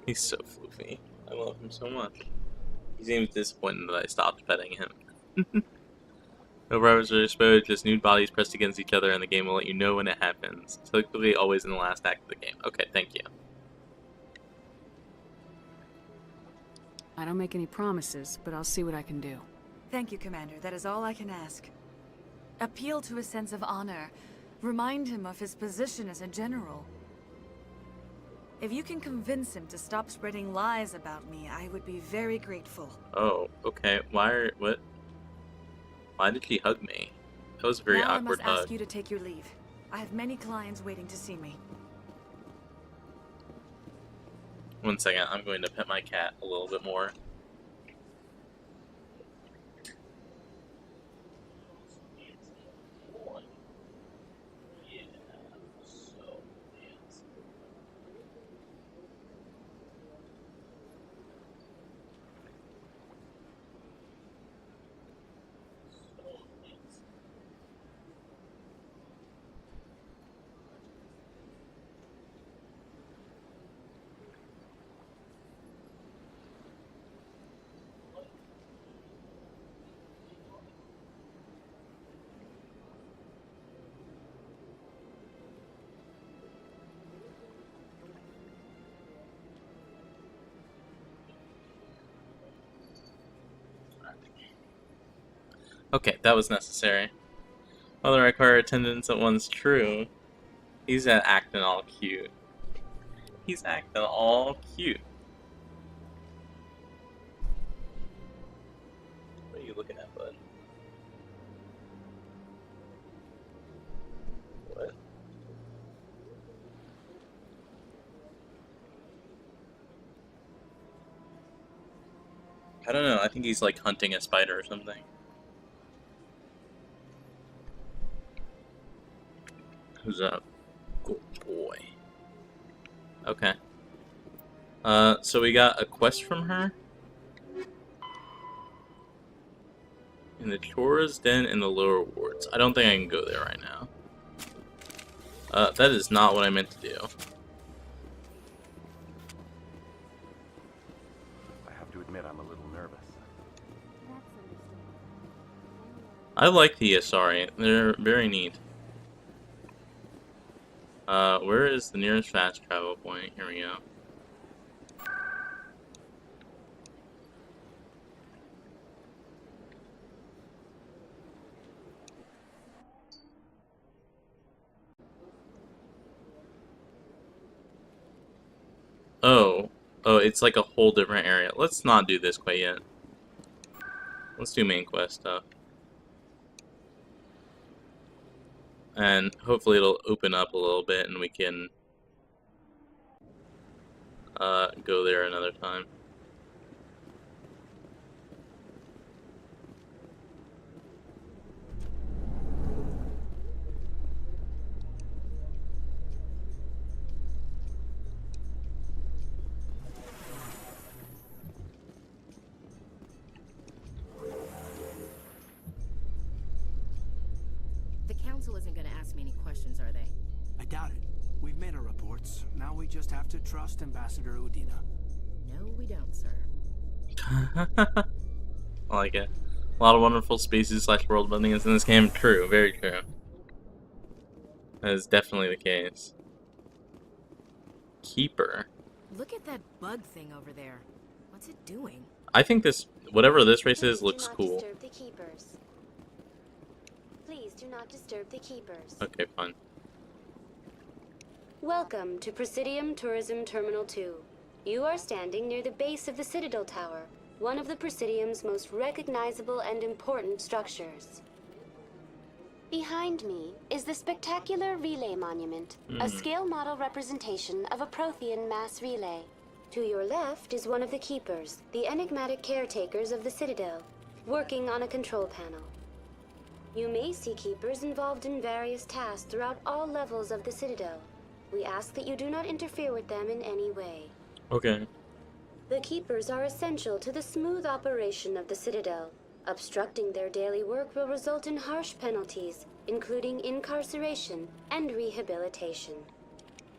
He's so floofy. I love him so much. He seems disappointed that I stopped petting him. No robbers are exposed, just nude bodies pressed against each other, and the game will let you know when it happens. Typically always in the last act of the game. Okay, thank you. I don't make any promises, but I'll see what I can do. Thank you, Commander. That is all I can ask. Appeal to his sense of honor. Remind him of his position as a general. If you can convince him to stop spreading lies about me, I would be very grateful. Oh, okay. What? Why did she hug me? That was a very awkward hug. I must ask you to take your leave. I have many clients waiting to see me. One second, I'm going to pet my cat a little bit more. Okay, that was necessary. While the require attendance at once true, he's acting all cute. He's acting all cute. What are you looking at, bud? What? I don't know, I think he's like hunting a spider or something. Who's up? Good boy. Okay. So we got a quest from her. In the Chora's Den in the lower wards. I don't think I can go there right now. That is not what I meant to do. I have to admit, I'm a little nervous. I like the Asari. They're very neat. Where is the nearest fast travel point? Here we go. Oh, it's like a whole different area. Let's not do this quite yet. Let's do main quest stuff. And hopefully it'll open up a little bit and we can go there another time. The council isn't going to ask me any questions, are they? I doubt it. We've made our reports. Now we just have to trust Ambassador Udina. No, we don't, sir. I like it. A lot of wonderful species / world building is in this game. True, very true. That is definitely the case. Keeper. Look at that bug thing over there. What's it doing? I think this, whatever this race is, looks cool. Disturb the keepers. Please do not disturb the keepers. Okay, fine. Welcome to Presidium Tourism Terminal 2. You are standing near the base of the Citadel Tower, one of the Presidium's most recognizable and important structures. Behind me is the spectacular relay monument, a scale model representation of a Prothean mass relay. To your left is one of the keepers, the enigmatic caretakers of the Citadel, working on a control panel. You may see keepers involved in various tasks throughout all levels of the Citadel. We ask that you do not interfere with them in any way. Okay. The keepers are essential to the smooth operation of the Citadel. Obstructing their daily work will result in harsh penalties, including incarceration and rehabilitation.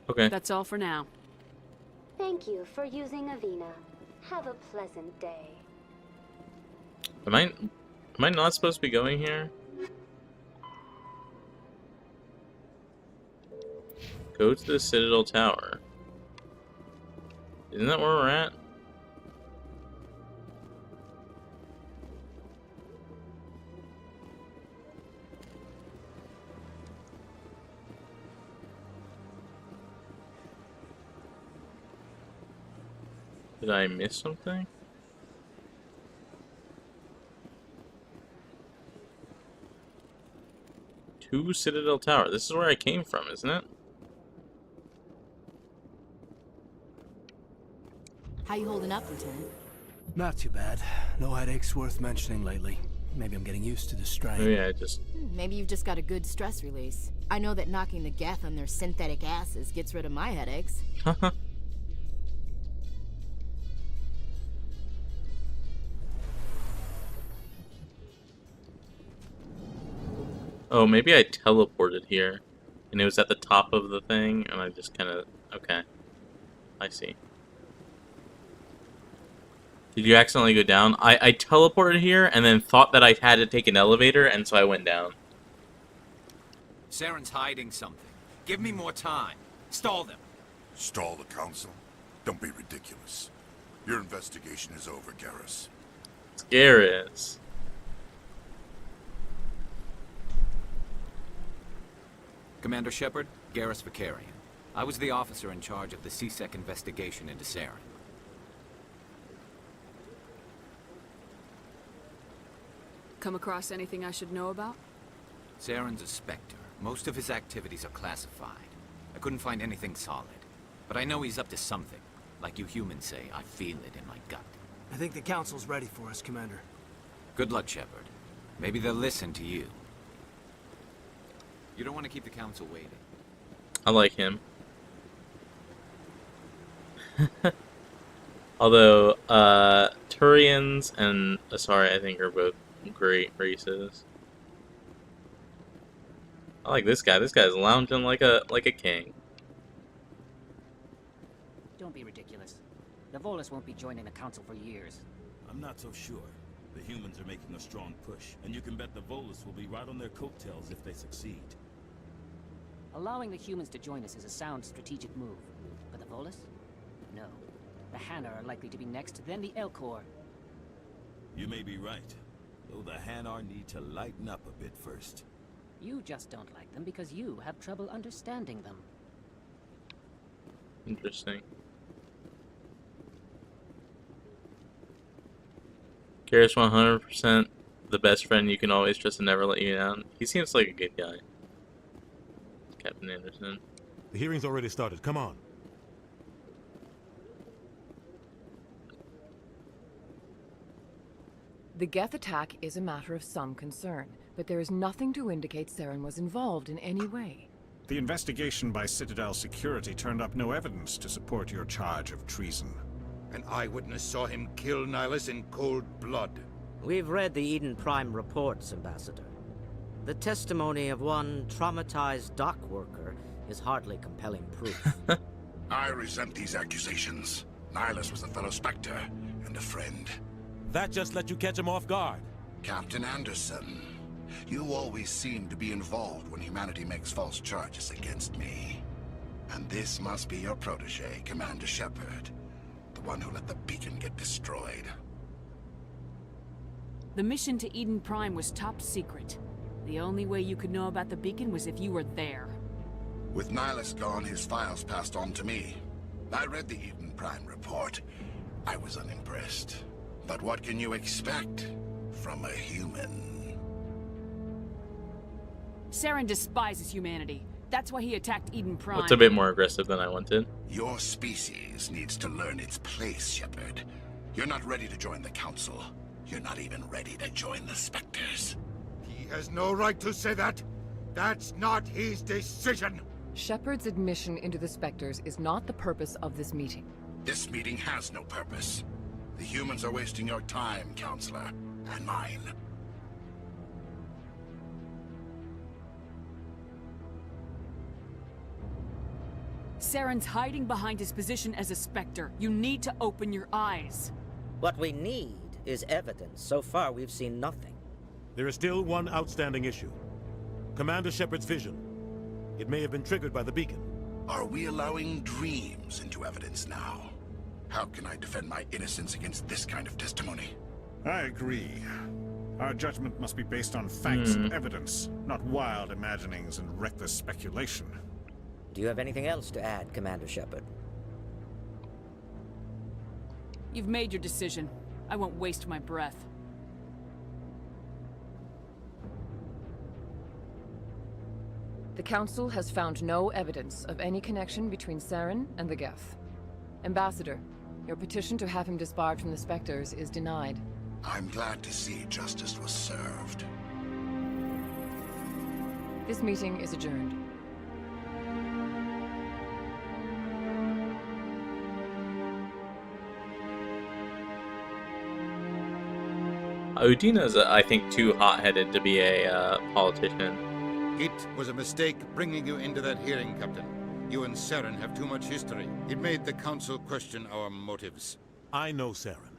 Okay. That's all for now. Thank you for using Avena. Have a pleasant day. Am I not supposed to be going here? Go to the Citadel Tower. Isn't that where we're at? Did I miss something? To Citadel Tower. This is where I came from, isn't it? How you holding up, Lieutenant? Not too bad. No headaches worth mentioning lately. Maybe I'm getting used to the strain. Oh yeah, I just... Maybe you've just got a good stress release. I know that knocking the geth on their synthetic asses gets rid of my headaches. Oh, maybe I teleported here, and it was at the top of the thing, and I just kind of... Okay. I see. Did you accidentally go down? I teleported here, and then thought that I had to take an elevator, and so I went down. Saren's hiding something. Give me more time. Stall them. Stall the council? Don't be ridiculous. Your investigation is over, Garrus. It's Garrus. Commander Shepard, Garrus Vicarian. I was the officer in charge of the CSEC investigation into Saren. Come across anything I should know about? Saren's a Spectre. Most of his activities are classified. I couldn't find anything solid. But I know he's up to something. Like you humans say, I feel it in my gut. I think the council's ready for us, Commander. Good luck, Shepard. Maybe they'll listen to you. You don't want to keep the council waiting. I like him. Although, Turians and Asari, I think, are both great races. I like this guy. This guy's lounging like a king. Don't be ridiculous. The Volus won't be joining the council for years. I'm not so sure. The humans are making a strong push, and you can bet the Volus will be right on their coattails if they succeed. Allowing the humans to join us is a sound strategic move. But the Volus? No. The Hanna are likely to be next, then the Elcor. You may be right, though the Hanar need to lighten up a bit first. You just don't like them because you have trouble understanding them. Interesting. Garrus 100% the best friend you can always trust and never let you down. He seems like a good guy. Captain Anderson. The hearing's already started. Come on. The Geth attack is a matter of some concern, but there is nothing to indicate Saren was involved in any way. The investigation by Citadel Security turned up no evidence to support your charge of treason. An eyewitness saw him kill Nihilus in cold blood. We've read the Eden Prime reports, Ambassador. The testimony of one traumatized dock worker is hardly compelling proof. I resent these accusations. Nihilus was a fellow Spectre and a friend. That just let you catch him off guard. Captain Anderson, you always seem to be involved when humanity makes false charges against me. And this must be your protege, Commander Shepard. The one who let the beacon get destroyed. The mission to Eden Prime was top secret. The only way you could know about the beacon was if you were there. With Nihilus gone, his files passed on to me. I read the Eden Prime report. I was unimpressed. But what can you expect from a human? Saren despises humanity. That's why he attacked Eden Prime. That's a bit more aggressive than I wanted. Your species needs to learn its place, Shepard. You're not ready to join the Council. You're not even ready to join the Spectres. He has no right to say that. That's not his decision. Shepard's admission into the Spectres is not the purpose of this meeting. This meeting has no purpose. The humans are wasting your time, Counselor, and mine. Saren's hiding behind his position as a Spectre. You need to open your eyes. What we need is evidence. So far, we've seen nothing. There is still one outstanding issue. Commander Shepard's vision. It may have been triggered by the beacon. Are we allowing dreams into evidence now? How can I defend my innocence against this kind of testimony? I agree. Our judgment must be based on facts and evidence, not wild imaginings and reckless speculation. Do you have anything else to add, Commander Shepard? You've made your decision. I won't waste my breath. The Council has found no evidence of any connection between Saren and the Geth. Ambassador, your petition to have him disbarred from the Spectres is denied. I'm glad to see justice was served. This meeting is adjourned. Udina's, I think, too hot-headed to be a politician. It was a mistake bringing you into that hearing, Captain. You and Saren have too much history. It made the Council question our motives. I know Saren.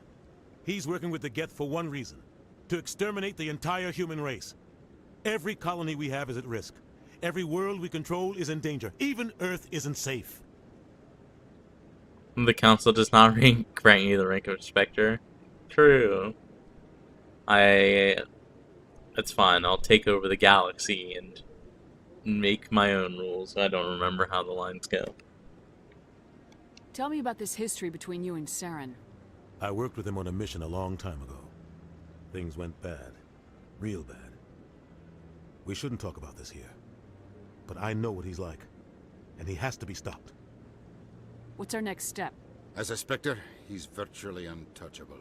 He's working with the Geth for one reason. To exterminate the entire human race. Every colony we have is at risk. Every world we control is in danger. Even Earth isn't safe. The Council does not grant you the rank of Spectre. True. That's fine. I'll take over the galaxy and make my own rules. I don't remember how the lines go. Tell me about this history between you and Saren. I worked with him on a mission a long time ago. Things went bad. Real bad. We shouldn't talk about this here. But I know what he's like. And he has to be stopped. What's our next step? As a Spectre, he's virtually untouchable.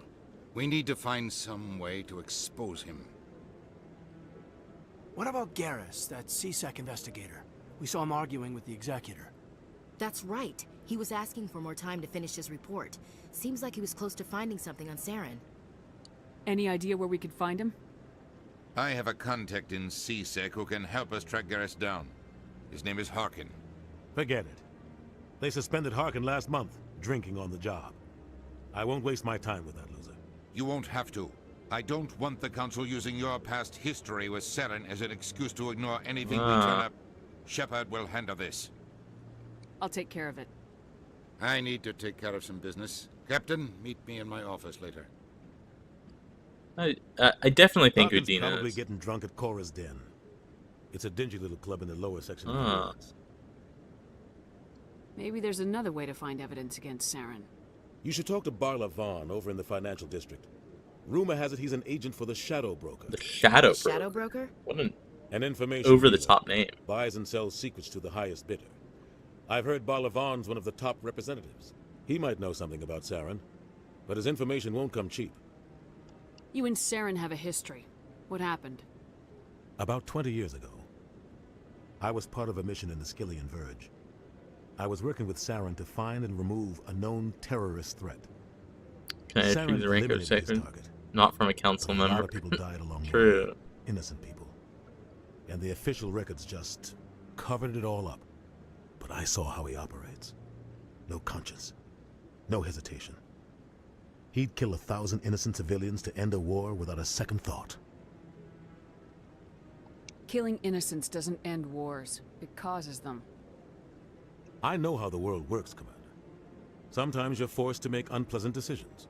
We need to find some way to expose him. What about Garrus, that CSEC investigator? We saw him arguing with the Executor. That's right. He was asking for more time to finish his report. Seems like he was close to finding something on Saren. Any idea where we could find him? I have a contact in CSEC who can help us track Garrus down. His name is Harkin. Forget it. They suspended Harkin last month, drinking on the job. I won't waste my time with that loser. You won't have to. I don't want the Council using your past history with Saren as an excuse to ignore anything we turn up. Shepard will handle this. I'll take care of it. I need to take care of some business. Captain, meet me in my office later. I definitely think Harkin's Udina probably is. getting drunk at Cora's Den. It's a dingy little club in the lower section of the Ruins. Maybe there's another way to find evidence against Saren. You should talk to Barla Vaughn over in the financial district. Rumor has it he's an agent for the Shadow Broker. The Shadow Broker? Shadow Broker? What an information over-the-top name. Buys and sells secrets to the highest bidder. I've heard Barla Vaughn's one of the top representatives. He might know something about Saren, but his information won't come cheap. You and Saren have a history. What happened? About 20 years ago, I was part of a mission in the Skillian Verge. I was working with Saren to find and remove a known terrorist threat. Can I choose a rank of second? Not from a council member. A lot of people died along the True. way. Innocent people. And the official records just covered it all up. But I saw how he operates. No conscience. No hesitation. He'd kill 1,000 innocent civilians to end a war without a second thought. Killing innocents doesn't end wars. It causes them. I know how the world works, Commander. Sometimes you're forced to make unpleasant decisions,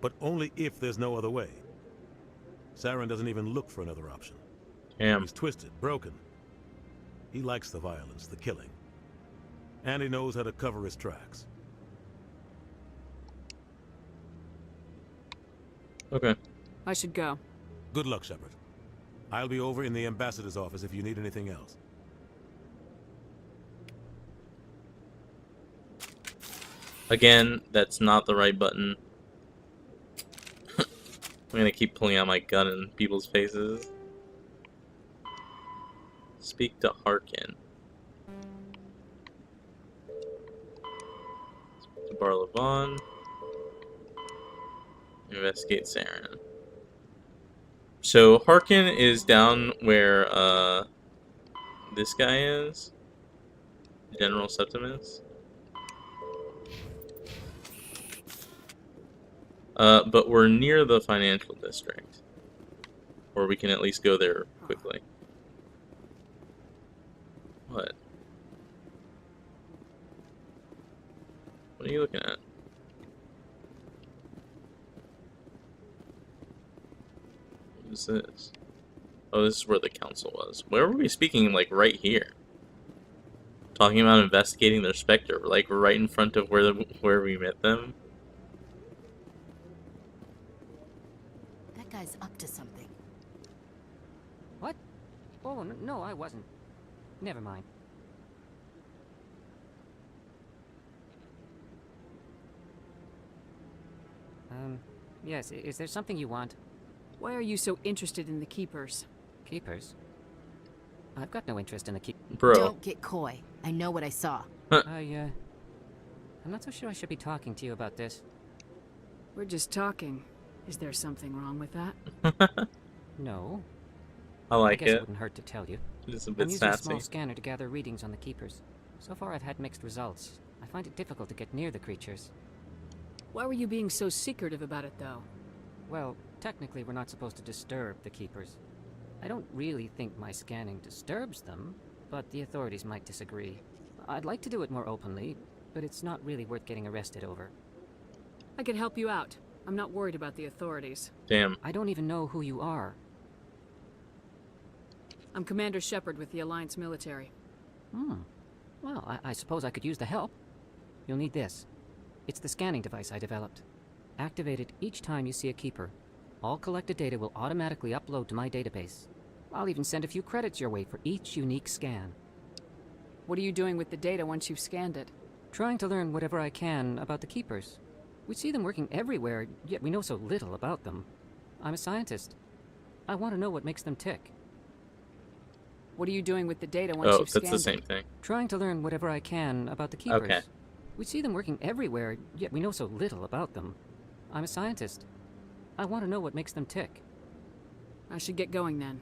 but only if there's no other way. Saren doesn't even look for another option. Damn. He's twisted, broken. He likes the violence, the killing. And he knows how to cover his tracks. Okay. I should go. Good luck, Shepard. I'll be over in the ambassador's office if you need anything else. Again, that's not the right button. I'm gonna keep pulling out my gun in people's faces. Speak to Harkin. Speak to Barlavon. Investigate Saren. So Harkin is down where this guy is. General Septimus. But we're near the financial district. Or we can at least go there quickly. What? What are you looking at? What is this? Oh, this is where the council was. Where were we speaking? Like, right here. Talking about investigating their Spectre. Like, right in front of where we met them. That guy's up to something. What? Oh, no, I wasn't. Never mind. Yes, is there something you want? Why are you so interested in the Keepers? Keepers? I've got no interest in the Bro. Don't get coy. I know what I saw. I'm not so sure I should be talking to you about this. We're just talking. Is there something wrong with that? No. I like guess it. It wouldn't hurt to tell you. It's a bit I'm using a sassy. small scanner to gather readings on the Keepers. So far I've had mixed results. I find it difficult to get near the creatures. Why were you being so secretive about it, though? Well, technically we're not supposed to disturb the Keepers. I don't really think my scanning disturbs them, but the authorities might disagree. I'd like to do it more openly, but it's not really worth getting arrested over. I can help you out. I'm not worried about the authorities. Damn. I don't even know who you are. I'm Commander Shepard with the Alliance military. Well, I suppose I could use the help. You'll need this. It's the scanning device I developed. Activate it each time you see a Keeper. All collected data will automatically upload to my database. I'll even send a few credits your way for each unique scan. What are you doing with the data once you've scanned it? Trying to learn whatever I can about the Keepers. We see them working everywhere, yet we know so little about them. I'm a scientist. I want to know what makes them tick. What are you doing with the data once you've scanned it? Oh, that's the same thing. Trying to learn whatever I can about the Keepers. Okay. We see them working everywhere, yet we know so little about them. I'm a scientist. I want to know what makes them tick. I should get going then.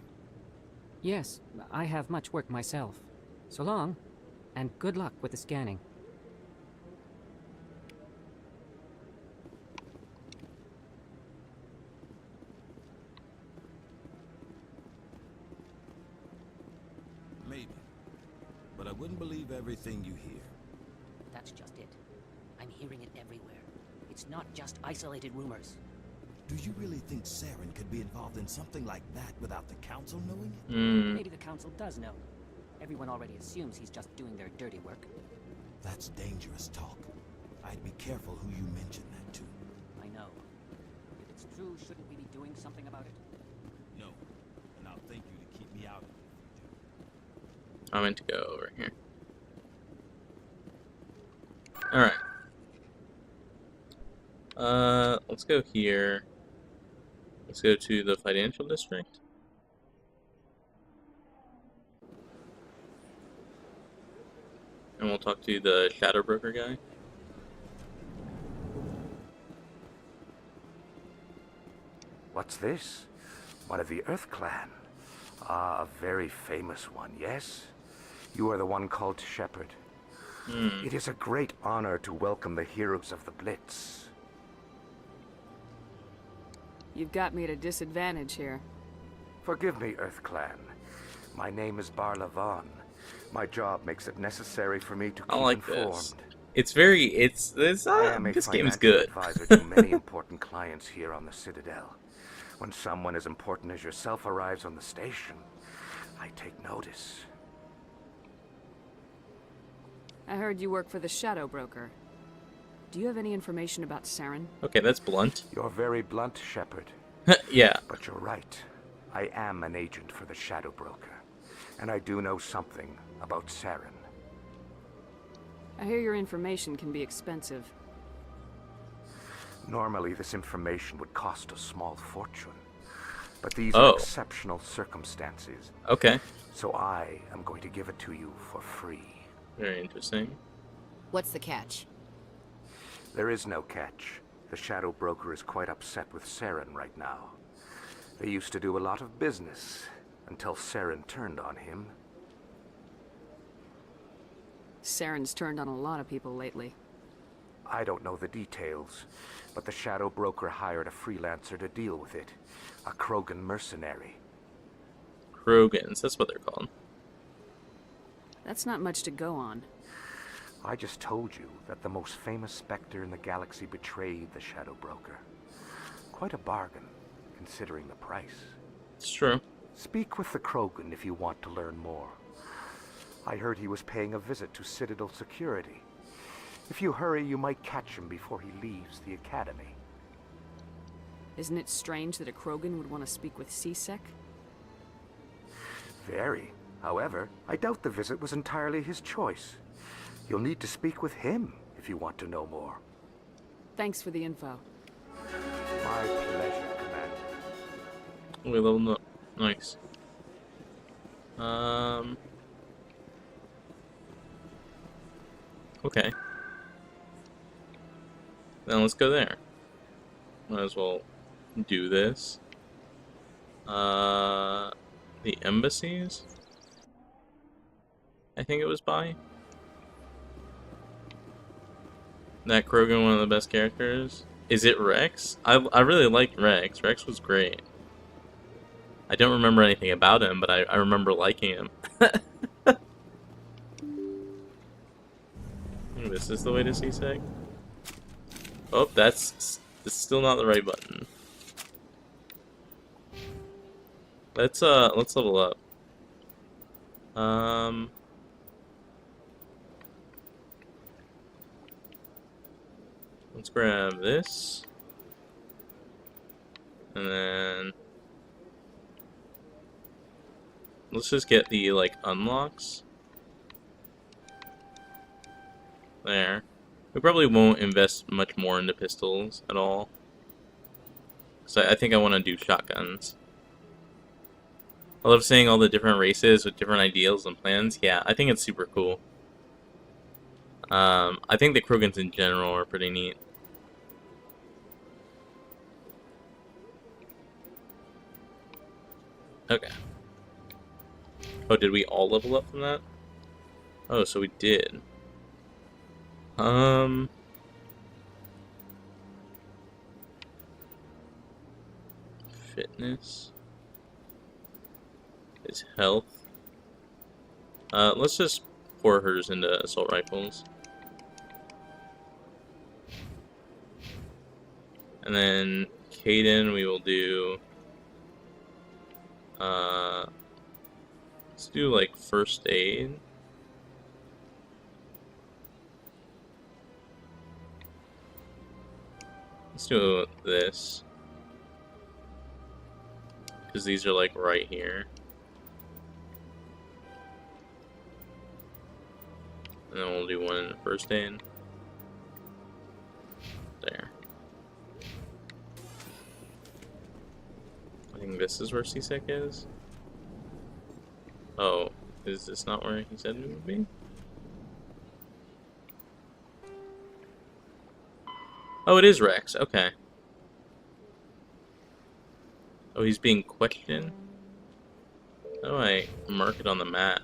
Yes, I have much work myself. So long, and good luck with the scanning. Maybe. But I wouldn't believe everything you hear. That's just it. I'm hearing it everywhere. It's not just isolated rumors. Do you really think Saren could be involved in something like that without the Council knowing it? Maybe the Council does know. Everyone already assumes he's just doing their dirty work. That's dangerous talk. I'd be careful who you mention that to. I know. If it's true, shouldn't we be doing something about it? No. And I'll thank you to keep me out of it. I meant to go over here. Alright. Let's go here. Let's go to the financial district. And we'll talk to the shadow broker guy. What's this? One of the Earth Clan. Ah, a very famous one, yes? You are the one called Shepard. It is a great honor to welcome the heroes of the Blitz. You've got me at a disadvantage here. Forgive me, Earth Clan. My name is Barlavon. My job makes it necessary for me to keep I like informed. this. It's very, this game is good. Advisor to many important clients here on the Citadel. When someone as important as yourself arrives on the station, I take notice. I heard you work for the Shadow Broker. Do you have any information about Saren? Okay, that's blunt. You're very blunt, Shepard. Yeah. But you're right. I am an agent for the Shadow Broker, and I do know something about Saren. I hear your information can be expensive. Normally, this information would cost a small fortune. But these are exceptional circumstances. Okay. So I am going to give it to you for free. Very interesting. What's the catch? There is no catch. The Shadow Broker is quite upset with Saren right now. They used to do a lot of business until Saren turned on him. Saren's turned on a lot of people lately. I don't know the details, but the Shadow Broker hired a freelancer to deal with it. A Krogan mercenary. Krogans, that's what they're called. That's not much to go on. I just told you that the most famous Spectre in the galaxy betrayed the Shadow Broker. Quite a bargain, considering the price. It's true. Speak with the Krogan if you want to learn more. I heard he was paying a visit to Citadel security. If you hurry, you might catch him before he leaves the Academy. Isn't it strange that a Krogan would want to speak with C-Sec? Very. However, I doubt the visit was entirely his choice. You'll need to speak with him if you want to know more. Thanks for the info. My pleasure, Commander. We leveled up. Nice. Okay. Then let's go there. Might as well do this. The embassies? I think it was by. That Krogan, one of the best characters. Is it Rex? I really liked Rex. Rex was great. I don't remember anything about him, but I remember liking him. This is the way to C-Sec? Oh, that's still not the right button. Let's level up. Let's grab this. And then let's just get the like unlocks. There. We probably won't invest much more into pistols at all. So I think I want to do shotguns. I love seeing all the different races with different ideals and plans. Yeah, I think it's super cool. I think the Krogans in general are pretty neat. Okay. Oh, did we all level up from that? Oh, so we did. Fitness. His health. Let's just pour hers into assault rifles. And then Caden, we will do. Let's do like first aid. Let's do this. Because these are like right here. And then we'll do one in the first aid. There. I think this is where C-Sec is. Oh, is this not where he said it would be? Oh, it is Rex. Okay. Oh, he's being questioned? How do I mark it on the map?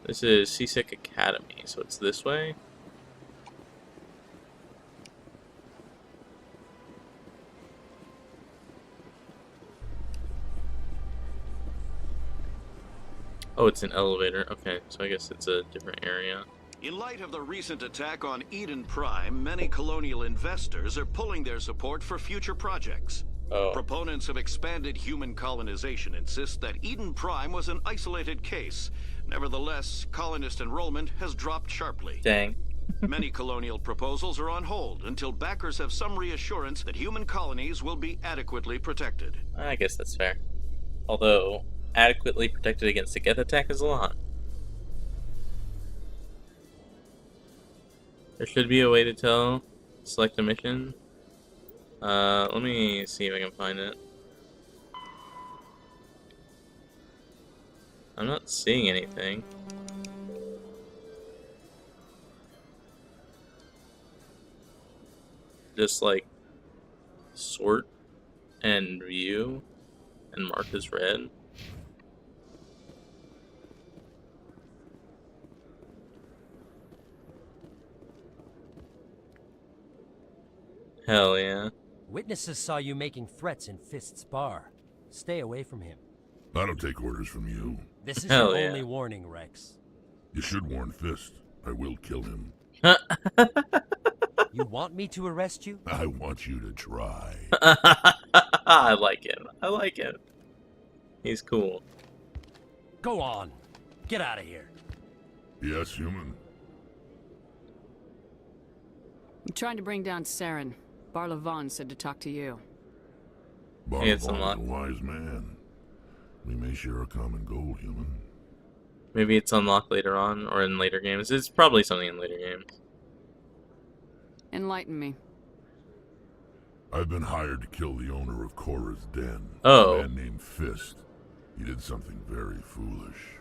This is C-Sec Academy, so it's this way. Oh, it's an elevator. Okay, so I guess it's a different area. In light of the recent attack on Eden Prime, many colonial investors are pulling their support for future projects. Oh. Proponents of expanded human colonization insist that Eden Prime was an isolated case. Nevertheless, colonist enrollment has dropped sharply. Dang. Many colonial proposals are on hold until backers have some reassurance that human colonies will be adequately protected. I guess that's fair. Although, adequately protected against a Geth attack is a lot. There should be a way to tell. Select a mission. Let me see if I can find it. I'm not seeing anything. Just like sort and view and mark as red. Hell yeah. Witnesses saw you making threats in Fist's bar. Stay away from him. I don't take orders from you. This is Hell your yeah. only warning, Rex. You should warn Fist. I will kill him. You want me to arrest you? I want you to try. I like him. I like him. He's cool. Go on. Get out of here. Yes, human. I'm trying to bring down Saren. Barlavon said to talk to you. It's Barlavon is a wise man. We may share a common goal, human. Maybe it's unlocked later on, or in later games. It's probably something in later games. Enlighten me. I've been hired to kill the owner of Korra's Den. Oh. A man named Fist. He did something very foolish.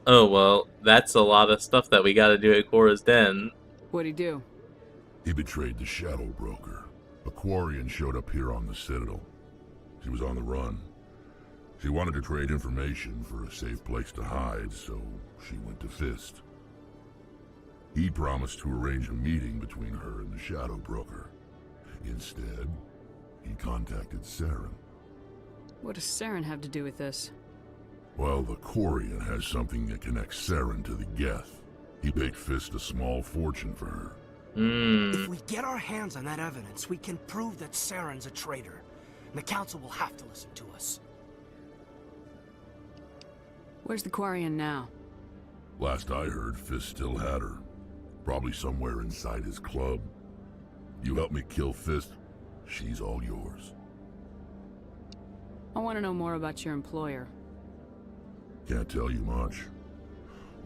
Oh, well, that's a lot of stuff that we gotta do at Korra's Den. What'd he do? He betrayed the Shadow Broker. A Quarian showed up here on the Citadel. She was on the run. She wanted to trade information for a safe place to hide, so she went to Fist. He promised to arrange a meeting between her and the Shadow Broker. Instead, he contacted Saren. What does Saren have to do with this? Well, the Quarian has something that connects Saren to the Geth. He paid Fist a small fortune for her. If we get our hands on that evidence, we can prove that Saren's a traitor. And the Council will have to listen to us. Where's the Quarian now? Last I heard, Fist still had her. Probably somewhere inside his club. You help me kill Fist, she's all yours. I want to know more about your employer. Can't tell you much.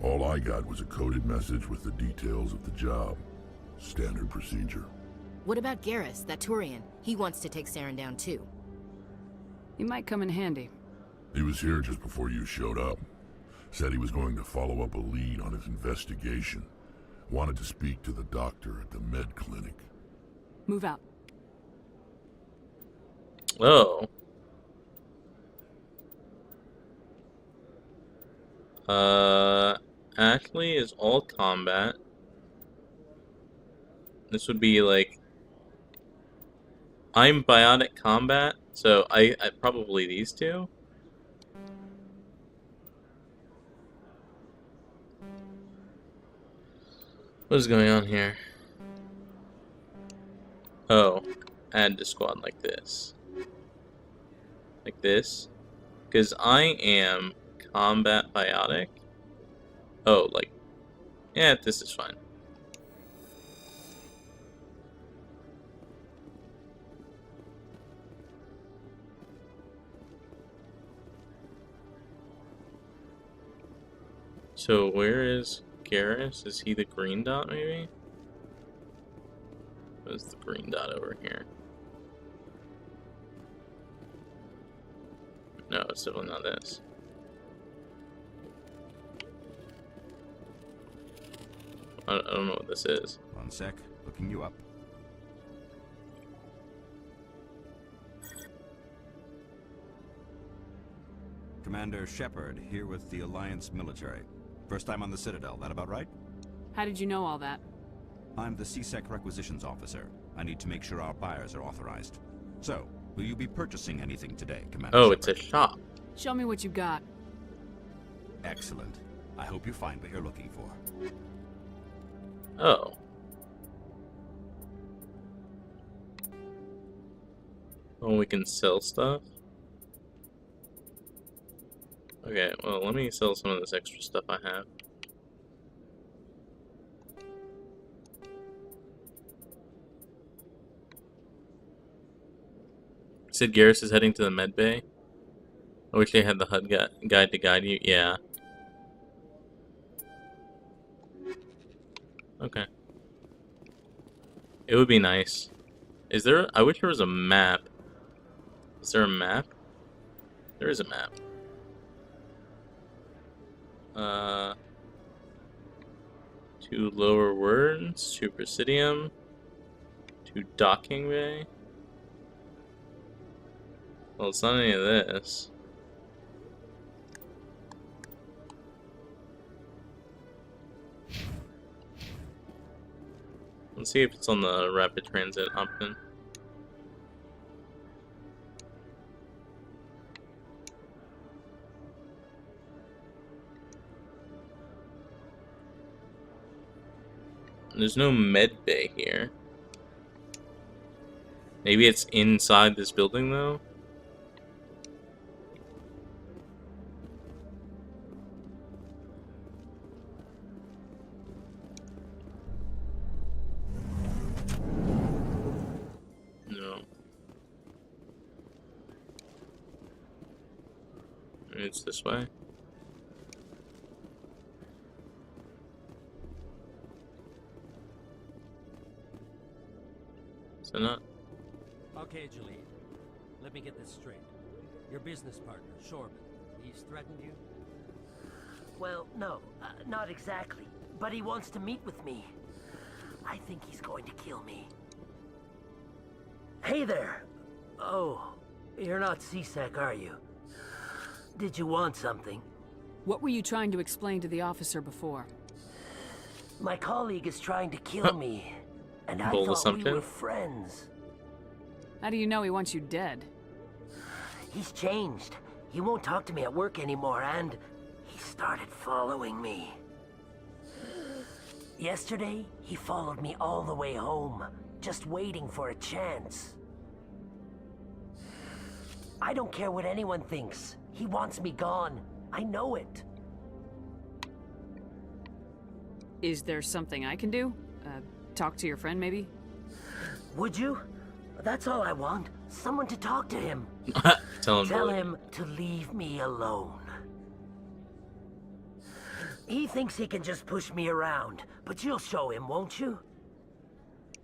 All I got was a coded message with the details of the job. Standard procedure. What about Garrus, that Turian? He wants to take Saren down too. He might come in handy. He was here just before you showed up. Said he was going to follow up a lead on his investigation. Wanted to speak to the doctor at the med clinic. Move out. Oh. Ashley is all combat. This would be like... I'm biotic combat, so I probably these two. What is going on here? Oh, add to squad like this. Like this. Because I am combat biotic. Oh, like... Yeah, this is fine. So where is Garrus? Is he the green dot, maybe? What's the green dot over here? No, it's definitely not this. I don't know what this is. One sec, looking you up. Commander Shepard, here with the Alliance military. First time on the Citadel, that about right? How did you know all that? I'm the CSEC requisitions officer. I need to make sure our buyers are authorized. So, will you be purchasing anything today, Commander Oh, Shepard? it's a shop. Show me what you got. Excellent. I hope you find what you're looking for. Oh. Oh, we can sell stuff? Okay, well, let me sell some of this extra stuff I have. You said Garrus is heading to the med bay? I wish they had the HUD guide to guide you. Yeah. Okay. It would be nice. Is there... I wish there was a map. Is there a map? There is a map. 2 lower words, 2 Presidium, 2 docking bay. Well, it's not any of this. Let's see if it's on the rapid transit option. There's no med bay here. Maybe it's inside this building, though? No. Maybe it's this way. Is it not? Okay, Jaleel. Let me get this straight. Your business partner, Shorban, he's threatened you? Well, no, not exactly. But he wants to meet with me. I think he's going to kill me. Hey there! Oh, you're not C-Sec, are you? Did you want something? What were you trying to explain to the officer before? My colleague is trying to kill me. And I thought we were friends. How do you know he wants you dead? He's changed. He won't talk to me at work anymore, and he started following me. Yesterday, he followed me all the way home, just waiting for a chance. I don't care what anyone thinks. He wants me gone. I know it. Is there something I can do? Talk to your friend, maybe? Would you? That's all I want. Someone to talk to him. Tell him to leave me alone. He thinks he can just push me around, but you'll show him, won't you?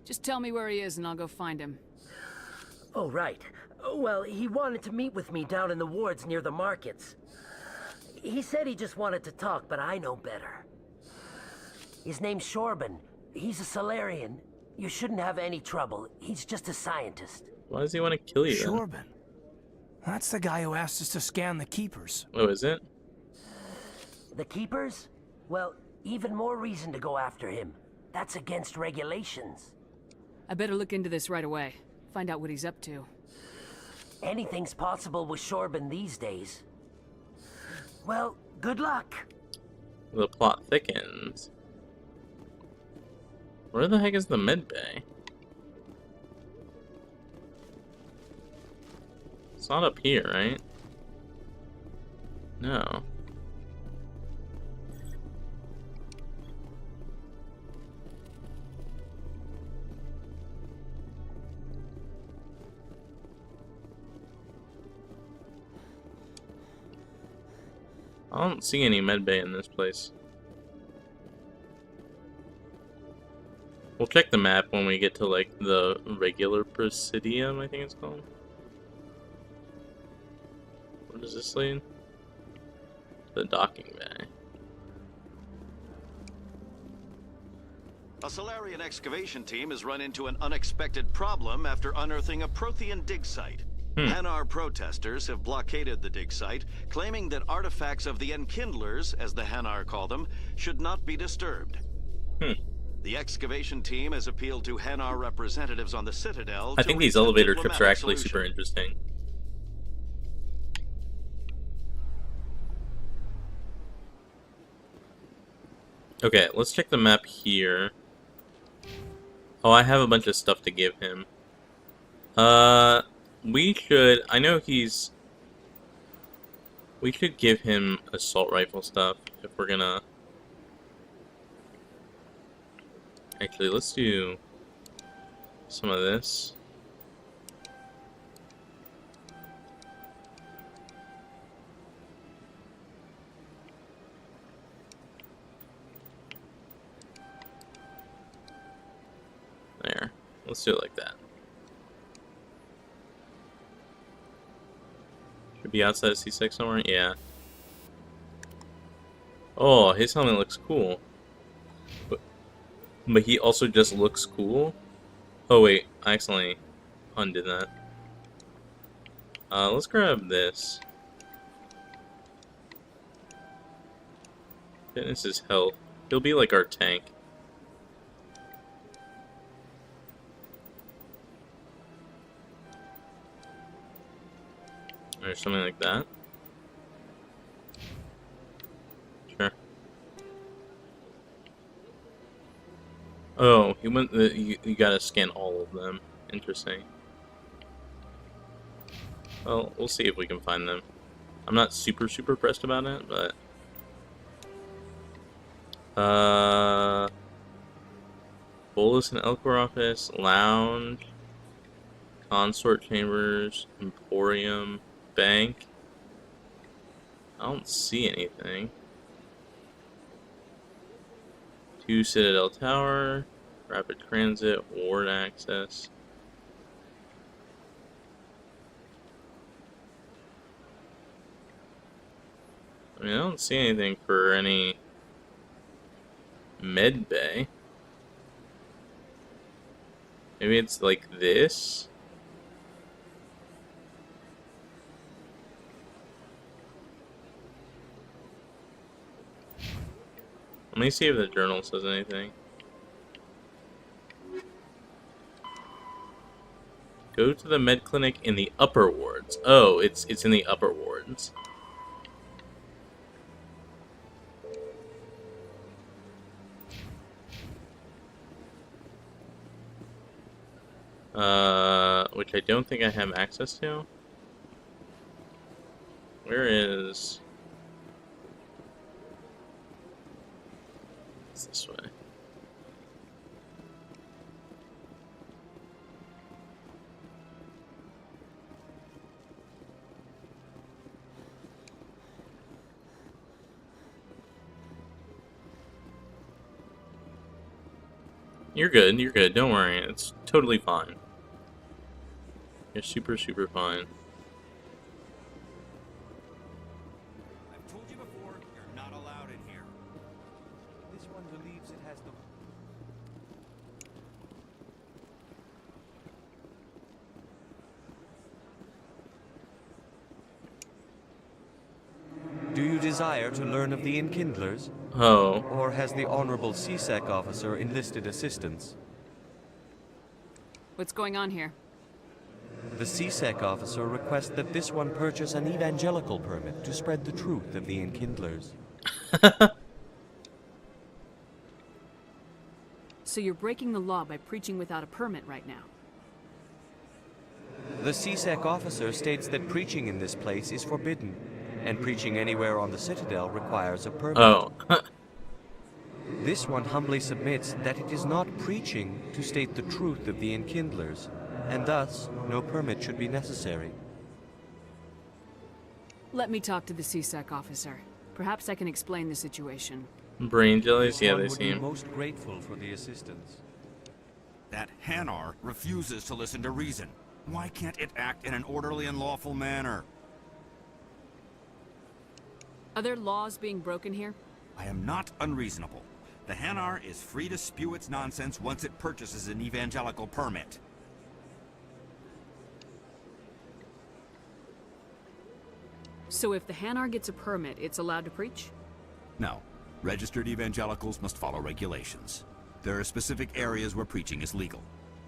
Just tell me where he is and I'll go find him. Oh, right. Well, he wanted to meet with me down in the wards near the markets. He said he just wanted to talk, but I know better. His name's Shorban. He's a Solarian. You shouldn't have any trouble. He's just a scientist. Why does he want to kill you? Shorban. That's the guy who asked us to scan the Keepers. Oh, is it? The Keepers? Well, even more reason to go after him. That's against regulations. I better look into this right away. Find out what he's up to. Anything's possible with Shorban these days. Well, good luck. The plot thickens. Where the heck is the med bay? It's not up here, right? No. I don't see any med bay in this place. We'll check the map when we get to, like, the regular Presidium, I think it's called. Where does this lead? The docking bay. A Solarian excavation team has run into an unexpected problem after unearthing a Prothean dig site. Hanar protesters have blockaded the dig site, claiming that artifacts of the Enkindlers, as the Hanar call them, should not be disturbed. The excavation team has appealed to Hanar representatives on the Citadel. I think these elevator trips are actually super interesting. Okay, let's check the map here. Oh, I have a bunch of stuff to give him. We should... I know he's... We should give him assault rifle stuff if we're gonna... Actually, let's do some of this. There. Let's do it like that. Should be outside of C6 somewhere? Yeah. Oh, his helmet looks cool. But he also just looks cool? Oh wait, I accidentally undid that. Let's grab this. Fitness is health. He'll be like our tank. Or something like that. Sure. Oh, he went. You gotta scan all of them. Interesting. Well, we'll see if we can find them. I'm not super pressed about it, but Bolus and Elcor office, lounge, consort chambers, emporium, bank. I don't see anything. 2 Citadel Tower, rapid transit, ward access. I mean, I don't see anything for any med bay. Maybe it's like this? Let me see if the journal says anything. Go to the med clinic in the upper wards. Oh, it's in the upper wards. Which I don't think I have access to. Where is... It's this way. You're good, don't worry, it's totally fine. You're super fine. I've told you before, you're not allowed in here. This one believes it has the... Do you desire to learn of the Enkindlers? Oh. Or has the Honorable CSEC officer enlisted assistance? What's going on here? The CSEC officer requests that this one purchase an evangelical permit to spread the truth of the Enkindlers. So you're breaking the law by preaching without a permit right now? The CSEC officer states that preaching in this place is forbidden, and preaching anywhere on the Citadel requires a permit. Oh. This one humbly submits that it is not preaching to state the truth of the Enkindlers, and thus no permit should be necessary. Let me talk to the CSEC officer. Perhaps I can explain the situation. Brain jellies? Yeah, they One would be seem. most grateful for the assistance. That Hanar refuses to listen to reason. Why can't it act in an orderly and lawful manner? Are there laws being broken here? I am not unreasonable. The Hanar is free to spew its nonsense once it purchases an evangelical permit. So if the Hanar gets a permit, it's allowed to preach? No. Registered evangelicals must follow regulations. There are specific areas where preaching is legal.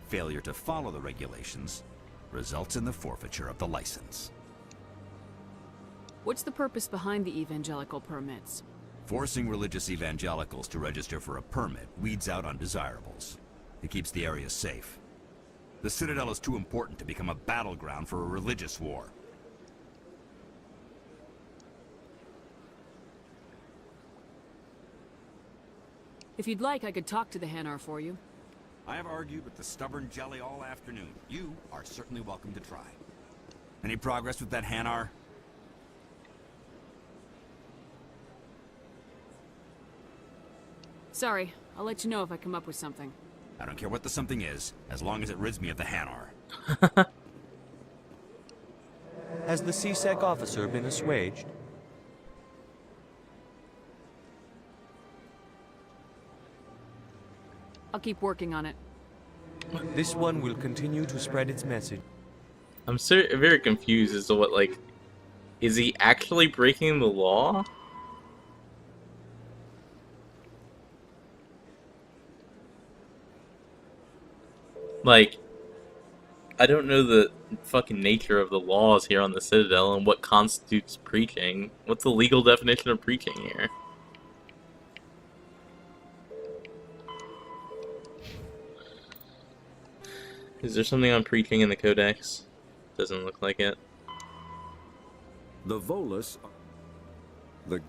Failure to follow the regulations results in the forfeiture of the license. What's the purpose behind the evangelical permits? Forcing religious evangelicals to register for a permit weeds out undesirables. It keeps the area safe. The Citadel is too important to become a battleground for a religious war. If you'd like, I could talk to the Hanar for you. I have argued with the stubborn jelly all afternoon. You are certainly welcome to try. Any progress with that Hanar? Sorry, I'll let you know if I come up with something. I don't care what the something is, as long as it rids me of the Hanar. Has the CSEC officer been assuaged? I'll keep working on it. This one will continue to spread its message. I'm very confused as to what, like, is he actually breaking the law? Like, I don't know the fucking nature of the laws here on the Citadel and what constitutes preaching. What's the legal definition of preaching here? Is there something on preaching in the Codex? Doesn't look like it. The Volus, the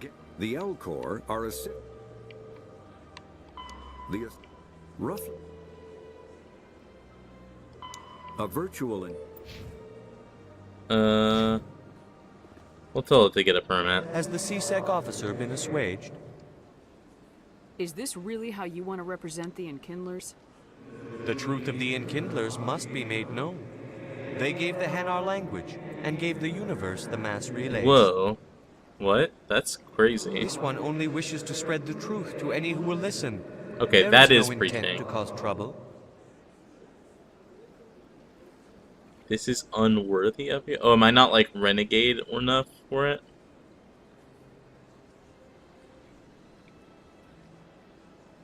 Elcor are roughly a virtual we'll tell it to get a permit. Has the CSEC officer been assuaged? Is this really how you want to represent the Enkindlers? The truth of the Enkindlers must be made known. They gave the Hanar language, and gave the universe the mass relays. Whoa. What? That's crazy. This one only wishes to spread the truth to any who will listen. Okay, There that is is no preaching. intent to cause trouble. This is unworthy of you? Oh, am I not, like, renegade enough for it?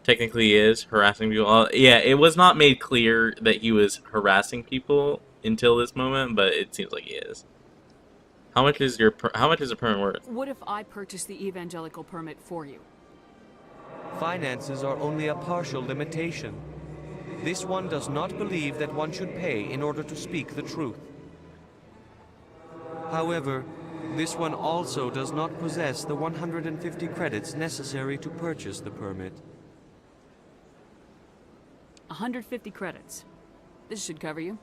Technically he is harassing people. Yeah, it was not made clear that he was harassing people until this moment, but it seems like he is. How much is a permit worth? What if I purchase the evangelical permit for you? Finances are only a partial limitation. This one does not believe that one should pay in order to speak the truth. However, this one also does not possess the 150 credits necessary to purchase the permit. 150 credits. This should cover you.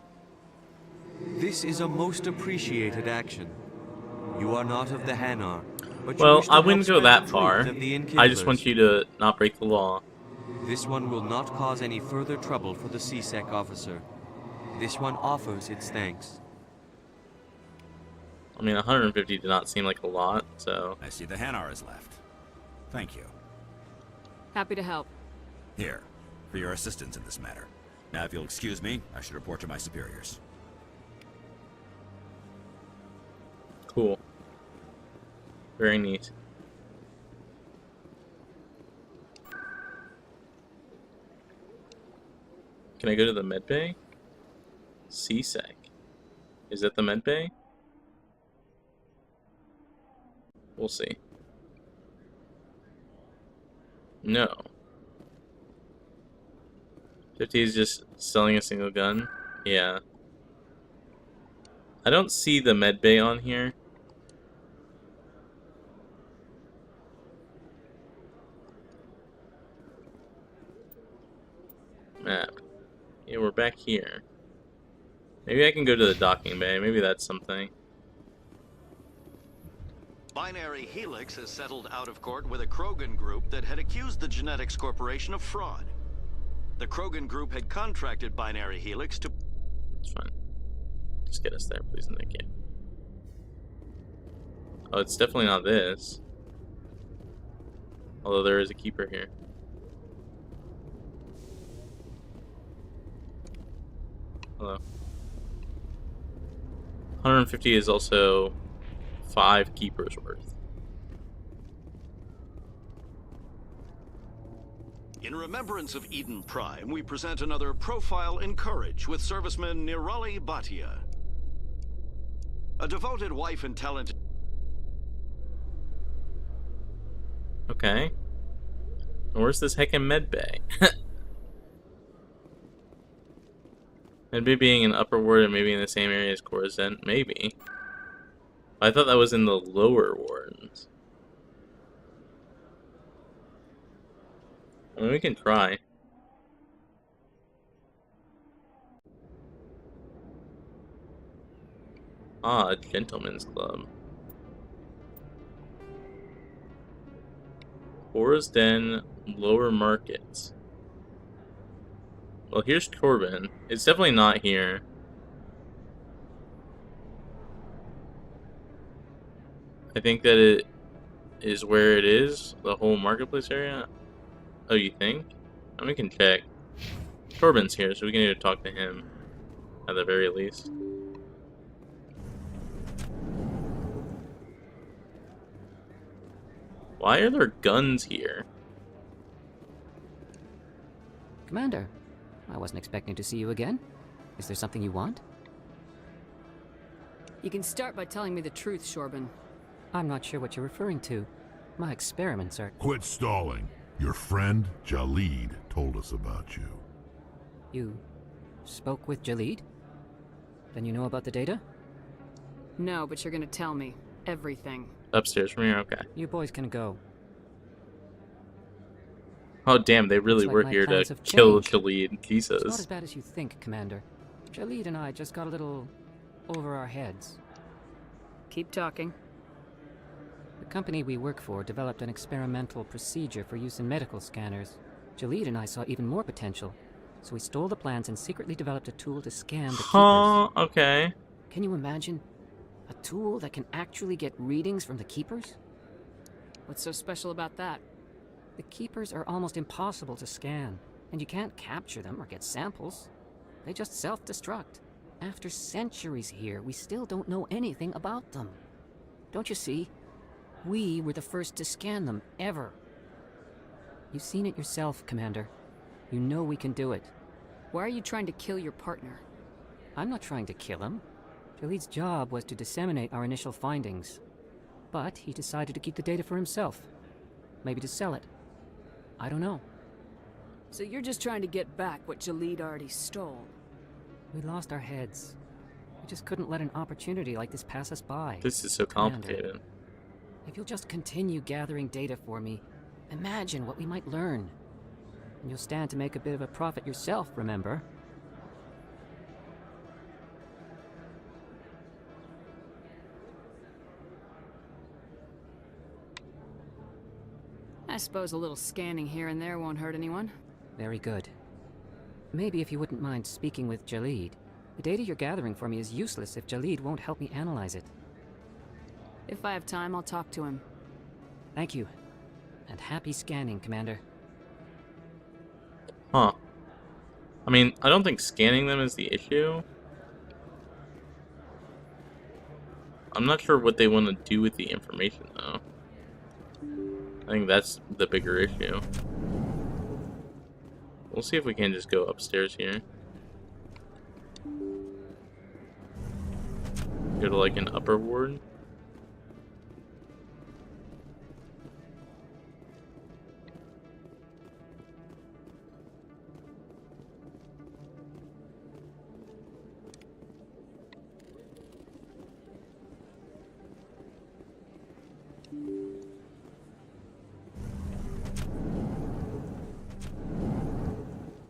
This is a most appreciated action. You are not of the Hanar, but you Well, wish to I help wouldn't go spread that the far. truth of the I just want Enkindlers. you to not break the law. This one will not cause any further trouble for the CSEC officer. This one offers its thanks. I mean, 150 did not seem like a lot, so... I see the Hanar is left. Thank you. Happy to help. Here, for your assistance in this matter. Now, if you'll excuse me, I should report to my superiors. Cool. Very neat. Can I go to the medbay? CSEC. Is that the medbay? We'll see. No. 50 is just selling a single gun? Yeah. I don't see the medbay on here. Map. Yeah, we're back here. Maybe I can go to the docking bay. Maybe that's something. Binary Helix has settled out of court with a Krogan group that had accused the Genetics Corporation of fraud. The Krogan group had contracted Binary Helix to... It's fine. Just get us there, please, and thank you. Oh, it's definitely not this. Although there is a keeper here. Hello. 150 is also 5 keepers worth. In remembrance of Eden Prime, we present another profile in courage with serviceman Nirali Bhatia. A devoted wife and talented... Okay. Where's this heckin' med bay? Med bay being in upper ward and maybe in the same area as Coruscant? Maybe. I thought that was in the lower wards. I mean, we can try. Ah, a gentleman's club. Forest Den, lower markets. Well, here's Corbin. It's definitely not here. I think that it is where it is, the whole marketplace area. Oh, you think? I mean, we can check. Corbin's here, so we can either talk to him at the very least. Why are there guns here? Commander, I wasn't expecting to see you again. Is there something you want? You can start by telling me the truth, Shorbin. I'm not sure what you're referring to. My experiments are... Quit stalling. Your friend, Jalid, told us about you. You spoke with Jalid? Then you know about the data? No, but you're gonna tell me. Everything. Upstairs from here? Okay. You boys can go. Oh, damn, they really were here to kill Jalid. Jesus. It's not as bad as you think, Commander. Jalid and I just got a little over our heads. Keep talking. The company we work for developed an experimental procedure for use in medical scanners. Jalid and I saw even more potential, so we stole the plans and secretly developed a tool to scan the keepers. Okay. Can you imagine? A tool that can actually get readings from the keepers? What's so special about that? The keepers are almost impossible to scan, and you can't capture them or get samples. They just self-destruct. After centuries here, we still don't know anything about them. Don't you see? We were the first to scan them, ever. You've seen it yourself, Commander. You know we can do it. Why are you trying to kill your partner? I'm not trying to kill him. Jalid's job was to disseminate our initial findings. But he decided to keep the data for himself. Maybe to sell it. I don't know. So you're just trying to get back what Jalid already stole? We lost our heads. We just couldn't let an opportunity like this pass us by. This is so complicated. Commander, if you'll just continue gathering data for me, imagine what we might learn. And you'll stand to make a bit of a profit yourself, remember? I suppose a little scanning here and there won't hurt anyone. Very good. Maybe if you wouldn't mind speaking with Jalid. The data you're gathering for me is useless if Jalid won't help me analyze it. If I have time, I'll talk to him. Thank you. And happy scanning, Commander. Huh. I mean, I don't think scanning them is the issue. I'm not sure what they want to do with the information, though. I think that's the bigger issue. We'll see if we can just go upstairs here. Go to like an upper ward.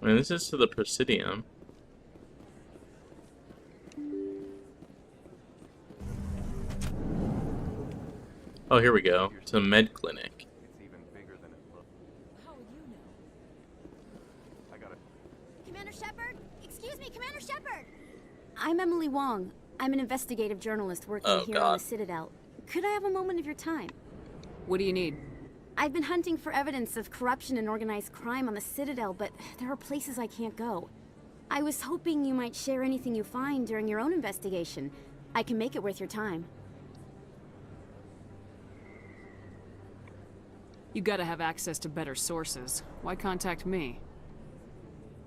I mean, this is to the Presidium. Oh, here we go. To the med clinic. Commander Shepard? Excuse me, Commander Shepard! I'm Emily Wong. I'm an investigative journalist working here on the Citadel. Could I have a moment of your time? What do you need? I've been hunting for evidence of corruption and organized crime on the Citadel, but there are places I can't go. I was hoping you might share anything you find during your own investigation. I can make it worth your time. You gotta have access to better sources. Why contact me?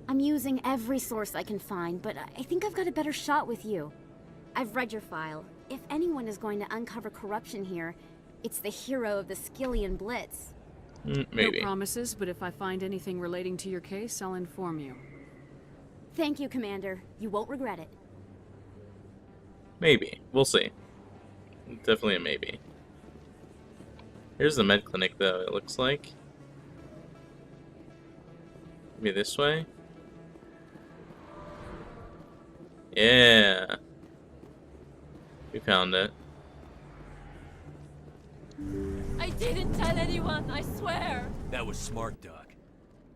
I'm using every source I can find, but I think I've got a better shot with you. I've read your file. If anyone is going to uncover corruption here, it's the hero of the Skillian Blitz. Maybe. No promises, but if I find anything relating to your case, I'll inform you. Thank you, Commander. You won't regret it. Maybe. We'll see. Definitely a maybe. Here's the med clinic, though, it looks like. Maybe this way? Yeah. We found it. I didn't tell anyone, I swear. That was smart, Doc.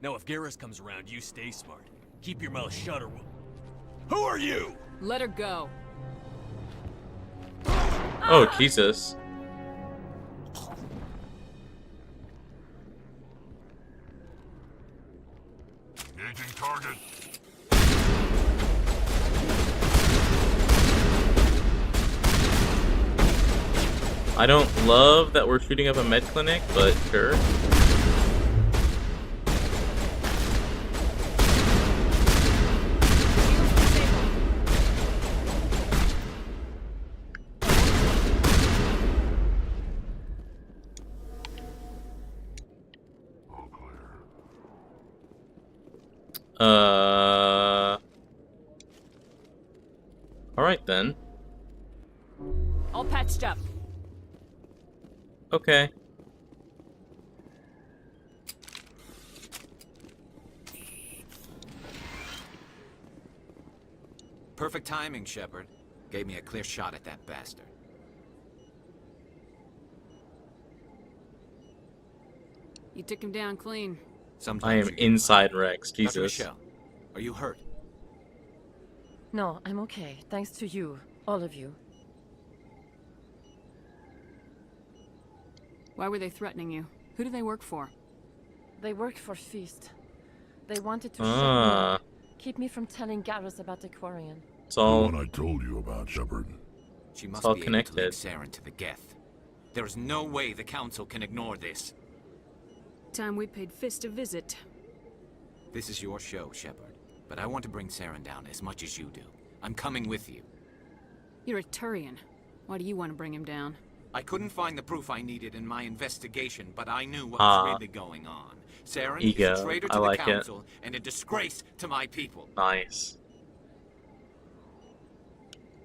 Now if Garrus comes around, you stay smart. Keep your mouth shut or we'll... Who are you? Let her go. Oh, Jesus. Engaging target. I don't love that we're shooting up a med clinic, but sure. Alright then. All patched up. Okay. Perfect timing, Shepard. Gave me a clear shot at that bastard. You took him down clean. I am inside Rex, Dr. Jesus. Michelle, are you hurt? No, I'm okay. Thanks to you. All of you. Why were they threatening you? Who do they work for? They worked for Feast. They wanted to Ah. shut me. Keep me from telling Garrus about the Quarian. It's all... The one I told you about, Shepard. She must all be connected. able to link Saren to the Geth. There is no way the Council can ignore this. Time we paid Fist a visit. This is your show, Shepard. But I want to bring Saren down as much as you do. I'm coming with you. You're a Turian. Why do you want to bring him down? I couldn't find the proof I needed in my investigation, but I knew what was really going on. Saren Ego. is a traitor to I the like it. Council and a disgrace to my people. Nice.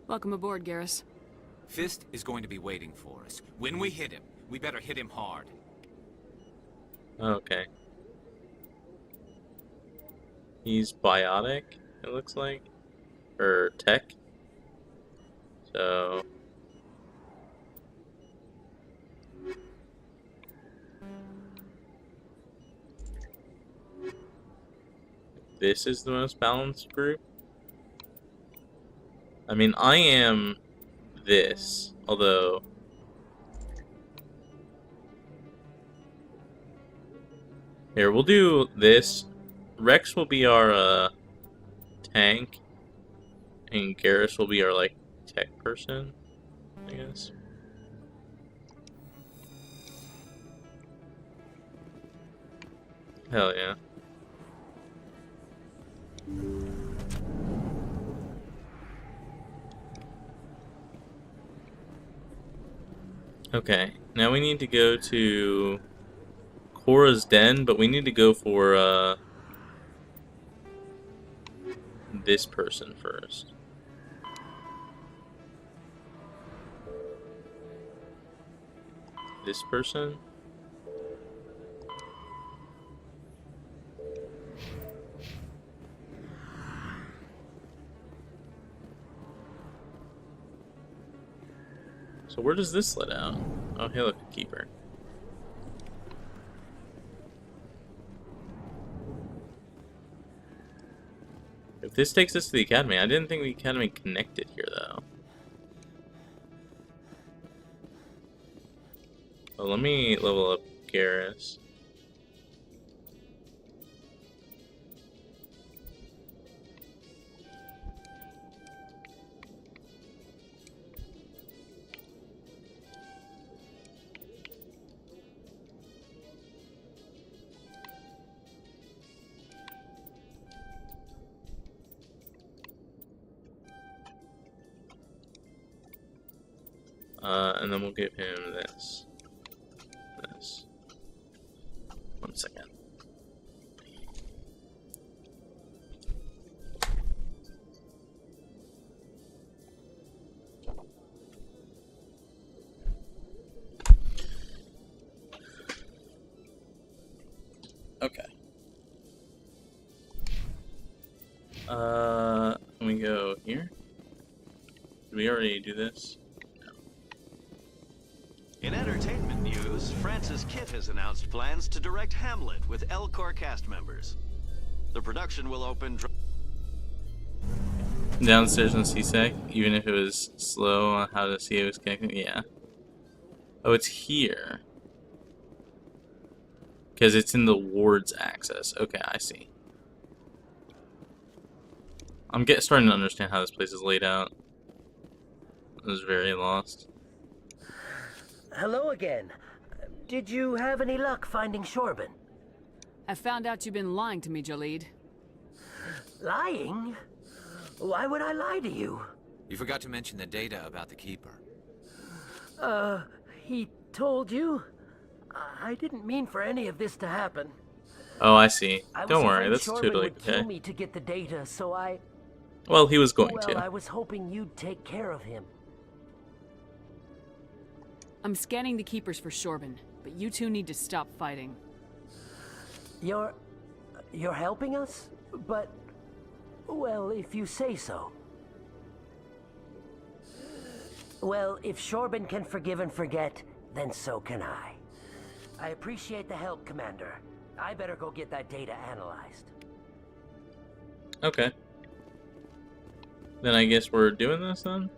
Welcome aboard, Garrus. Fist is going to be waiting for us. When we hit him, we better hit him hard. Okay. He's biotic, it looks like. Or tech. So... This is the most balanced group. I mean, I am this, although... Here, we'll do this. Rex will be our, tank. And Garrus will be our, like, tech person, I guess. Hell yeah. Okay, now we need to go to Cora's den, but we need to go for this person first. This person? So where does this let out? Oh, hey, look, a keeper. If this takes us to the academy, I didn't think the academy connected here, though. Well, let me level up Garrus. And then we'll give him this. Can we go here? Did we already do this? In entertainment news, Francis Kitt has announced plans to direct Hamlet with Elcor cast members. The production will open Downstairs on CSEC, even if it was slow on how to see it was connected. Yeah. Oh, it's here. Because it's in the ward's access. Okay, I see. I'm starting to understand how this place is laid out. I was very lost. Hello again. Did you have any luck finding Shorben? I found out you've been lying to me, Jalid. Lying? Why would I lie to you? You forgot to mention the data about the Keeper. He told you? I didn't mean for any of this to happen. Oh, I see. I Don't was worry, afraid that's Shorben totally would kill okay. me to get the data, so I... Well, he was going well, to. I was hoping you'd take care of him. I'm scanning the Keepers for Shorben, but you two need to stop fighting. You're helping us? But... well, if you say so. Well, if Shorben can forgive and forget, then so can I. I appreciate the help, Commander. I better go get that data analyzed. Okay. Then I guess we're doing this then?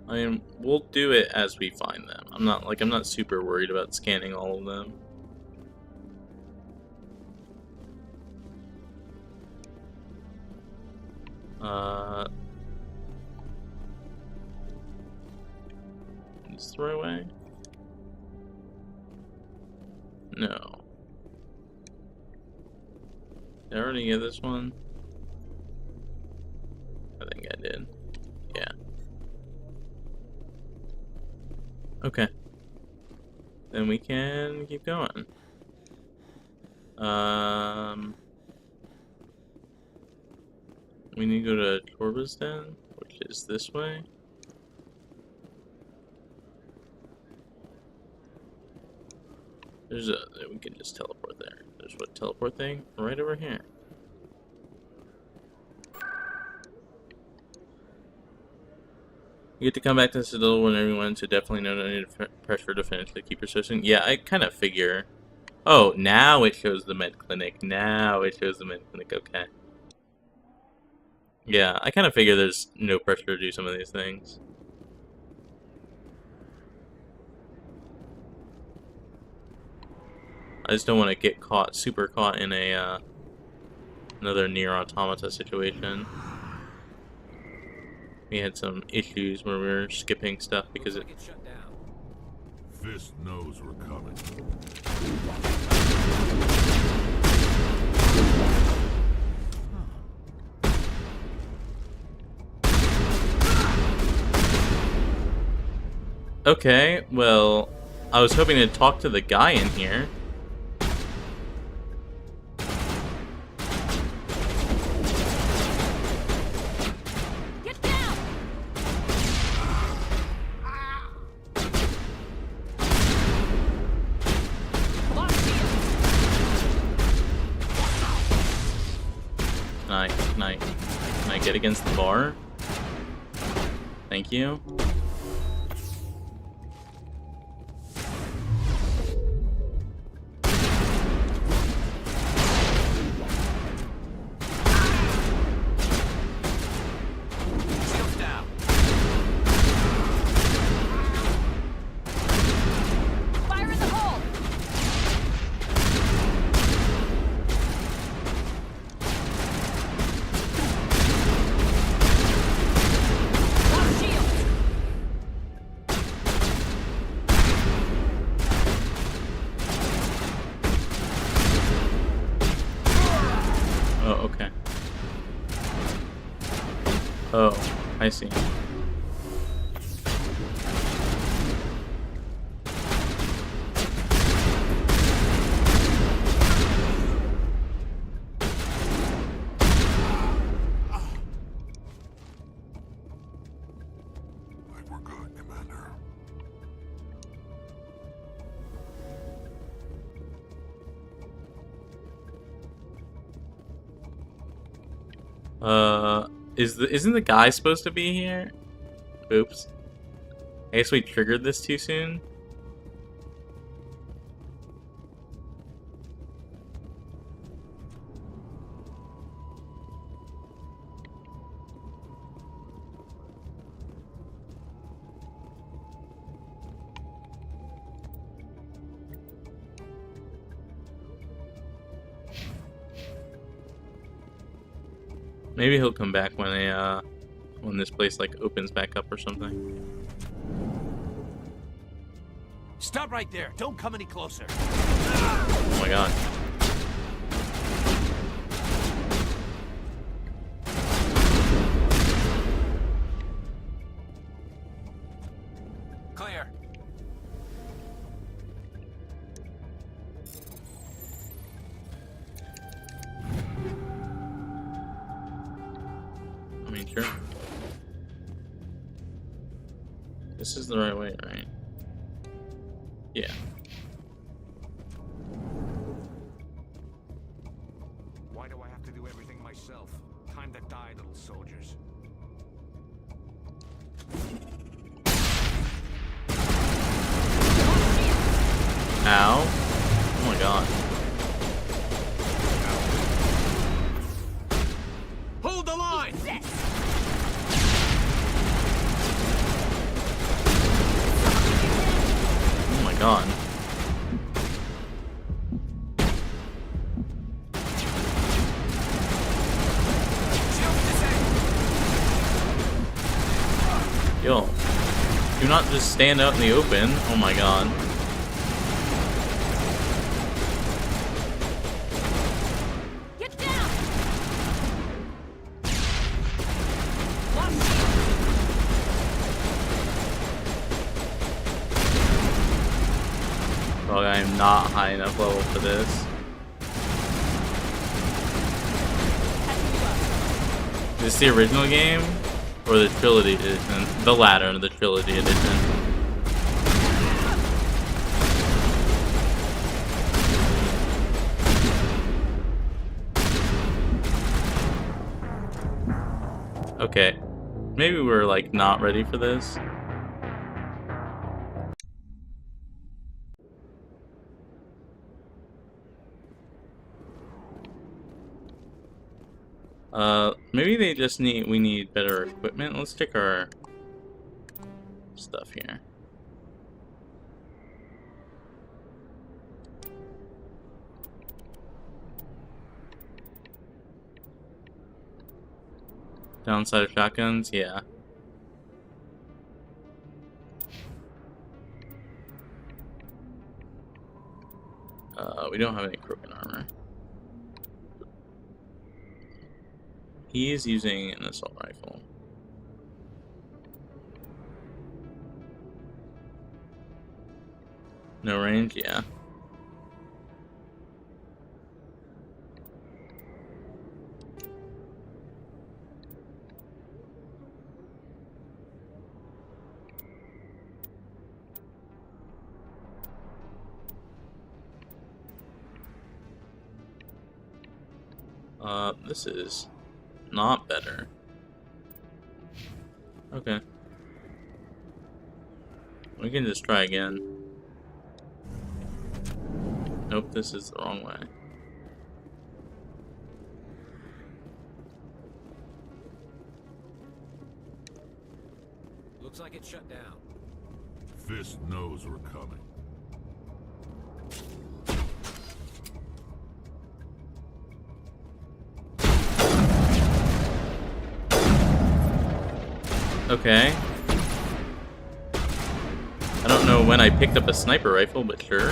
I mean, we'll do it as we find them. I'm not super worried about scanning all of them. Just throw away? No. Did I already get this one? I think I did. Yeah. Okay. Then we can keep going. We need to go to Torba's Den, which is this way. We can just teleport there. There's what teleport thing right over here. You get to come back to the Citadel whenever you want to definitely know no need pressure to finish the Keeper session. Yeah, I kind of figure. Oh, now it shows the med clinic. Now it shows the med clinic. Okay. Yeah, I kind of figure there's no pressure to do some of these things. I just don't want to get super caught in a another Nier Automata situation. We had some issues where we were skipping stuff because it... Fist knows we're coming. Okay, well, I was hoping to talk to the guy in here. Can I get against the bar? Thank you. Oh, okay. Oh, I see. Isn't the guy supposed to be here? Oops. I guess we triggered this too soon. Maybe he'll come back when this place like opens back up or something. Stop right there. Don't come any closer. Oh my god. Clear. I mean, sure. This is the right way, right? Yeah. Why do I have to do everything myself? Time to die, little soldiers. Ow. Oh my god. Hold the line! Oh my god. Yo. Do not just stand out in the open. Oh my god. Get down! Dog, I am not high enough level for this. Is this the original game? Or the Trilogy Edition? The latter, the Trilogy Edition. Okay. Maybe we're like not ready for this. Maybe they just we need better equipment. Let's check our stuff here. Downside of shotguns, yeah. We don't have any broken armor. He is using an assault rifle. No range, yeah. This is not better. Okay. We can just try again. Nope, this is the wrong way. Looks like it's shut down. Fist knows we're coming. Okay. I don't know when I picked up a sniper rifle, but sure.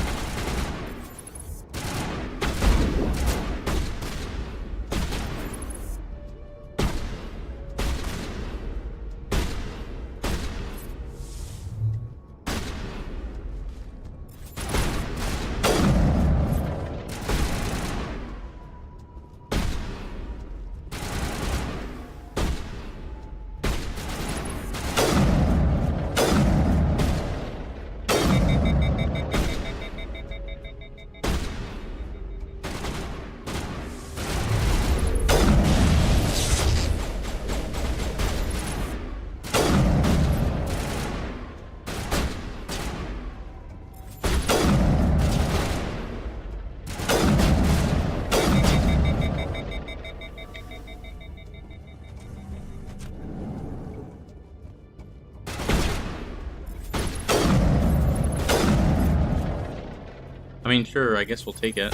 mean, sure, I guess we'll take it.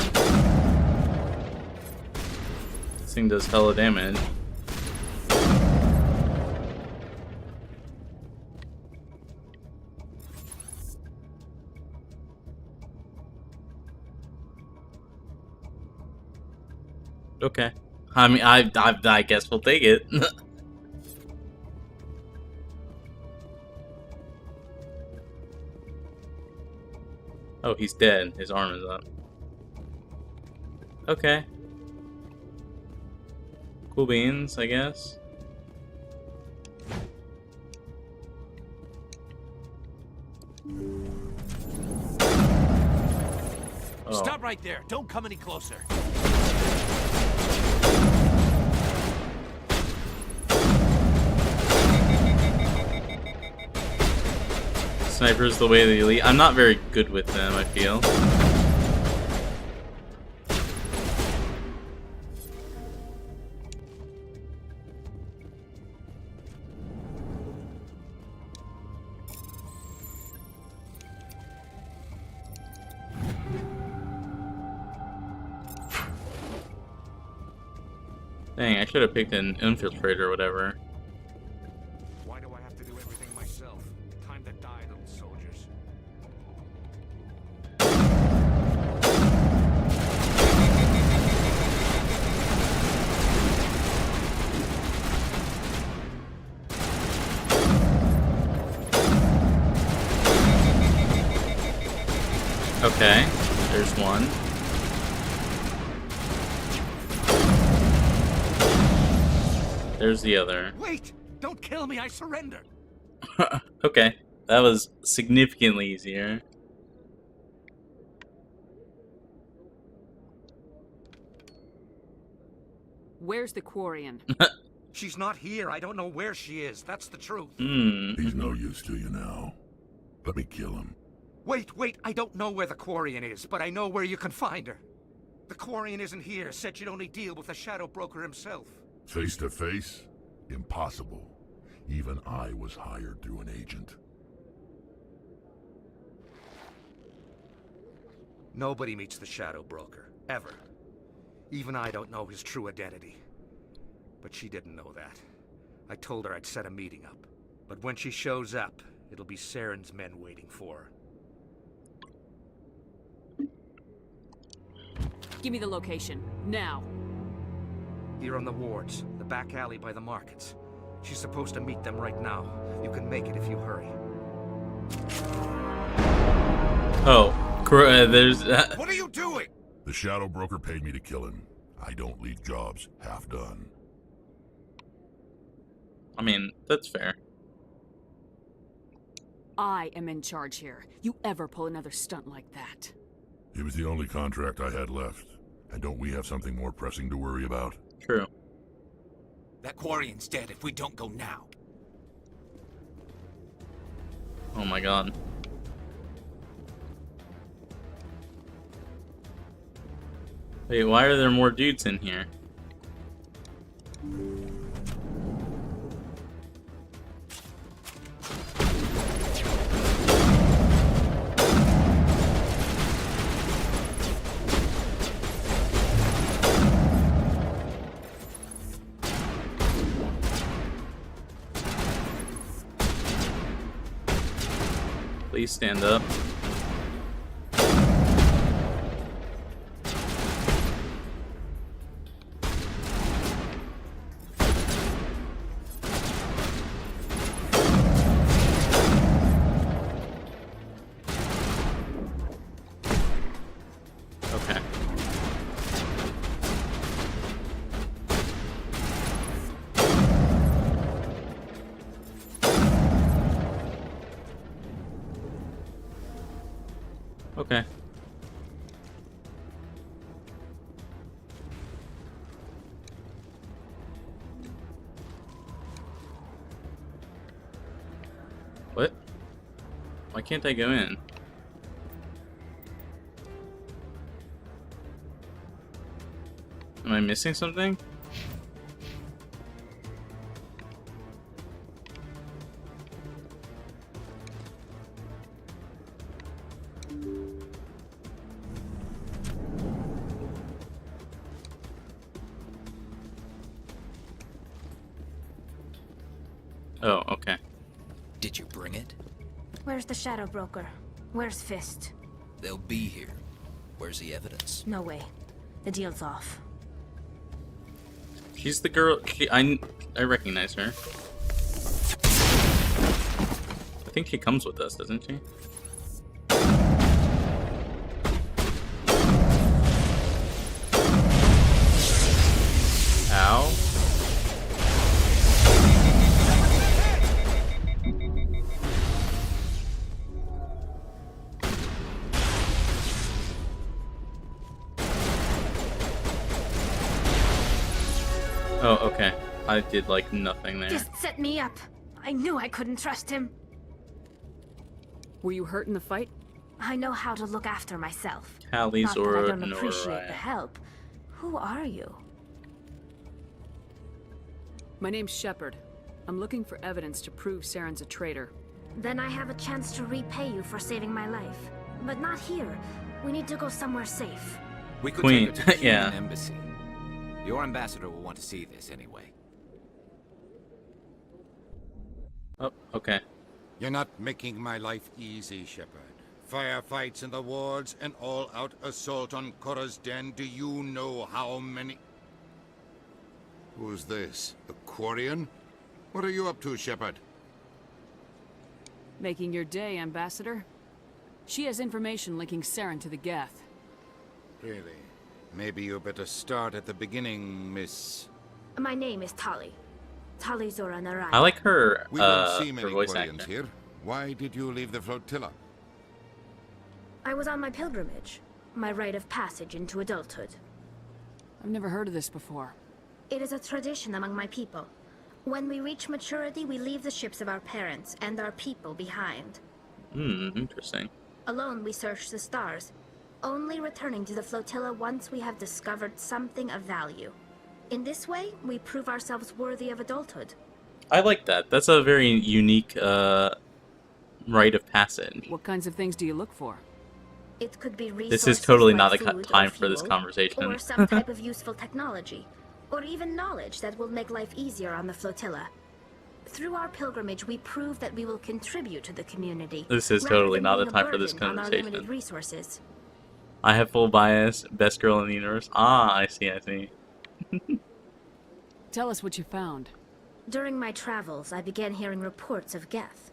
This thing does hella damage. Okay. I mean, I guess we'll take it. Oh, he's dead. His arm is up. Okay. Cool beans, I guess. Oh. Stop right there. Don't come any closer. Sniper's the way of the elite. I'm not very good with them, I feel. Dang, I should have picked an infiltrator or whatever. Why do I have to do everything myself? Time to die, little soldiers. Okay, there's one. There's the other. Wait! Don't kill me, I surrender! Okay, that was significantly easier. Where's the Quarian? She's not here. I don't know where she is. That's the truth. He's no use to you now. Let me kill him. Wait. I don't know where the Quarian is, but I know where you can find her. The Quarian isn't here. Said she'd only deal with the Shadow Broker himself. Face to face? Impossible. Even I was hired through an agent. Nobody meets the Shadow Broker. Ever. Even I don't know his true identity. But she didn't know that. I told her I'd set a meeting up. But when she shows up, it'll be Saren's men waiting for her. Give me the location. Now. Here on the wards, the back alley by the markets. She's supposed to meet them right now. You can make it if you hurry. Oh, there's... What are you doing? The Shadow Broker paid me to kill him. I don't leave jobs half done. I mean, that's fair. I am in charge here. You ever pull another stunt like that? It was the only contract I had left. And don't we have something more pressing to worry about? True. That Quarian's dead if we don't go now. Oh my god. Wait, why are there more dudes in here? Please stand up. Okay. Okay. What? Why can't I go in? Am I missing something? Oh, okay. Did you bring it? Where's the Shadow Broker? Where's Fist? They'll be here. Where's the evidence? No way. The deal's off. She's the girl. I recognize her. I think she comes with us, doesn't she? Ow. Oh, okay. I did, like, nothing there. Just set me up. I knew I couldn't trust him. Were you hurt in the fight? I know how to look after myself. Hallie, Not that I Zora, don't appreciate Nori. the help. Who are you? My name's Shepard. I'm looking for evidence to prove Saren's a traitor. Then I have a chance to repay you for saving my life. But not here. We need to go somewhere safe. We could Queen, take her to the yeah. Human embassy. Your ambassador will want to see this anyway. Oh, okay. You're not making my life easy, Shepard. Firefights in the wards, an all-out assault on Korra's den. Do you know how many... Who's this? The Quarian? What are you up to, Shepard? Making your day, Ambassador. She has information linking Saren to the Geth. Really? Maybe you better start at the beginning, Miss... My name is Tali. Tali Zora Narai. I like her, We don't see her many voice Quarians actor. here. Why did you leave the flotilla? I was on my pilgrimage. My rite of passage into adulthood. I've never heard of this before. It is a tradition among my people. When we reach maturity, we leave the ships of our parents and our people behind. Interesting. Alone, we search the stars, only returning to the flotilla once we have discovered something of value. In this way, we prove ourselves worthy of adulthood. I like that. That's a very unique rite of passage. What kinds of things do you look for? It could be resources This is totally not like the food time or for this fuel, conversation. or some type of useful technology, or even knowledge that will make life easier on the flotilla. Through our pilgrimage, we prove that we will contribute to the community. This is rather totally than not the being a time for this burden on our conversation. limited resources. I have full bias. Best girl in the universe. Ah, I see, I see. Tell us what you found. During my travels, I began hearing reports of Geth.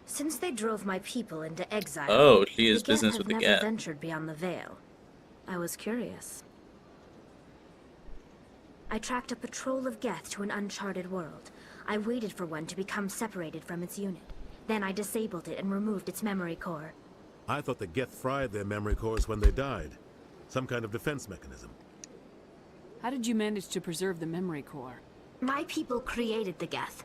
Since they drove my people into exile, Oh, she is the Geth business have with the never Geth. ventured beyond the Veil. I was curious. I tracked a patrol of Geth to an uncharted world. I waited for one to become separated from its unit. Then I disabled it and removed its memory core. I thought the Geth fried their memory cores when they died. Some kind of defense mechanism. How did you manage to preserve the memory core? My people created the Geth.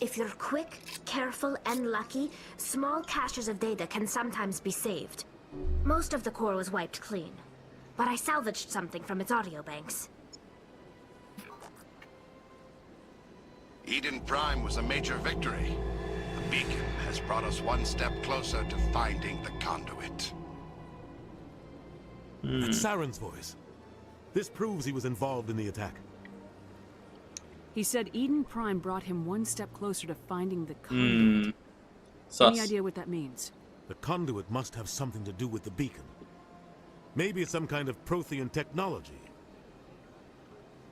If you're quick, careful, and lucky, small caches of data can sometimes be saved. Most of the core was wiped clean, but I salvaged something from its audio banks. Eden Prime was a major victory. The beacon has brought us one step closer to finding the conduit. That's Saren's voice. This proves he was involved in the attack. He said Eden Prime brought him one step closer to finding the conduit. Sus. Any idea what that means? The conduit must have something to do with the beacon. Maybe it's some kind of Prothean technology.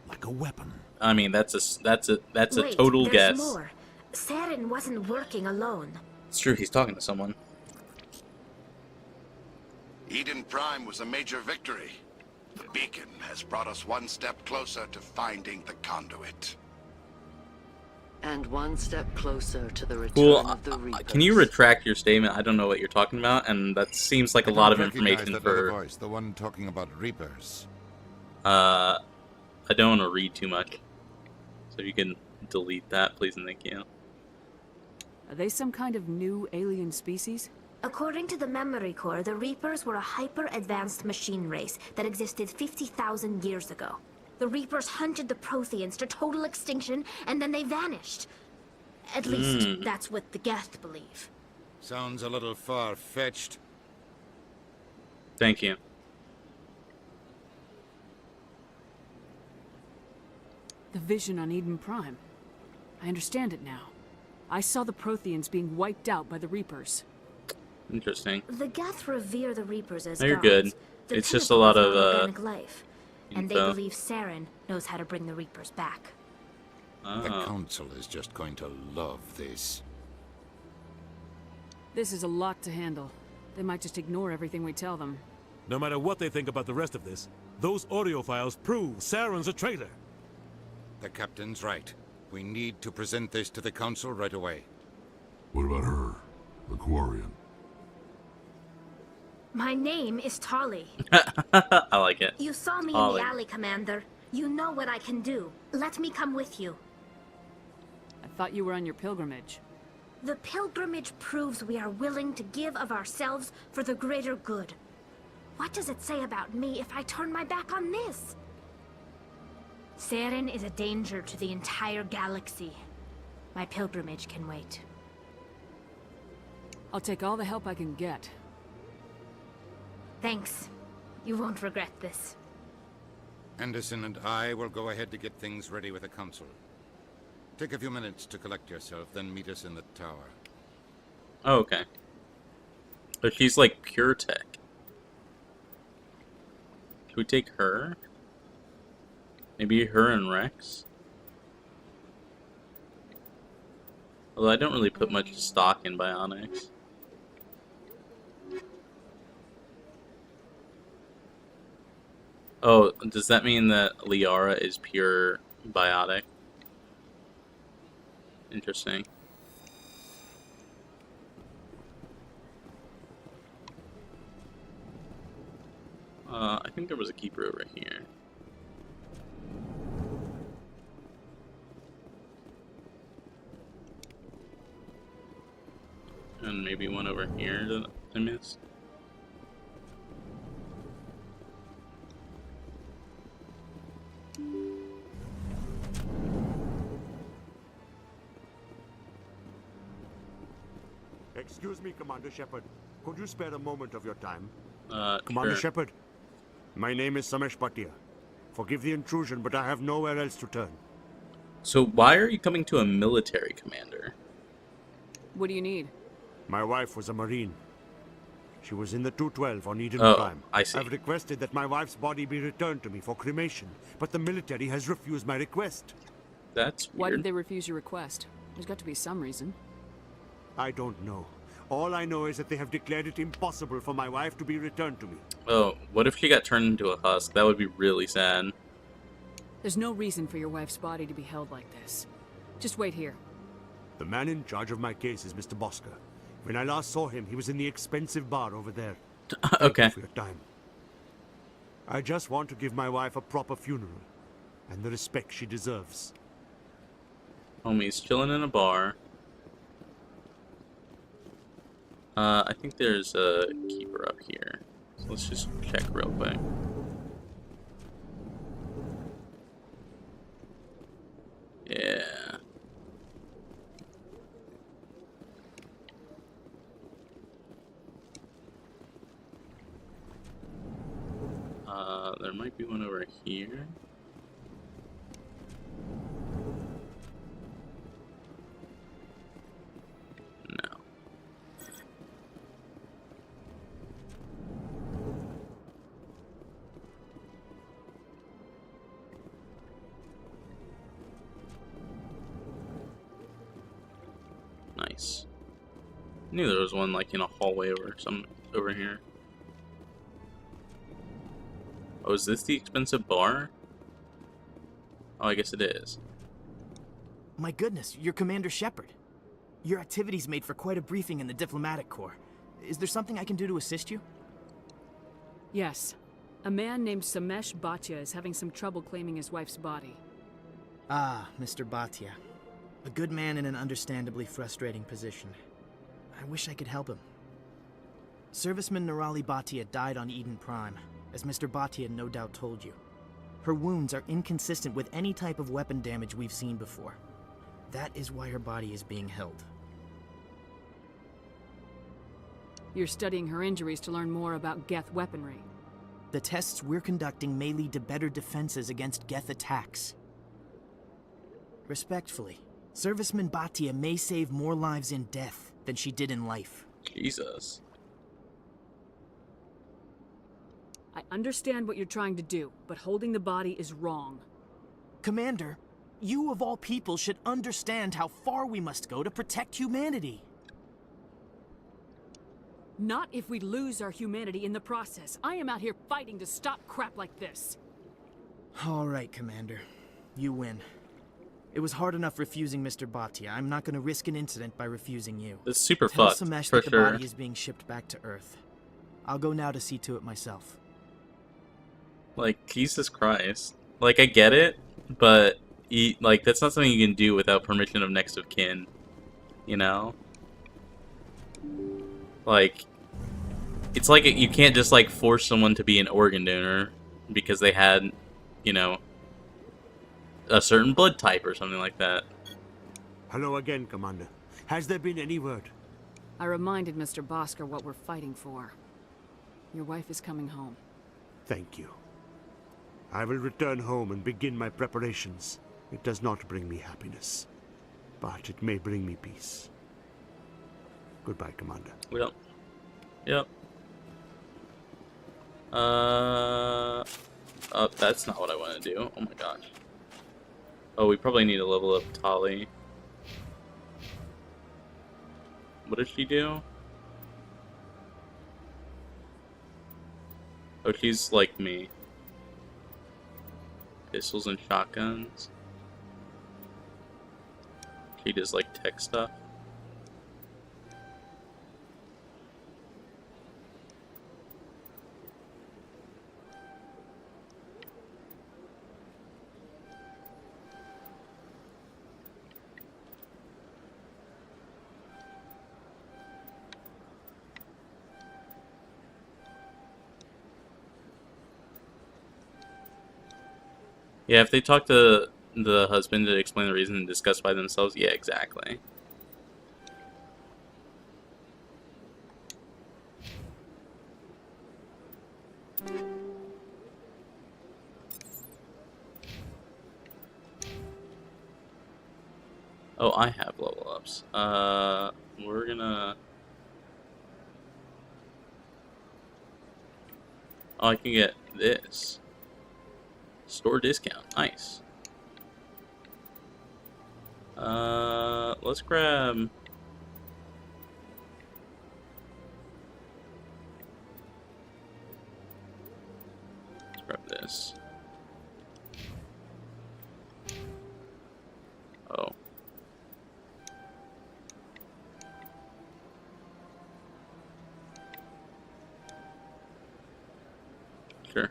Like a weapon. I mean, that's a Wait, total there's guess. more. Saren wasn't working alone. It's true, he's talking to someone. Eden Prime was a major victory. The beacon has brought us one step closer to finding the conduit. And one step closer to the return Cool. of the Reapers. Can you retract your statement? I don't know what you're talking about, and that seems like a lot of information that for... other voice, the one talking about Reapers. I don't want to read too much. So if you can delete that, please and thank you. Are they some kind of new alien species? According to the memory core, the Reapers were a hyper-advanced machine race that existed 50,000 years ago. The Reapers hunted the Protheans to total extinction, and then they vanished. At least, that's what the Geth believe. Sounds a little far-fetched. Thank you. The vision on Eden Prime. I understand it now. I saw the Protheans being wiped out by the Reapers. Interesting. The Geth revere the Reapers as No, you're gods. good. The It's just a pinnacle lot of of non-organic life. And they info. believe Saren knows how to bring the Reapers back. The Council is just going to love this. This is a lot to handle. They might just ignore everything we tell them. No matter what they think about the rest of this, those audio files prove Saren's a traitor. The Captain's right. We need to present this to the Council right away. What about her? The Quarian? My name is Tali. I like it. You saw me in Tali. the alley, Commander. You know what I can do. Let me come with you. I thought you were on your pilgrimage. The pilgrimage proves we are willing to give of ourselves for the greater good. What does it say about me if I turn my back on this? Saren is a danger to the entire galaxy. My pilgrimage can wait. I'll take all the help I can get. Thanks. You won't regret this. Anderson and I will go ahead to get things ready with the Council. Take a few minutes to collect yourself, then meet us in the tower. Oh, okay. But she's like pure tech. Should we take her? Maybe her and Rex? Although I don't really put much stock in bionics. Oh, does that mean that Liara is pure biotic? Interesting. I think there was a keeper over here. And maybe one over here that I missed. Excuse me, Commander Shepard. Could you spare a moment of your time? sure. Commander Shepard, my name is Samesh Bhatia. Forgive the intrusion, but I have nowhere else to turn. So why are you coming to a military commander? What do you need? My wife was a Marine. She was in the 212 on Eden Oh, Prime. I see. I've requested that my wife's body be returned to me for cremation, but the military has refused my request. That's weird. Why did they refuse your request? There's got to be some reason. I don't know. All I know is that they have declared it impossible for my wife to be returned to me. Oh, what if she got turned into a husk? That would be really sad. There's no reason for your wife's body to be held like this. Just wait here. The man in charge of my case is Mr. Bosker. When I last saw him, he was in the expensive bar over there. Okay. Thank you for your time. I just want to give my wife a proper funeral, and the respect she deserves. Homie's chilling in a bar. I think there's a keeper up here. So let's just check real quick. Yeah. There might be one over here. No. Nice. I knew there was one like in a hallway over here. Oh, is this the expensive bar? Oh, I guess it is. My goodness, you're Commander Shepard. Your activities made for quite a briefing in the diplomatic corps. Is there something I can do to assist you? Yes. A man named Samesh Bhatia is having some trouble claiming his wife's body. Ah, Mr. Bhatia. A good man in an understandably frustrating position. I wish I could help him. Serviceman Nirali Bhatia died on Eden Prime, as Mr. Bhatia no doubt told you. Her wounds are inconsistent with any type of weapon damage we've seen before. That is why her body is being held. You're studying her injuries to learn more about Geth weaponry. The tests we're conducting may lead to better defenses against Geth attacks. Respectfully, Serviceman Bhatia may save more lives in death than she did in life. Jesus. I understand what you're trying to do, but holding the body is wrong. Commander, you of all people should understand how far we must go to protect humanity. Not if we lose our humanity in the process. I am out here fighting to stop crap like this. All right, Commander. You win. It was hard enough refusing Mr. Bhatia. I'm not going to risk an incident by refusing you. It's super Tell fucked, Samesh for that the sure. body is being shipped back to Earth. I'll go now to see to it myself. Like, Jesus Christ. Like, I get it, but, like, that's not something you can do without permission of next of kin. You know? Like, it's like you can't just, like, force someone to be an organ donor because they had, you know, a certain blood type or something like that. Hello again, Commander. Has there been any word? I reminded Mr. Bosker what we're fighting for. Your wife is coming home. Thank you. I will return home and begin my preparations. It does not bring me happiness, but it may bring me peace. Goodbye, Commander. Yep. Yep. Oh, that's not what I want to do. Oh my gosh. Oh, we probably need to level up Tali. What does she do? Oh, she's like me. Pistols and shotguns. She does like tech stuff. Yeah, if they talk to the husband to explain the reason and discuss by themselves, yeah, exactly. Oh, I have level ups. We're gonna... Oh, I can get this. Store discount. Nice. Let's grab... Let's grab this. Oh. Sure.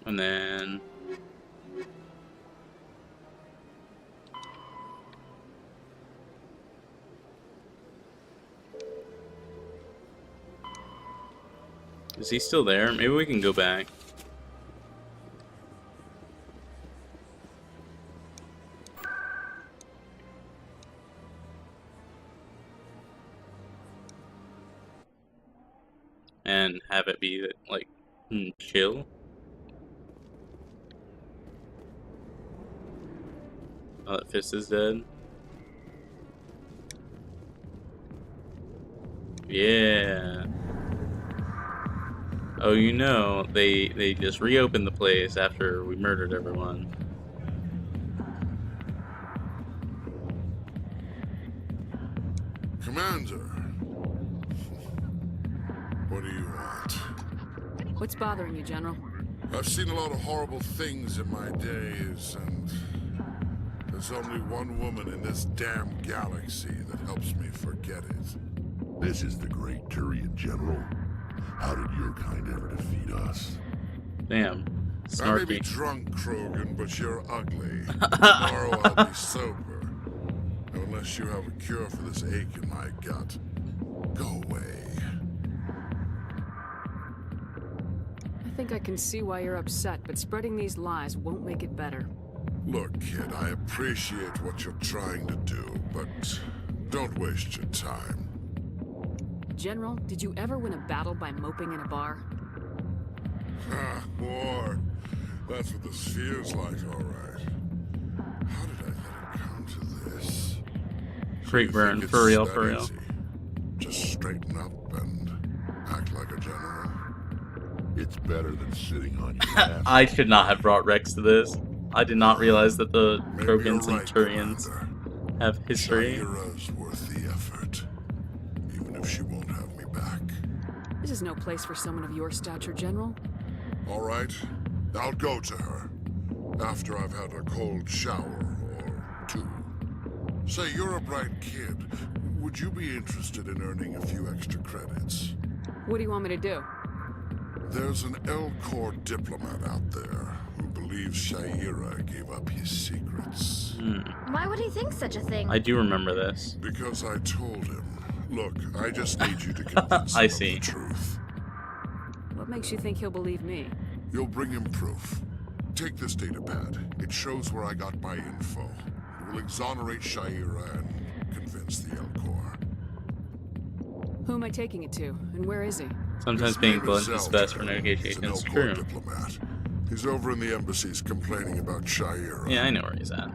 And then... Is he still there? Maybe we can go back. And have it be, like, chill. Oh, that fist is dead. Yeah. Oh, you know, they just reopened the place after we murdered everyone. Commander, what do you want? What's bothering you, General? I've seen a lot of horrible things in my days, and there's only one woman in this damn galaxy that helps me forget it. This is the great Turian General. How did your kind ever defeat us? Damn. I may be Snarky. drunk, Krogan, but you're ugly. Tomorrow I'll be sober. Unless you have a cure for this ache in my gut. Go away. I think I can see why you're upset, but spreading these lies won't make it better. Look, kid, I appreciate what you're trying to do, but don't waste your time. General, did you ever win a battle by moping in a bar? Ha, war. That's what this feels like, all right. Creek You burn, think for it's real, that for real. easy? Just straighten up and act like a general. It's better than sitting on your ass. I should not have brought Rex to this. I did not realize that the Maybe you're Krogans and right, Turians have history. Shaira's worth the effort, even if she won't have me back. This is no place for someone of your stature, General. All right, I'll go to her after I've had a cold shower or two. Say, you're a bright kid. Would you be interested in earning a few extra credits? What do you want me to do? There's an L-Corps diplomat out there who believes Shaira gave up his secrets. Why would he think such a thing? I do remember this. Because I told him. Look, I just need you to convince I him see. of the truth. What makes you think he'll believe me? You'll bring him proof. Take this datapad. It shows where I got my info. It will exonerate Shaira and convince the L-Corps. Who am I taking it to, and where is he? Sometimes being blunt is best for negotiation. It's true. Diplomat. He's over in the embassies complaining about Shaira. Yeah, I know where he's at.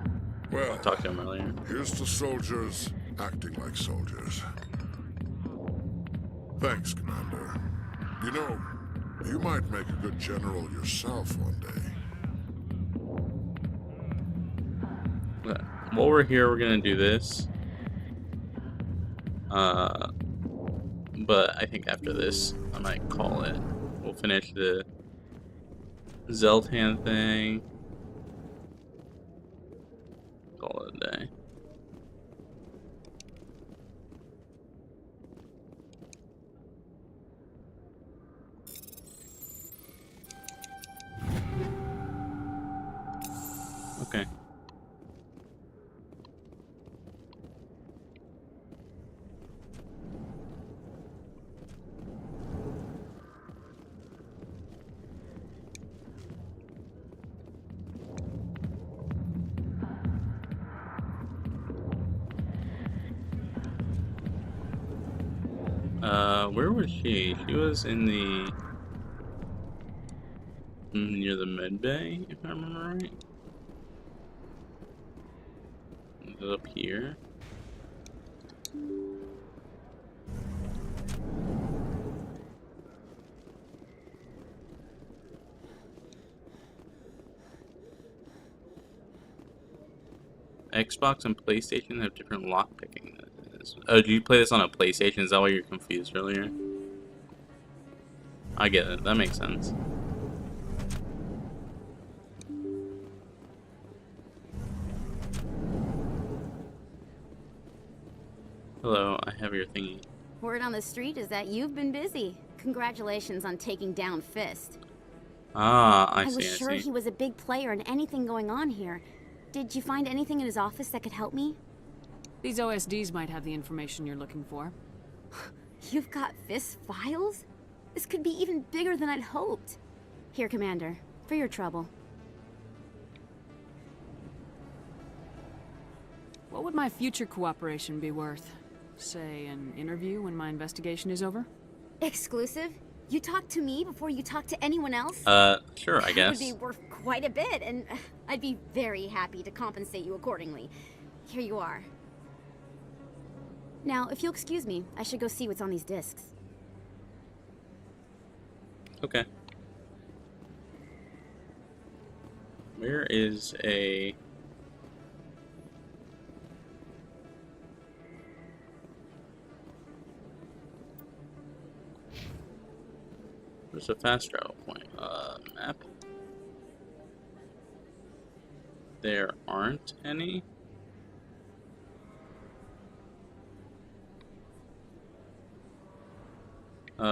Well, I talked to him earlier. Here's to soldiers acting like soldiers. Thanks, Commander. You know, you might make a good general yourself one day. While we're here, we're gonna do this. But I think after this, I might call it. We'll finish the Zeltan thing. Call it a day. Okay. Where was she? She was in the near the med bay, if I remember right. Is it up here? Xbox and PlayStation have different lockpicking. Oh, do you play this on a PlayStation? Is that why you're confused earlier? I get it. That makes sense. Hello, I have your thingy. Word on the street is that you've been busy. Congratulations on taking down Fist. Ah, I see. I was sure he was a big player in anything going on here. Did you find anything in his office that could help me? These OSDs might have the information you're looking for. You've got Fist's files? This could be even bigger than I'd hoped. Here, Commander, for your trouble. What would my future cooperation be worth? Say, an interview when my investigation is over? Exclusive? You talk to me before you talk to anyone else? Sure, I guess. That would be worth quite a bit, and I'd be very happy to compensate you accordingly. Here you are. Now, if you'll excuse me, I should go see what's on these discs. Okay. Where is a... There's a fast travel point. Map. There aren't any.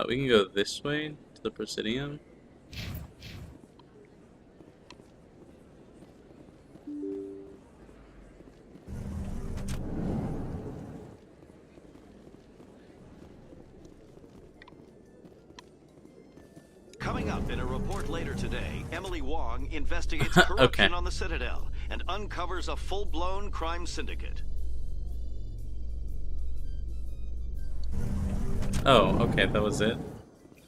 We can go this way to the Presidium. Coming up in a report later today, Emily Wong investigates corruption on the Citadel and uncovers a full-blown crime syndicate. Oh, okay, that was it?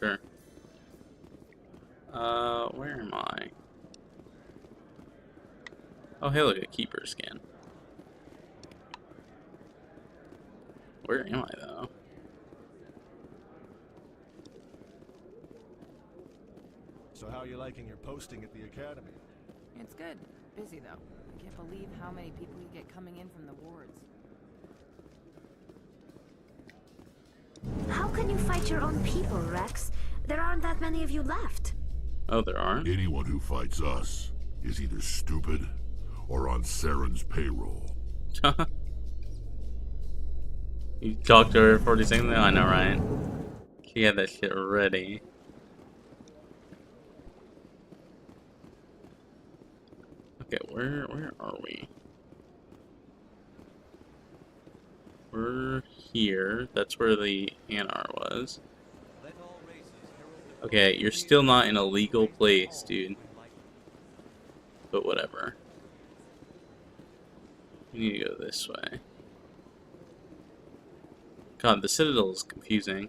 Sure. Where am I? Oh, hey, look, a keeper scan. Where am I, though? So how are you liking your posting at the academy? It's good. Busy, though. I can't believe how many people you get coming in from the wards. How can you fight your own people, Rex? There aren't that many of you left. Oh, there aren't? Anyone who fights us is either stupid or on Saren's payroll. You talked to her 40 seconds ago? I know, right? She had that shit ready. Okay, where are we? We're here. That's where the Anar was. Okay, you're still not in a legal place, dude. But whatever. We need to go this way. God, the Citadel is confusing.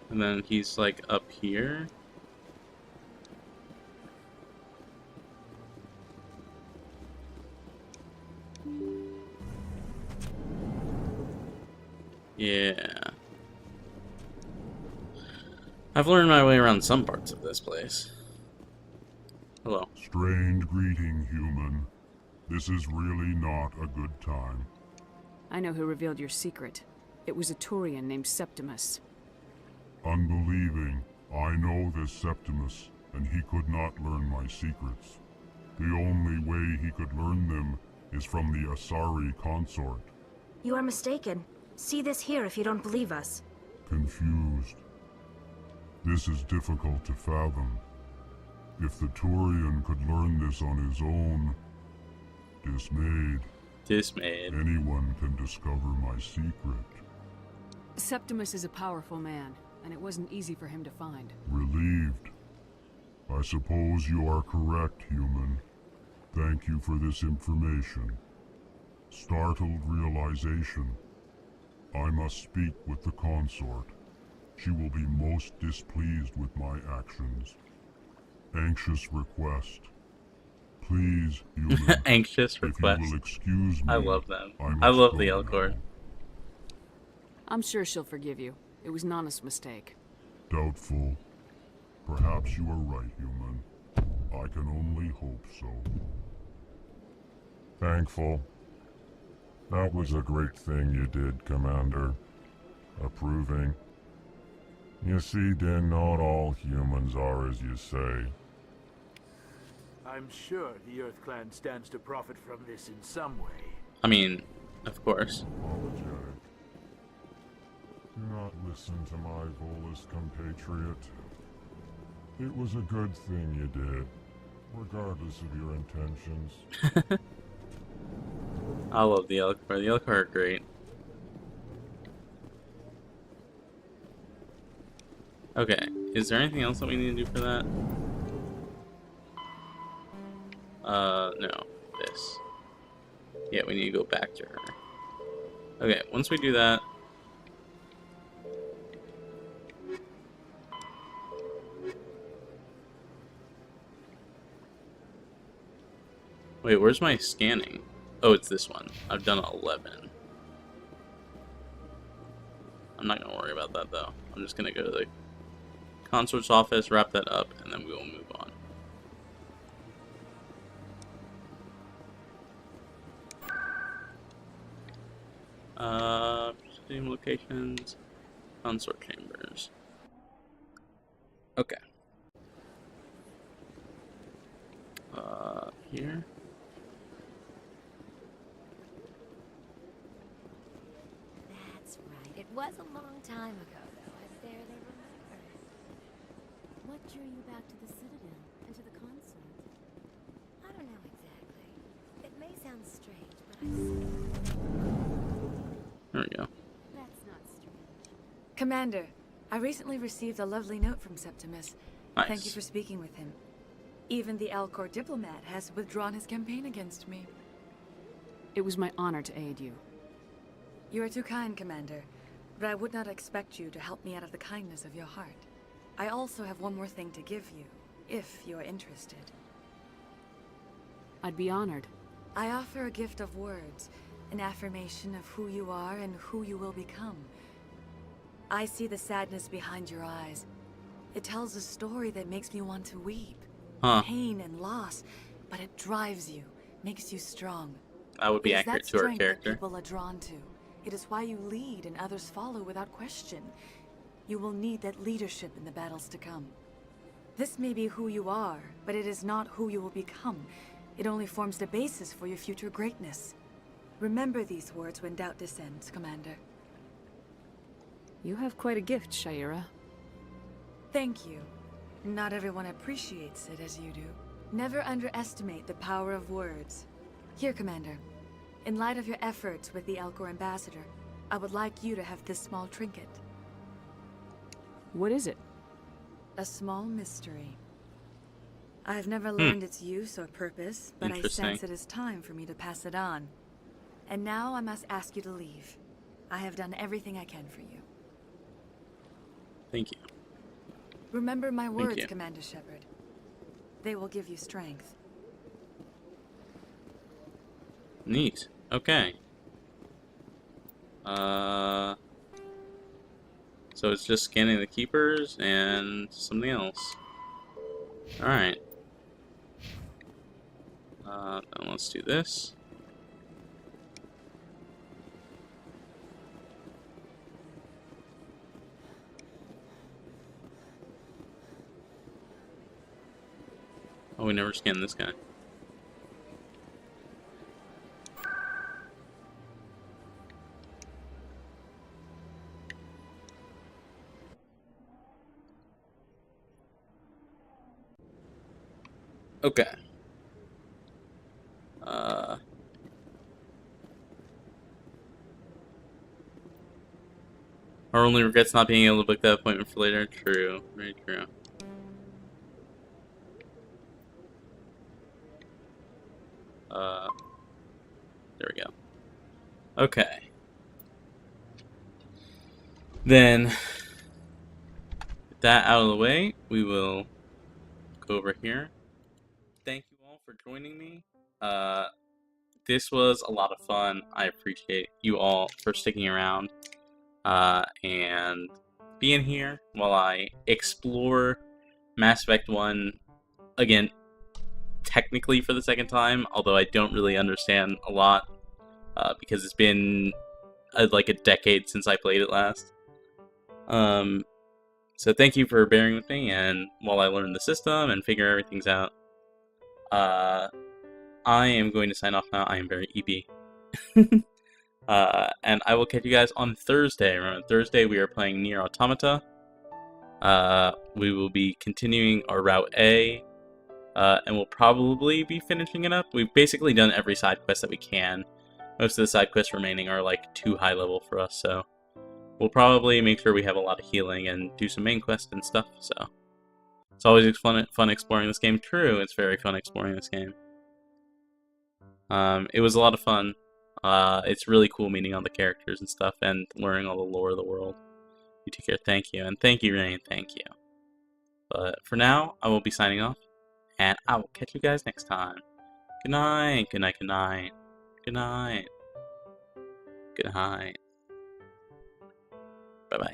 And then he's like up here. Yeah. I've learned my way around some parts of this place. Hello. Strange greeting, human. This is really not a good time. I know who revealed your secret. It was a Turian named Septimus. Unbelieving. I know this Septimus, and he could not learn my secrets. The only way he could learn them is from the Asari consort. You are mistaken. See this here if you don't believe us. Confused. This is difficult to fathom. If the Turian could learn this on his own, dismayed. Anyone can discover my secret. Septimus is a powerful man, and it wasn't easy for him to find. Relieved. I suppose you are correct, human. Thank you for this information. Startled realization. I must speak with the consort. She will be most displeased with my actions. Anxious request. Please, human. Anxious request. If you will excuse me, I love them. I love the Elcor. I'm sure she'll forgive you. It was Nana's mistake. Doubtful. Perhaps you are right, human. I can only hope so. Thankful. That was a great thing you did, Commander. Approving. You see, Din, not all humans are as you say. I'm sure the Earth Clan stands to profit from this in some way. I mean, of course. Apologetic. Do not listen to my Volus compatriot. It was a good thing you did, regardless of your intentions. I love the Elcor. The Elcor are great. Okay, is there anything else that we need to do for that? No. This. Yeah, we need to go back to her. Okay, once we do that... Wait, where's my scanning? Oh, it's this one. I've done 11. I'm not gonna worry about that though. I'm just gonna go to the consort's office, wrap that up, and then we will move on. Same locations, consort chambers. Okay. Here. That's right. It was a long time ago, though. I barely remember. What drew you back to the Citadel and to the consort? I don't know exactly. It may sound strange, but I There we go. That's not strange. Commander, I recently received a lovely note from Septimus. Nice. Thank you for speaking with him. Even the Alcor diplomat has withdrawn his campaign against me. It was my honor to aid you. You are too kind, Commander. But I would not expect you to help me out of the kindness of your heart. I also have one more thing to give you, if you're interested. I'd be honored. I offer a gift of words, an affirmation of who you are and who you will become. I see the sadness behind your eyes. It tells a story that makes me want to weep. Pain and loss, but it drives you, makes you strong. That would be accurate to our That character. people are drawn to. It is why you lead and others follow without question. You will need that leadership in the battles to come. This may be who you are, but it is not who you will become. It only forms the basis for your future greatness. Remember these words when doubt descends, Commander. You have quite a gift, Shaira. Thank you. Not everyone appreciates it as you do. Never underestimate the power of words. Here, Commander. In light of your efforts with the Elcor Ambassador, I would like you to have this small trinket. What is it? A small mystery. I've never learned its use or purpose, but I sense it is time for me to pass it on. And now I must ask you to leave. I have done everything I can for you. Thank you. Remember my words, Commander Shepard. They will give you strength. Neat. Okay. So it's just scanning the keepers and something else. Alright. Then let's do this. Oh, we never scanned this guy. Okay. Our only regrets not being able to book that appointment for later. True. Very true. There we go. Okay. Then, with that out of the way, we will go over here. Thank you all for joining me. This was a lot of fun. I appreciate you all for sticking around and being here while I explore Mass Effect 1 again, technically for the second time, although I don't really understand a lot because it's been like a decade since I played it last. So thank you for bearing with me, and while I learn the system and figure everything out, I am going to sign off now. I am very EB. And I will catch you guys on Thursday. Remember, Thursday we are playing Nier Automata. We will be continuing our Route A, and we'll probably be finishing it up. We've basically done every side quest that we can. Most of the side quests remaining are like too high level for us, so we'll probably make sure we have a lot of healing and do some main quests and stuff. So it's always fun exploring this game. True, it's very fun exploring this game. It was a lot of fun. It's really cool meeting all the characters and stuff and learning all the lore of the world. You take care. Thank you. And thank you, Rain. Thank you. But for now, I will be signing off, and I will catch you guys next time. Good night. Good night. Good night. Good night. Good night. Bye-bye.